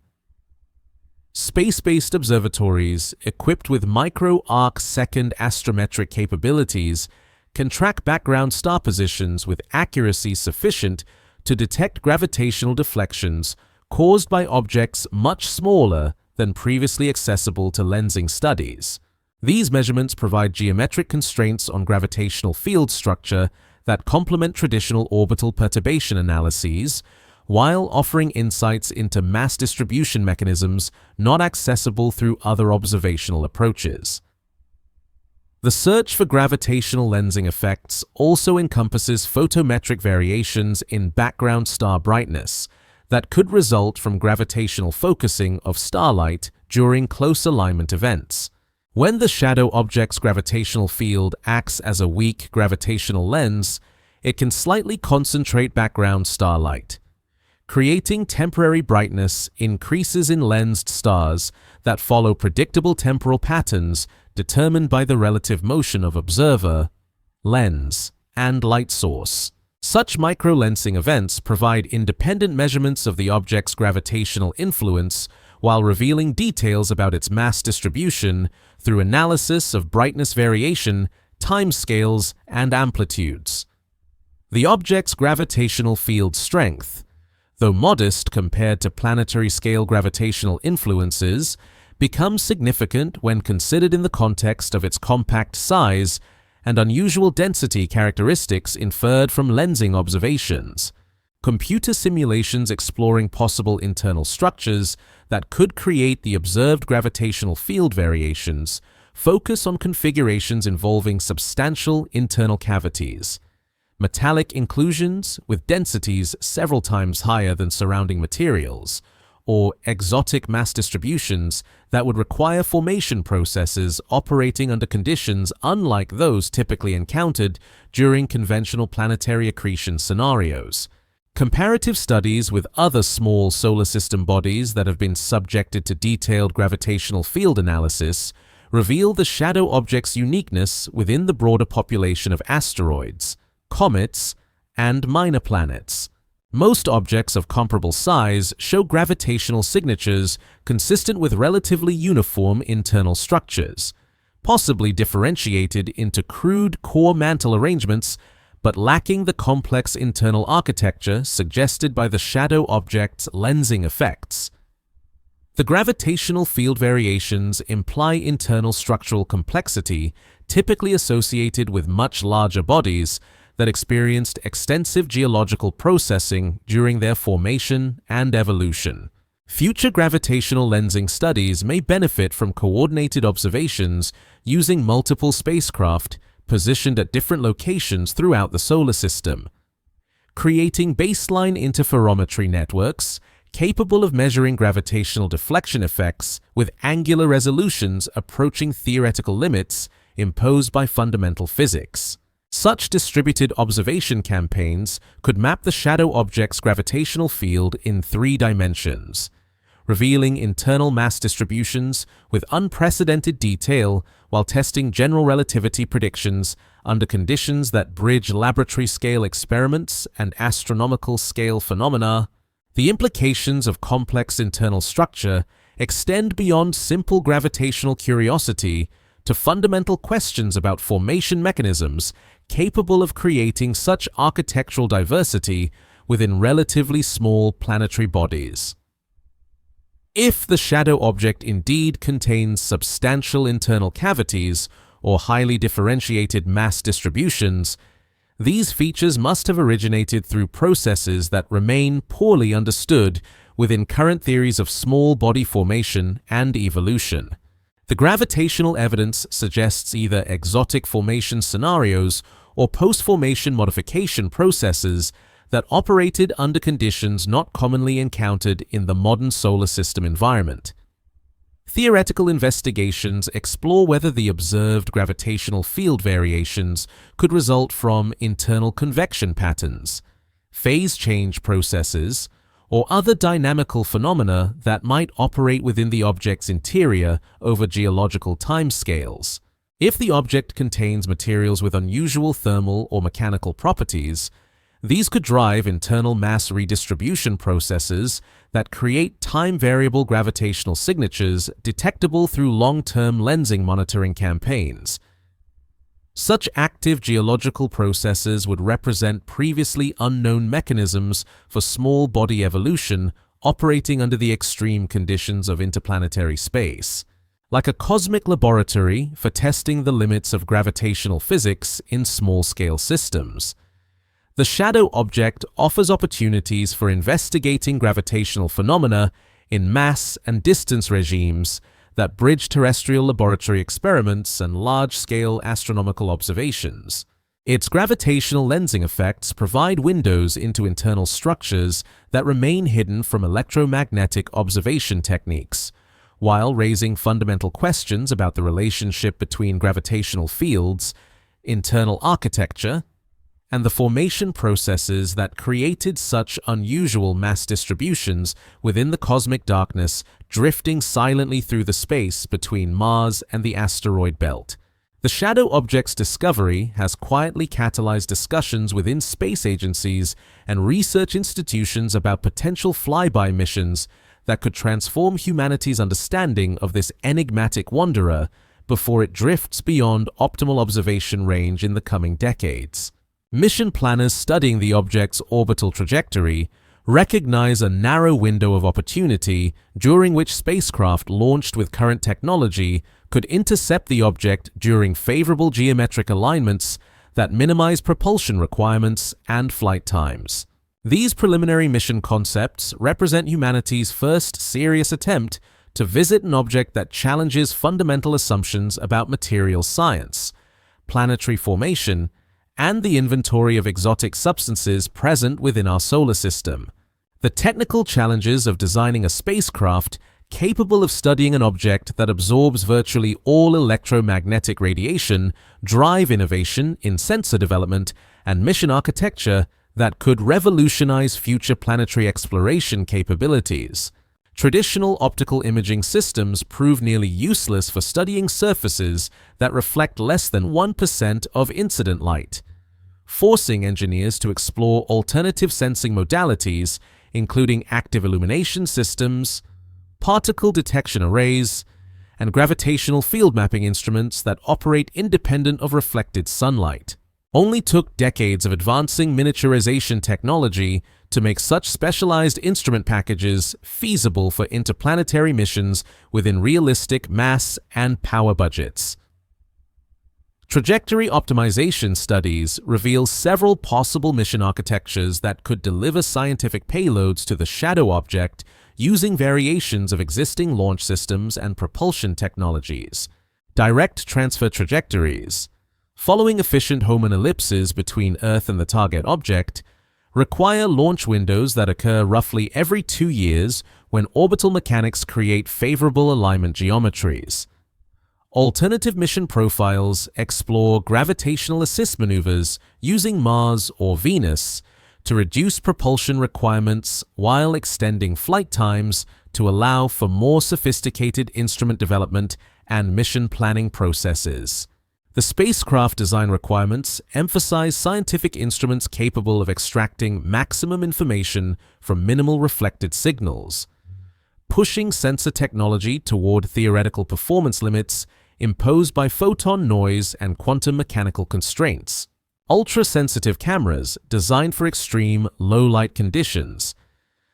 Space-based observatories equipped with micro-arc-second astrometric capabilities can track background star positions with accuracy sufficient to detect gravitational deflections caused by objects much smaller than previously accessible to lensing studies. These measurements provide geometric constraints on gravitational field structure that complement traditional orbital perturbation analyses, while offering insights into mass distribution mechanisms not accessible through other observational approaches. The search for gravitational lensing effects also encompasses photometric variations in background star brightness that could result from gravitational focusing of starlight during close alignment events. When the shadow object's gravitational field acts as a weak gravitational lens, it can slightly concentrate background starlight. Creating temporary brightness increases in lensed stars that follow predictable temporal patterns determined by the relative motion of observer, lens, and light source. Such microlensing events provide independent measurements of the object's gravitational influence while revealing details about its mass distribution through analysis of brightness variation, timescales, and amplitudes. The object's gravitational field strength, though modest compared to planetary-scale gravitational influences, becomes significant when considered in the context of its compact size and unusual density characteristics inferred from lensing observations. Computer simulations exploring possible internal structures that could create the observed gravitational field variations focus on configurations involving substantial internal cavities, metallic inclusions with densities several times higher than surrounding materials, or exotic mass distributions that would require formation processes operating under conditions unlike those typically encountered during conventional planetary accretion scenarios. Comparative studies with other small solar system bodies that have been subjected to detailed gravitational field analysis reveal the shadow object's uniqueness within the broader population of asteroids, comets, and minor planets. Most objects of comparable size show gravitational signatures consistent with relatively uniform internal structures, possibly differentiated into crude core mantle arrangements but lacking the complex internal architecture suggested by the shadow object's lensing effects. The gravitational field variations imply internal structural complexity typically associated with much larger bodies that experienced extensive geological processing during their formation and evolution. Future gravitational lensing studies may benefit from coordinated observations using multiple spacecraft positioned at different locations throughout the solar system, creating baseline interferometry networks capable of measuring gravitational deflection effects with angular resolutions approaching theoretical limits imposed by fundamental physics. Such distributed observation campaigns could map the shadow object's gravitational field in 3 dimensions, revealing internal mass distributions with unprecedented detail while testing general relativity predictions under conditions that bridge laboratory-scale experiments and astronomical-scale phenomena. The implications of complex internal structure extend beyond simple gravitational curiosity to fundamental questions about formation mechanisms capable of creating such architectural diversity within relatively small planetary bodies. If the shadow object indeed contains substantial internal cavities or highly differentiated mass distributions, these features must have originated through processes that remain poorly understood within current theories of small body formation and evolution. The gravitational evidence suggests either exotic formation scenarios or post-formation modification processes that operated under conditions not commonly encountered in the modern solar system environment. Theoretical investigations explore whether the observed gravitational field variations could result from internal convection patterns, phase change processes, or other dynamical phenomena that might operate within the object's interior over geological timescales. If the object contains materials with unusual thermal or mechanical properties, these could drive internal mass redistribution processes that create time-variable gravitational signatures detectable through long-term lensing monitoring campaigns. Such active geological processes would represent previously unknown mechanisms for small body evolution operating under the extreme conditions of interplanetary space, like a cosmic laboratory for testing the limits of gravitational physics in small-scale systems. The shadow object offers opportunities for investigating gravitational phenomena in mass and distance regimes that bridge terrestrial laboratory experiments and large-scale astronomical observations. Its gravitational lensing effects provide windows into internal structures that remain hidden from electromagnetic observation techniques, while raising fundamental questions about the relationship between gravitational fields, internal architecture, and the formation processes that created such unusual mass distributions within the cosmic darkness drifting silently through the space between Mars and the asteroid belt. The shadow object's discovery has quietly catalyzed discussions within space agencies and research institutions about potential flyby missions that could transform humanity's understanding of this enigmatic wanderer before it drifts beyond optimal observation range in the coming decades. Mission planners studying the object's orbital trajectory recognize a narrow window of opportunity during which spacecraft launched with current technology could intercept the object during favorable geometric alignments that minimize propulsion requirements and flight times. These preliminary mission concepts represent humanity's first serious attempt to visit an object that challenges fundamental assumptions about material science, planetary formation, and the inventory of exotic substances present within our solar system. The technical challenges of designing a spacecraft capable of studying an object that absorbs virtually all electromagnetic radiation drive innovation in sensor development and mission architecture that could revolutionize future planetary exploration capabilities. Traditional optical imaging systems prove nearly useless for studying surfaces that reflect less than 1% of incident light, forcing engineers to explore alternative sensing modalities, including active illumination systems, particle detection arrays, and gravitational field mapping instruments that operate independent of reflected sunlight. Only took decades of advancing miniaturization technology to make such specialized instrument packages feasible for interplanetary missions within realistic mass and power budgets. Trajectory optimization studies reveal several possible mission architectures that could deliver scientific payloads to the shadow object using variations of existing launch systems and propulsion technologies. Direct transfer trajectories, following efficient Hohmann ellipses between Earth and the target object, require launch windows that occur roughly every 2 years when orbital mechanics create favorable alignment geometries. Alternative mission profiles explore gravitational assist maneuvers using Mars or Venus to reduce propulsion requirements while extending flight times to allow for more sophisticated instrument development and mission planning processes. The spacecraft design requirements emphasize scientific instruments capable of extracting maximum information from minimal reflected signals, pushing sensor technology toward theoretical performance limits imposed by photon noise and quantum mechanical constraints. ultra-sensitive cameras designed for extreme low-light conditions,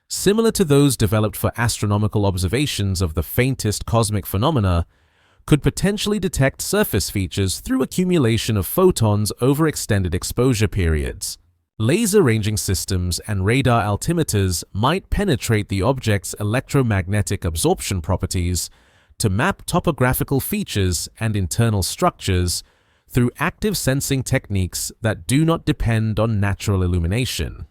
similar to those developed for astronomical observations of the faintest cosmic phenomena, could potentially detect surface features through accumulation of photons over extended exposure periods. Laser ranging systems and radar altimeters might penetrate the object's electromagnetic absorption properties to map topographical features and internal structures through active sensing techniques that do not depend on natural illumination.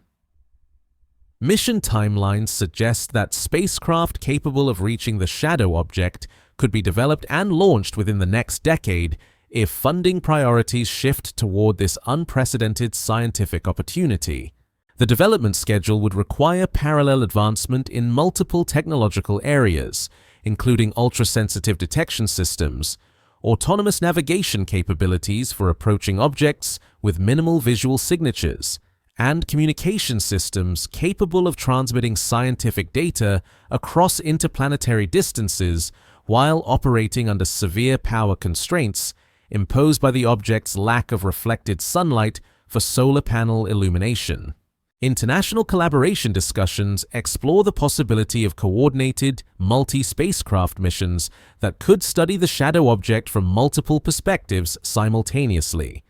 Mission timelines suggest that spacecraft capable of reaching the shadow object could be developed and launched within the next decade if funding priorities shift toward this unprecedented scientific opportunity. The development schedule would require parallel advancement in multiple technological areas, including ultra-sensitive detection systems, autonomous navigation capabilities for approaching objects with minimal visual signatures, and communication systems capable of transmitting scientific data across interplanetary distances while operating under severe power constraints imposed by the object's lack of reflected sunlight for solar panel illumination. International collaboration discussions explore the possibility of coordinated, multi-spacecraft missions that could study the shadow object from multiple perspectives simultaneously,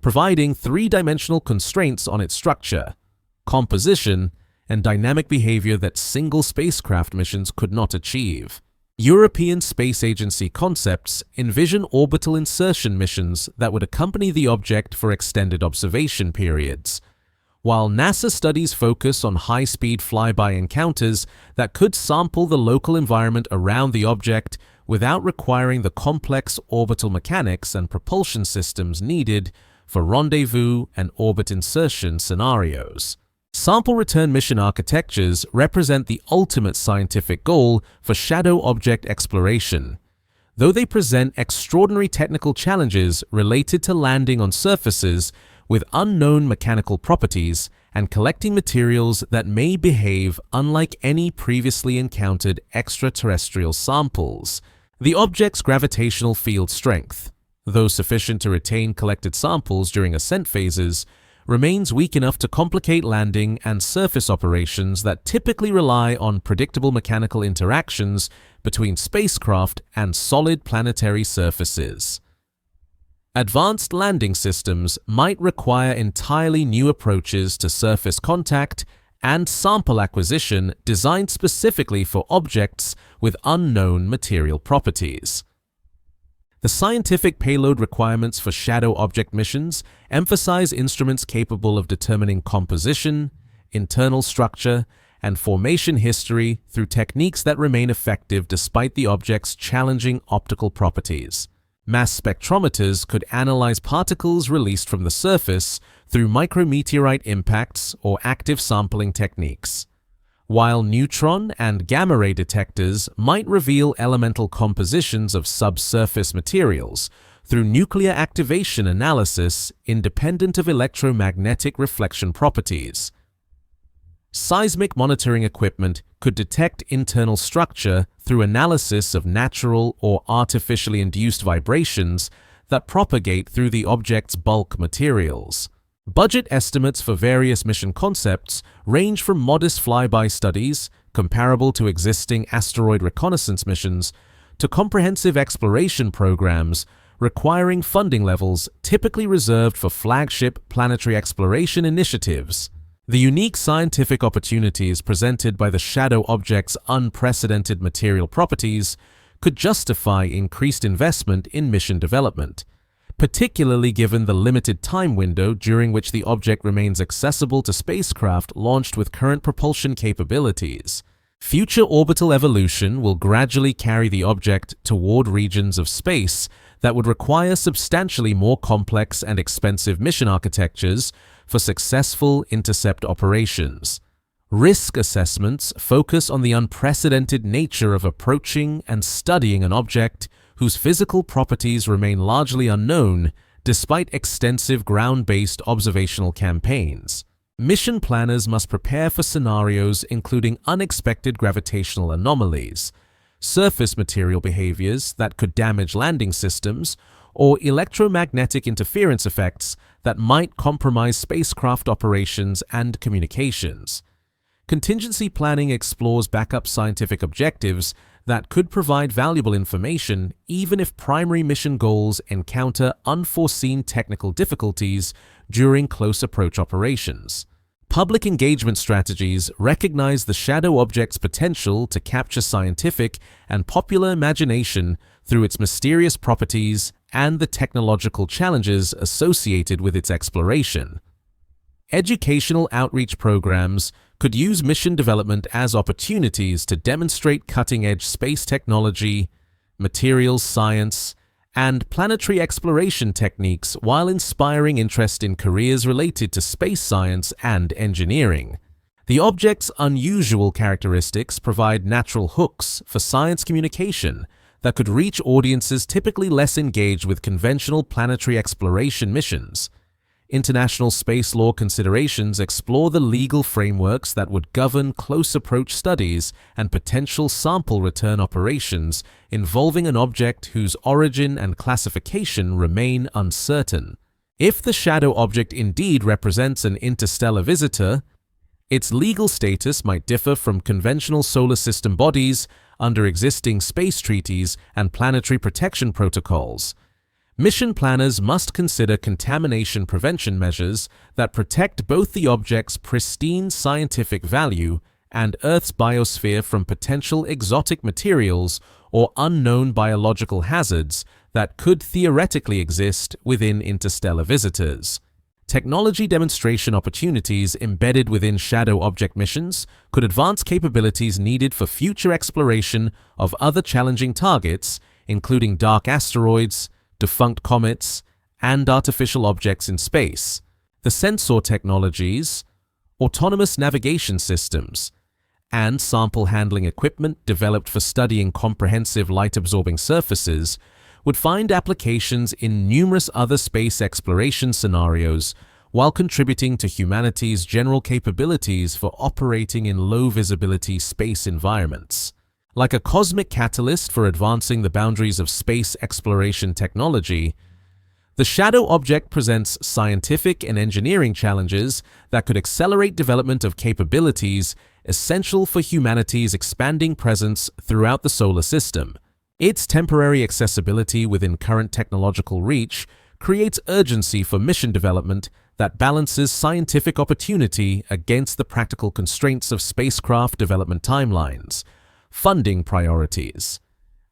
providing three-dimensional constraints on its structure, composition, and dynamic behavior that single spacecraft missions could not achieve. European Space Agency concepts envision orbital insertion missions that would accompany the object for extended observation periods, while NASA studies focus on high-speed flyby encounters that could sample the local environment around the object without requiring the complex orbital mechanics and propulsion systems needed for rendezvous and orbit insertion scenarios. Sample return mission architectures represent the ultimate scientific goal for shadow object exploration, though they present extraordinary technical challenges related to landing on surfaces with unknown mechanical properties and collecting materials that may behave unlike any previously encountered extraterrestrial samples. The object's gravitational field strength, though sufficient to retain collected samples during ascent phases, remains weak enough to complicate landing and surface operations that typically rely on predictable mechanical interactions between spacecraft and solid planetary surfaces. Advanced landing systems might require entirely new approaches to surface contact and sample acquisition designed specifically for objects with unknown material properties. The scientific payload requirements for shadow object missions emphasize instruments capable of determining composition, internal structure, and formation history through techniques that remain effective despite the object's challenging optical properties. Mass spectrometers could analyze particles released from the surface through micrometeorite impacts or active sampling techniques, while neutron and gamma-ray detectors might reveal elemental compositions of subsurface materials through nuclear activation analysis independent of electromagnetic reflection properties. Seismic monitoring equipment could detect internal structure through analysis of natural or artificially induced vibrations that propagate through the object's bulk materials. Budget estimates for various mission concepts range from modest flyby studies, comparable to existing asteroid reconnaissance missions, to comprehensive exploration programs requiring funding levels typically reserved for flagship planetary exploration initiatives. The unique scientific opportunities presented by the shadow object's unprecedented material properties could justify increased investment in mission development, particularly given the limited time window during which the object remains accessible to spacecraft launched with current propulsion capabilities. Future orbital evolution will gradually carry the object toward regions of space that would require substantially more complex and expensive mission architectures for successful intercept operations. Risk assessments focus on the unprecedented nature of approaching and studying an object whose physical properties remain largely unknown despite extensive ground-based observational campaigns. Mission planners must prepare for scenarios including unexpected gravitational anomalies, surface material behaviors that could damage landing systems, or electromagnetic interference effects that might compromise spacecraft operations and communications. Contingency planning explores backup scientific objectives that could provide valuable information even if primary mission goals encounter unforeseen technical difficulties during close approach operations. Public engagement strategies recognize the shadow object's potential to capture scientific and popular imagination through its mysterious properties and the technological challenges associated with its exploration. Educational outreach programs could use mission development as opportunities to demonstrate cutting-edge space technology, materials science, and planetary exploration techniques while inspiring interest in careers related to space science and engineering. The object's unusual characteristics provide natural hooks for science communication that could reach audiences typically less engaged with conventional planetary exploration missions. International space law considerations explore the legal frameworks that would govern close approach studies and potential sample return operations involving an object whose origin and classification remain uncertain. If the shadow object indeed represents an interstellar visitor, its legal status might differ from conventional solar system bodies under existing space treaties and planetary protection protocols. Mission planners must consider contamination prevention measures that protect both the object's pristine scientific value and Earth's biosphere from potential exotic materials or unknown biological hazards that could theoretically exist within interstellar visitors. Technology demonstration opportunities embedded within shadow object missions could advance capabilities needed for future exploration of other challenging targets, including dark asteroids, defunct comets, and artificial objects in space. The sensor technologies, autonomous navigation systems, and sample handling equipment developed for studying comprehensive light-absorbing surfaces would find applications in numerous other space exploration scenarios while contributing to humanity's general capabilities for operating in low-visibility space environments. Like a cosmic catalyst for advancing the boundaries of space exploration technology, the shadow object presents scientific and engineering challenges that could accelerate development of capabilities essential for humanity's expanding presence throughout the solar system. Its temporary accessibility within current technological reach creates urgency for mission development that balances scientific opportunity against the practical constraints of spacecraft development timelines, funding priorities,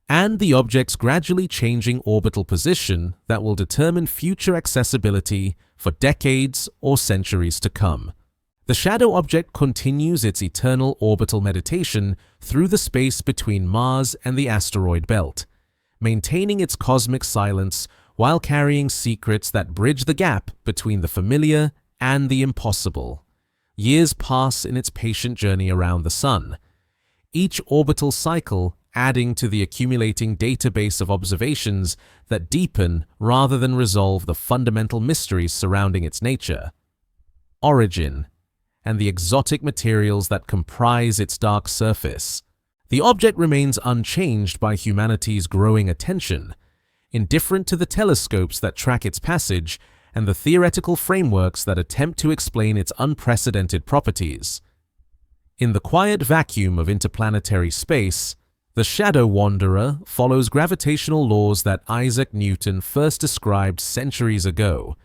and the object's gradually changing orbital position that will determine future accessibility for decades or centuries to come. The shadow object continues its eternal orbital meditation through the space between Mars and the asteroid belt, maintaining its cosmic silence while carrying secrets that bridge the gap between the familiar and the impossible. Years pass in its patient journey around the Sun, each orbital cycle adding to the accumulating database of observations that deepen rather than resolve the fundamental mysteries surrounding its nature, origin, and the exotic materials that comprise its dark surface. The object remains unchanged by humanity's growing attention, indifferent to the telescopes that track its passage and the theoretical frameworks that attempt to explain its unprecedented properties. In the quiet vacuum of interplanetary space, the shadow wanderer follows gravitational laws that Isaac Newton first described centuries ago,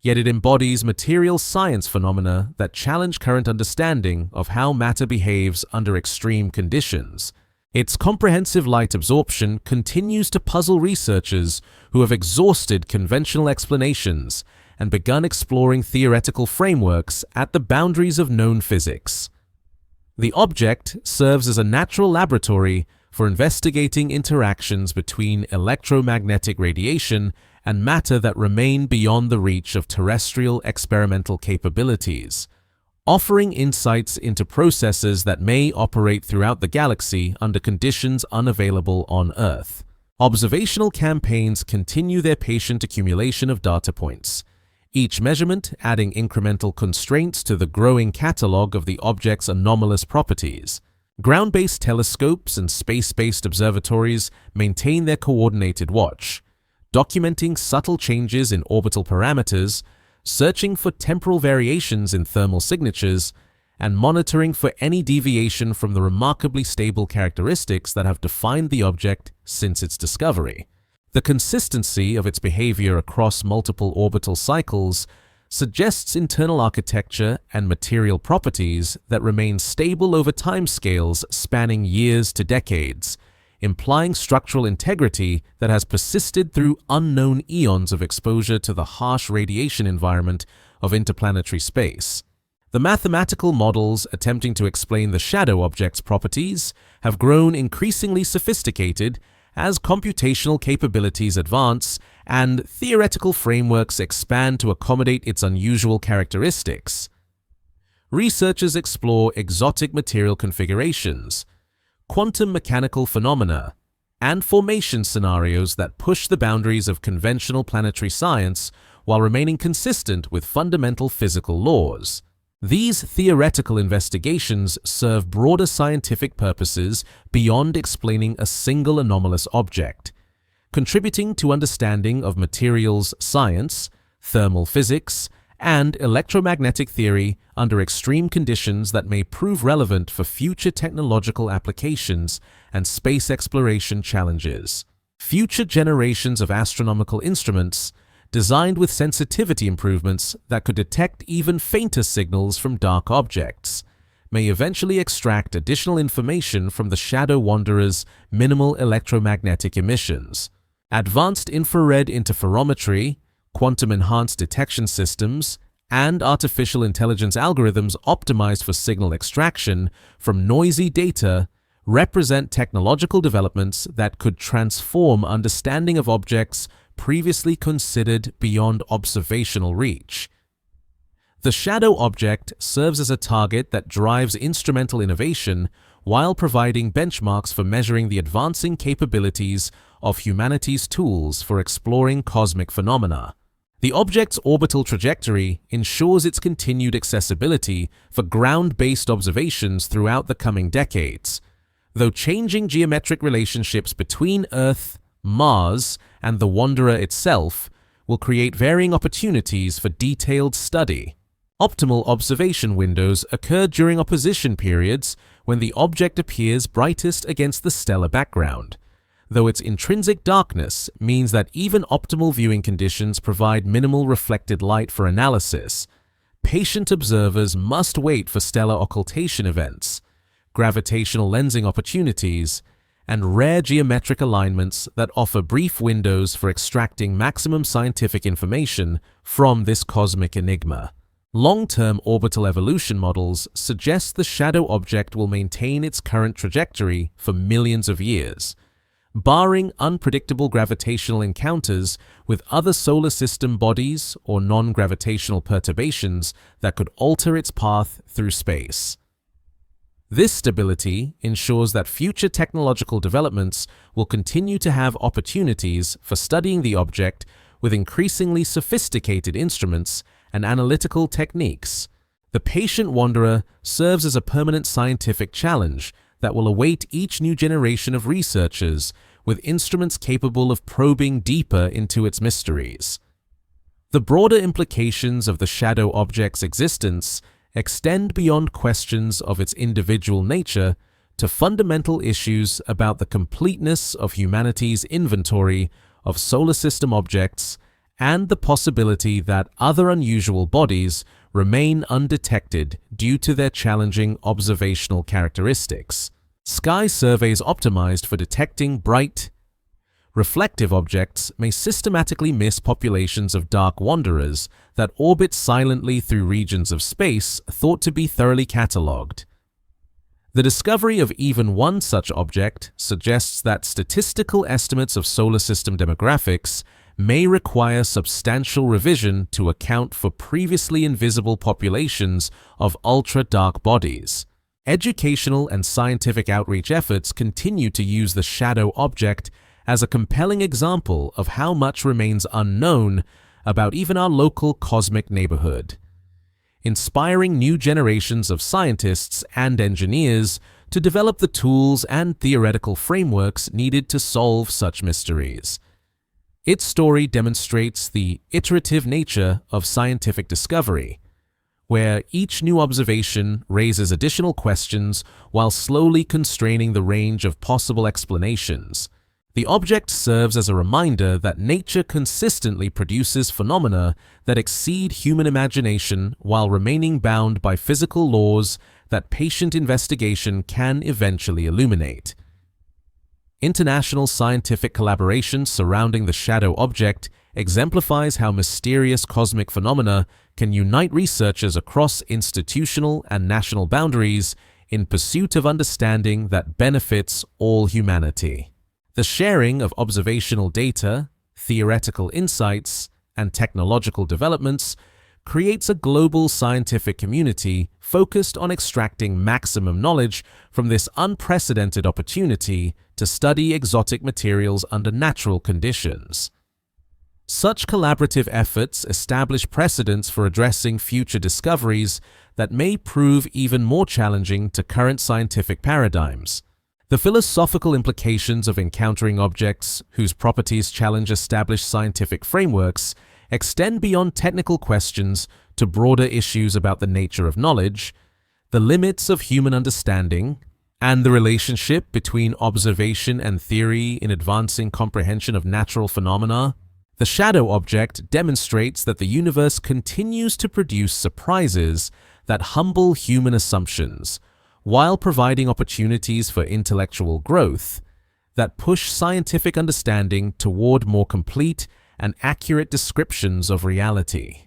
yet it embodies material science phenomena that challenge current understanding of how matter behaves under extreme conditions. Its comprehensive light absorption continues to puzzle researchers who have exhausted conventional explanations and begun exploring theoretical frameworks at the boundaries of known physics. The object serves as a natural laboratory for investigating interactions between electromagnetic radiation and matter that remain beyond the reach of terrestrial experimental capabilities, offering insights into processes that may operate throughout the galaxy under conditions unavailable on Earth. Observational campaigns continue their patient accumulation of data points, each measurement adding incremental constraints to the growing catalog of the object's anomalous properties. Ground-based telescopes and space-based observatories maintain their coordinated watch, documenting subtle changes in orbital parameters, searching for temporal variations in thermal signatures, and monitoring for any deviation from the remarkably stable characteristics that have defined the object since its discovery. The consistency of its behavior across multiple orbital cycles suggests internal architecture and material properties that remain stable over timescales spanning years to decades, implying structural integrity that has persisted through unknown eons of exposure to the harsh radiation environment of interplanetary space. The mathematical models attempting to explain the shadow object's properties have grown increasingly sophisticated as computational capabilities advance and theoretical frameworks expand to accommodate its unusual characteristics. Researchers explore exotic material configurations, quantum mechanical phenomena, and formation scenarios that push the boundaries of conventional planetary science while remaining consistent with fundamental physical laws. These theoretical investigations serve broader scientific purposes beyond explaining a single anomalous object, contributing to understanding of materials science, thermal physics, and electromagnetic theory under extreme conditions that may prove relevant for future technological applications and space exploration challenges. Future generations of astronomical instruments, designed with sensitivity improvements that could detect even fainter signals from dark objects, may eventually extract additional information from the shadow wanderer's minimal electromagnetic emissions. Advanced infrared interferometry, quantum-enhanced detection systems, and artificial intelligence algorithms optimized for signal extraction from noisy data represent technological developments that could transform understanding of objects previously considered beyond observational reach. The shadow object serves as a target that drives instrumental innovation while providing benchmarks for measuring the advancing capabilities of humanity's tools for exploring cosmic phenomena. The object's orbital trajectory ensures its continued accessibility for ground-based observations throughout the coming decades, though changing geometric relationships between Earth, Mars, and the wanderer itself will create varying opportunities for detailed study. Optimal observation windows occur during opposition periods when the object appears brightest against the stellar background, though its intrinsic darkness means that even optimal viewing conditions provide minimal reflected light for analysis. Patient observers must wait for stellar occultation events, gravitational lensing opportunities, and rare geometric alignments that offer brief windows for extracting maximum scientific information from this cosmic enigma. Long-term orbital evolution models suggest the shadow object will maintain its current trajectory for millions of years, barring unpredictable gravitational encounters with other solar system bodies or non-gravitational perturbations that could alter its path through space. This stability ensures that future technological developments will continue to have opportunities for studying the object with increasingly sophisticated instruments and analytical techniques. The patient wanderer serves as a permanent scientific challenge that will await each new generation of researchers with instruments capable of probing deeper into its mysteries. The broader implications of the shadow object's existence extend beyond questions of its individual nature to fundamental issues about the completeness of humanity's inventory of solar system objects and the possibility that other unusual bodies remain undetected due to their challenging observational characteristics. Sky surveys optimized for detecting bright, reflective objects may systematically miss populations of dark wanderers that orbit silently through regions of space thought to be thoroughly catalogued. The discovery of even one such object suggests that statistical estimates of solar system demographics may require substantial revision to account for previously invisible populations of ultra-dark bodies. Educational and scientific outreach efforts continue to use the shadow object as a compelling example of how much remains unknown about even our local cosmic neighborhood, inspiring new generations of scientists and engineers to develop the tools and theoretical frameworks needed to solve such mysteries. Its story demonstrates the iterative nature of scientific discovery, where each new observation raises additional questions while slowly constraining the range of possible explanations. The object serves as a reminder that nature consistently produces phenomena that exceed human imagination while remaining bound by physical laws that patient investigation can eventually illuminate. International scientific collaboration surrounding the shadow object exemplifies how mysterious cosmic phenomena can unite researchers across institutional and national boundaries in pursuit of understanding that benefits all humanity. The sharing of observational data, theoretical insights, and technological developments creates a global scientific community focused on extracting maximum knowledge from this unprecedented opportunity to study exotic materials under natural conditions. Such collaborative efforts establish precedents for addressing future discoveries that may prove even more challenging to current scientific paradigms. The philosophical implications of encountering objects whose properties challenge established scientific frameworks extend beyond technical questions to broader issues about the nature of knowledge, the limits of human understanding, and the relationship between observation and theory in advancing comprehension of natural phenomena. The shadow object demonstrates that the universe continues to produce surprises that humble human assumptions, while providing opportunities for intellectual growth that push scientific understanding toward more complete and accurate descriptions of reality.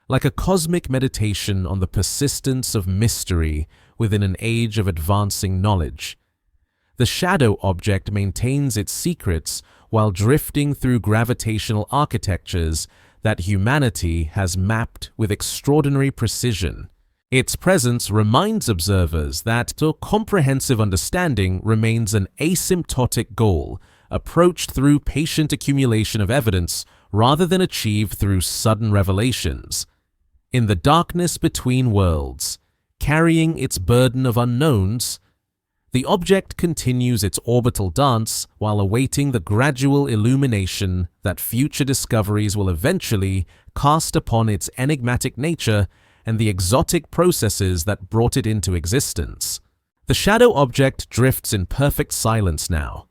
Like a cosmic meditation on the persistence of mystery within an age of advancing knowledge, the shadow object maintains its secrets while drifting through gravitational architectures that humanity has mapped with extraordinary precision. Its presence reminds observers that a comprehensive understanding remains an asymptotic goal, approached through patient accumulation of evidence rather than achieved through sudden revelations. In the darkness between worlds, carrying its burden of unknowns, the object continues its orbital dance while awaiting the gradual illumination that future discoveries will eventually cast upon its enigmatic nature and the exotic processes that brought it into existence. The shadow object drifts in perfect silence now,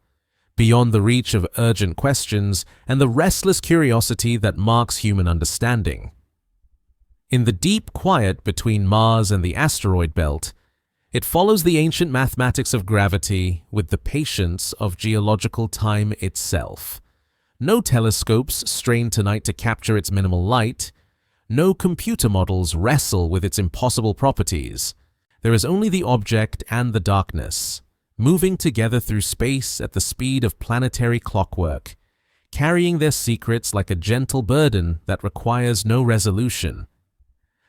beyond the reach of urgent questions and the restless curiosity that marks human understanding. In the deep quiet between Mars and the asteroid belt, it follows the ancient mathematics of gravity with the patience of geological time itself. No telescopes strain tonight to capture its minimal light. No computer models wrestle with its impossible properties. There is only the object and the darkness, moving together through space at the speed of planetary clockwork, carrying their secrets like a gentle burden that requires no resolution.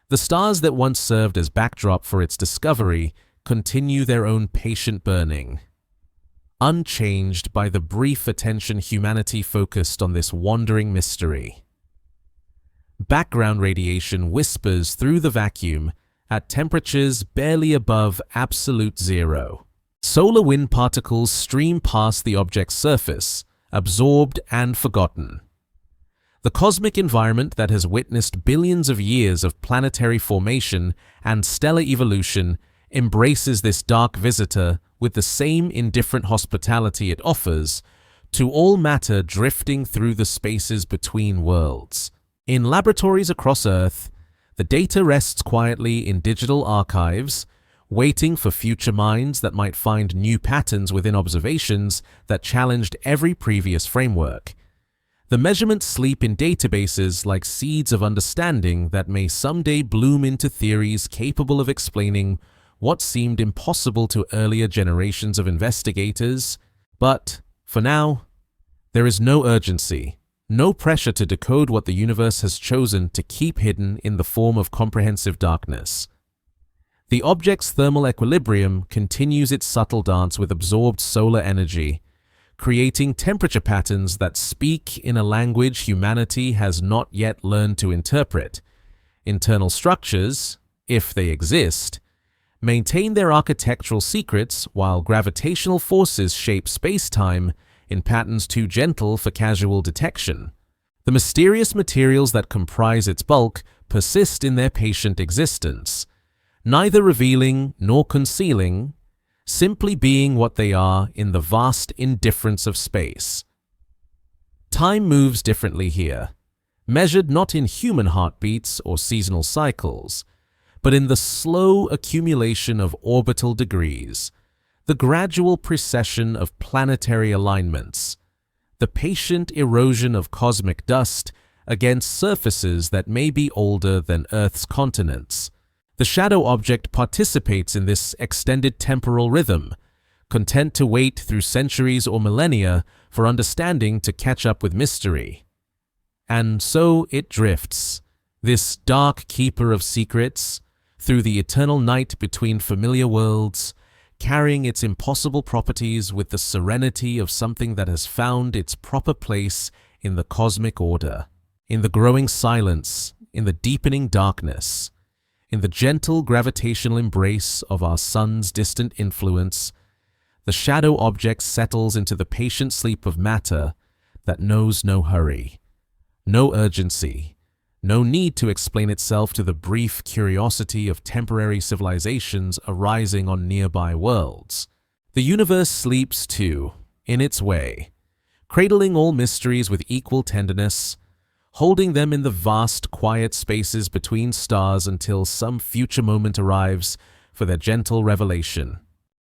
The stars that once served as backdrop for its discovery continue their own patient burning, unchanged by the brief attention humanity focused on this wandering mystery. Background radiation whispers through the vacuum at temperatures barely above absolute zero. Solar wind particles stream past the object's surface, absorbed and forgotten. The cosmic environment that has witnessed billions of years of planetary formation and stellar evolution embraces this dark visitor with the same indifferent hospitality it offers to all matter drifting through the spaces between worlds. In laboratories across Earth, the data rests quietly in digital archives, waiting for future minds that might find new patterns within observations that challenged every previous framework. The measurements sleep in databases like seeds of understanding that may someday bloom into theories capable of explaining what seemed impossible to earlier generations of investigators. But, for now, there is no urgency, no pressure to decode what the universe has chosen to keep hidden in the form of comprehensive darkness. The object's thermal equilibrium continues its subtle dance with absorbed solar energy, creating temperature patterns that speak in a language humanity has not yet learned to interpret. Internal structures, if they exist, maintain their architectural secrets while gravitational forces shape space-time, in patterns too gentle for casual detection. The mysterious materials that comprise its bulk persist in their patient existence, neither revealing nor concealing, simply being what they are in the vast indifference of space. Time moves differently here, measured not in human heartbeats or seasonal cycles, but in the slow accumulation of orbital degrees, the gradual precession of planetary alignments, the patient erosion of cosmic dust against surfaces that may be older than Earth's continents. The shadow object participates in this extended temporal rhythm, content to wait through centuries or millennia for understanding to catch up with mystery. And so it drifts, this dark keeper of secrets, through the eternal night between familiar worlds, carrying its impossible properties with the serenity of something that has found its proper place in the cosmic order, in the growing silence, in the deepening darkness, in the gentle gravitational embrace of our sun's distant influence. The shadow object settles into the patient sleep of matter that knows no hurry, no urgency, no need to explain itself to the brief curiosity of temporary civilizations arising on nearby worlds. The universe sleeps too, in its way, cradling all mysteries with equal tenderness, holding them in the vast, quiet spaces between stars until some future moment arrives for their gentle revelation.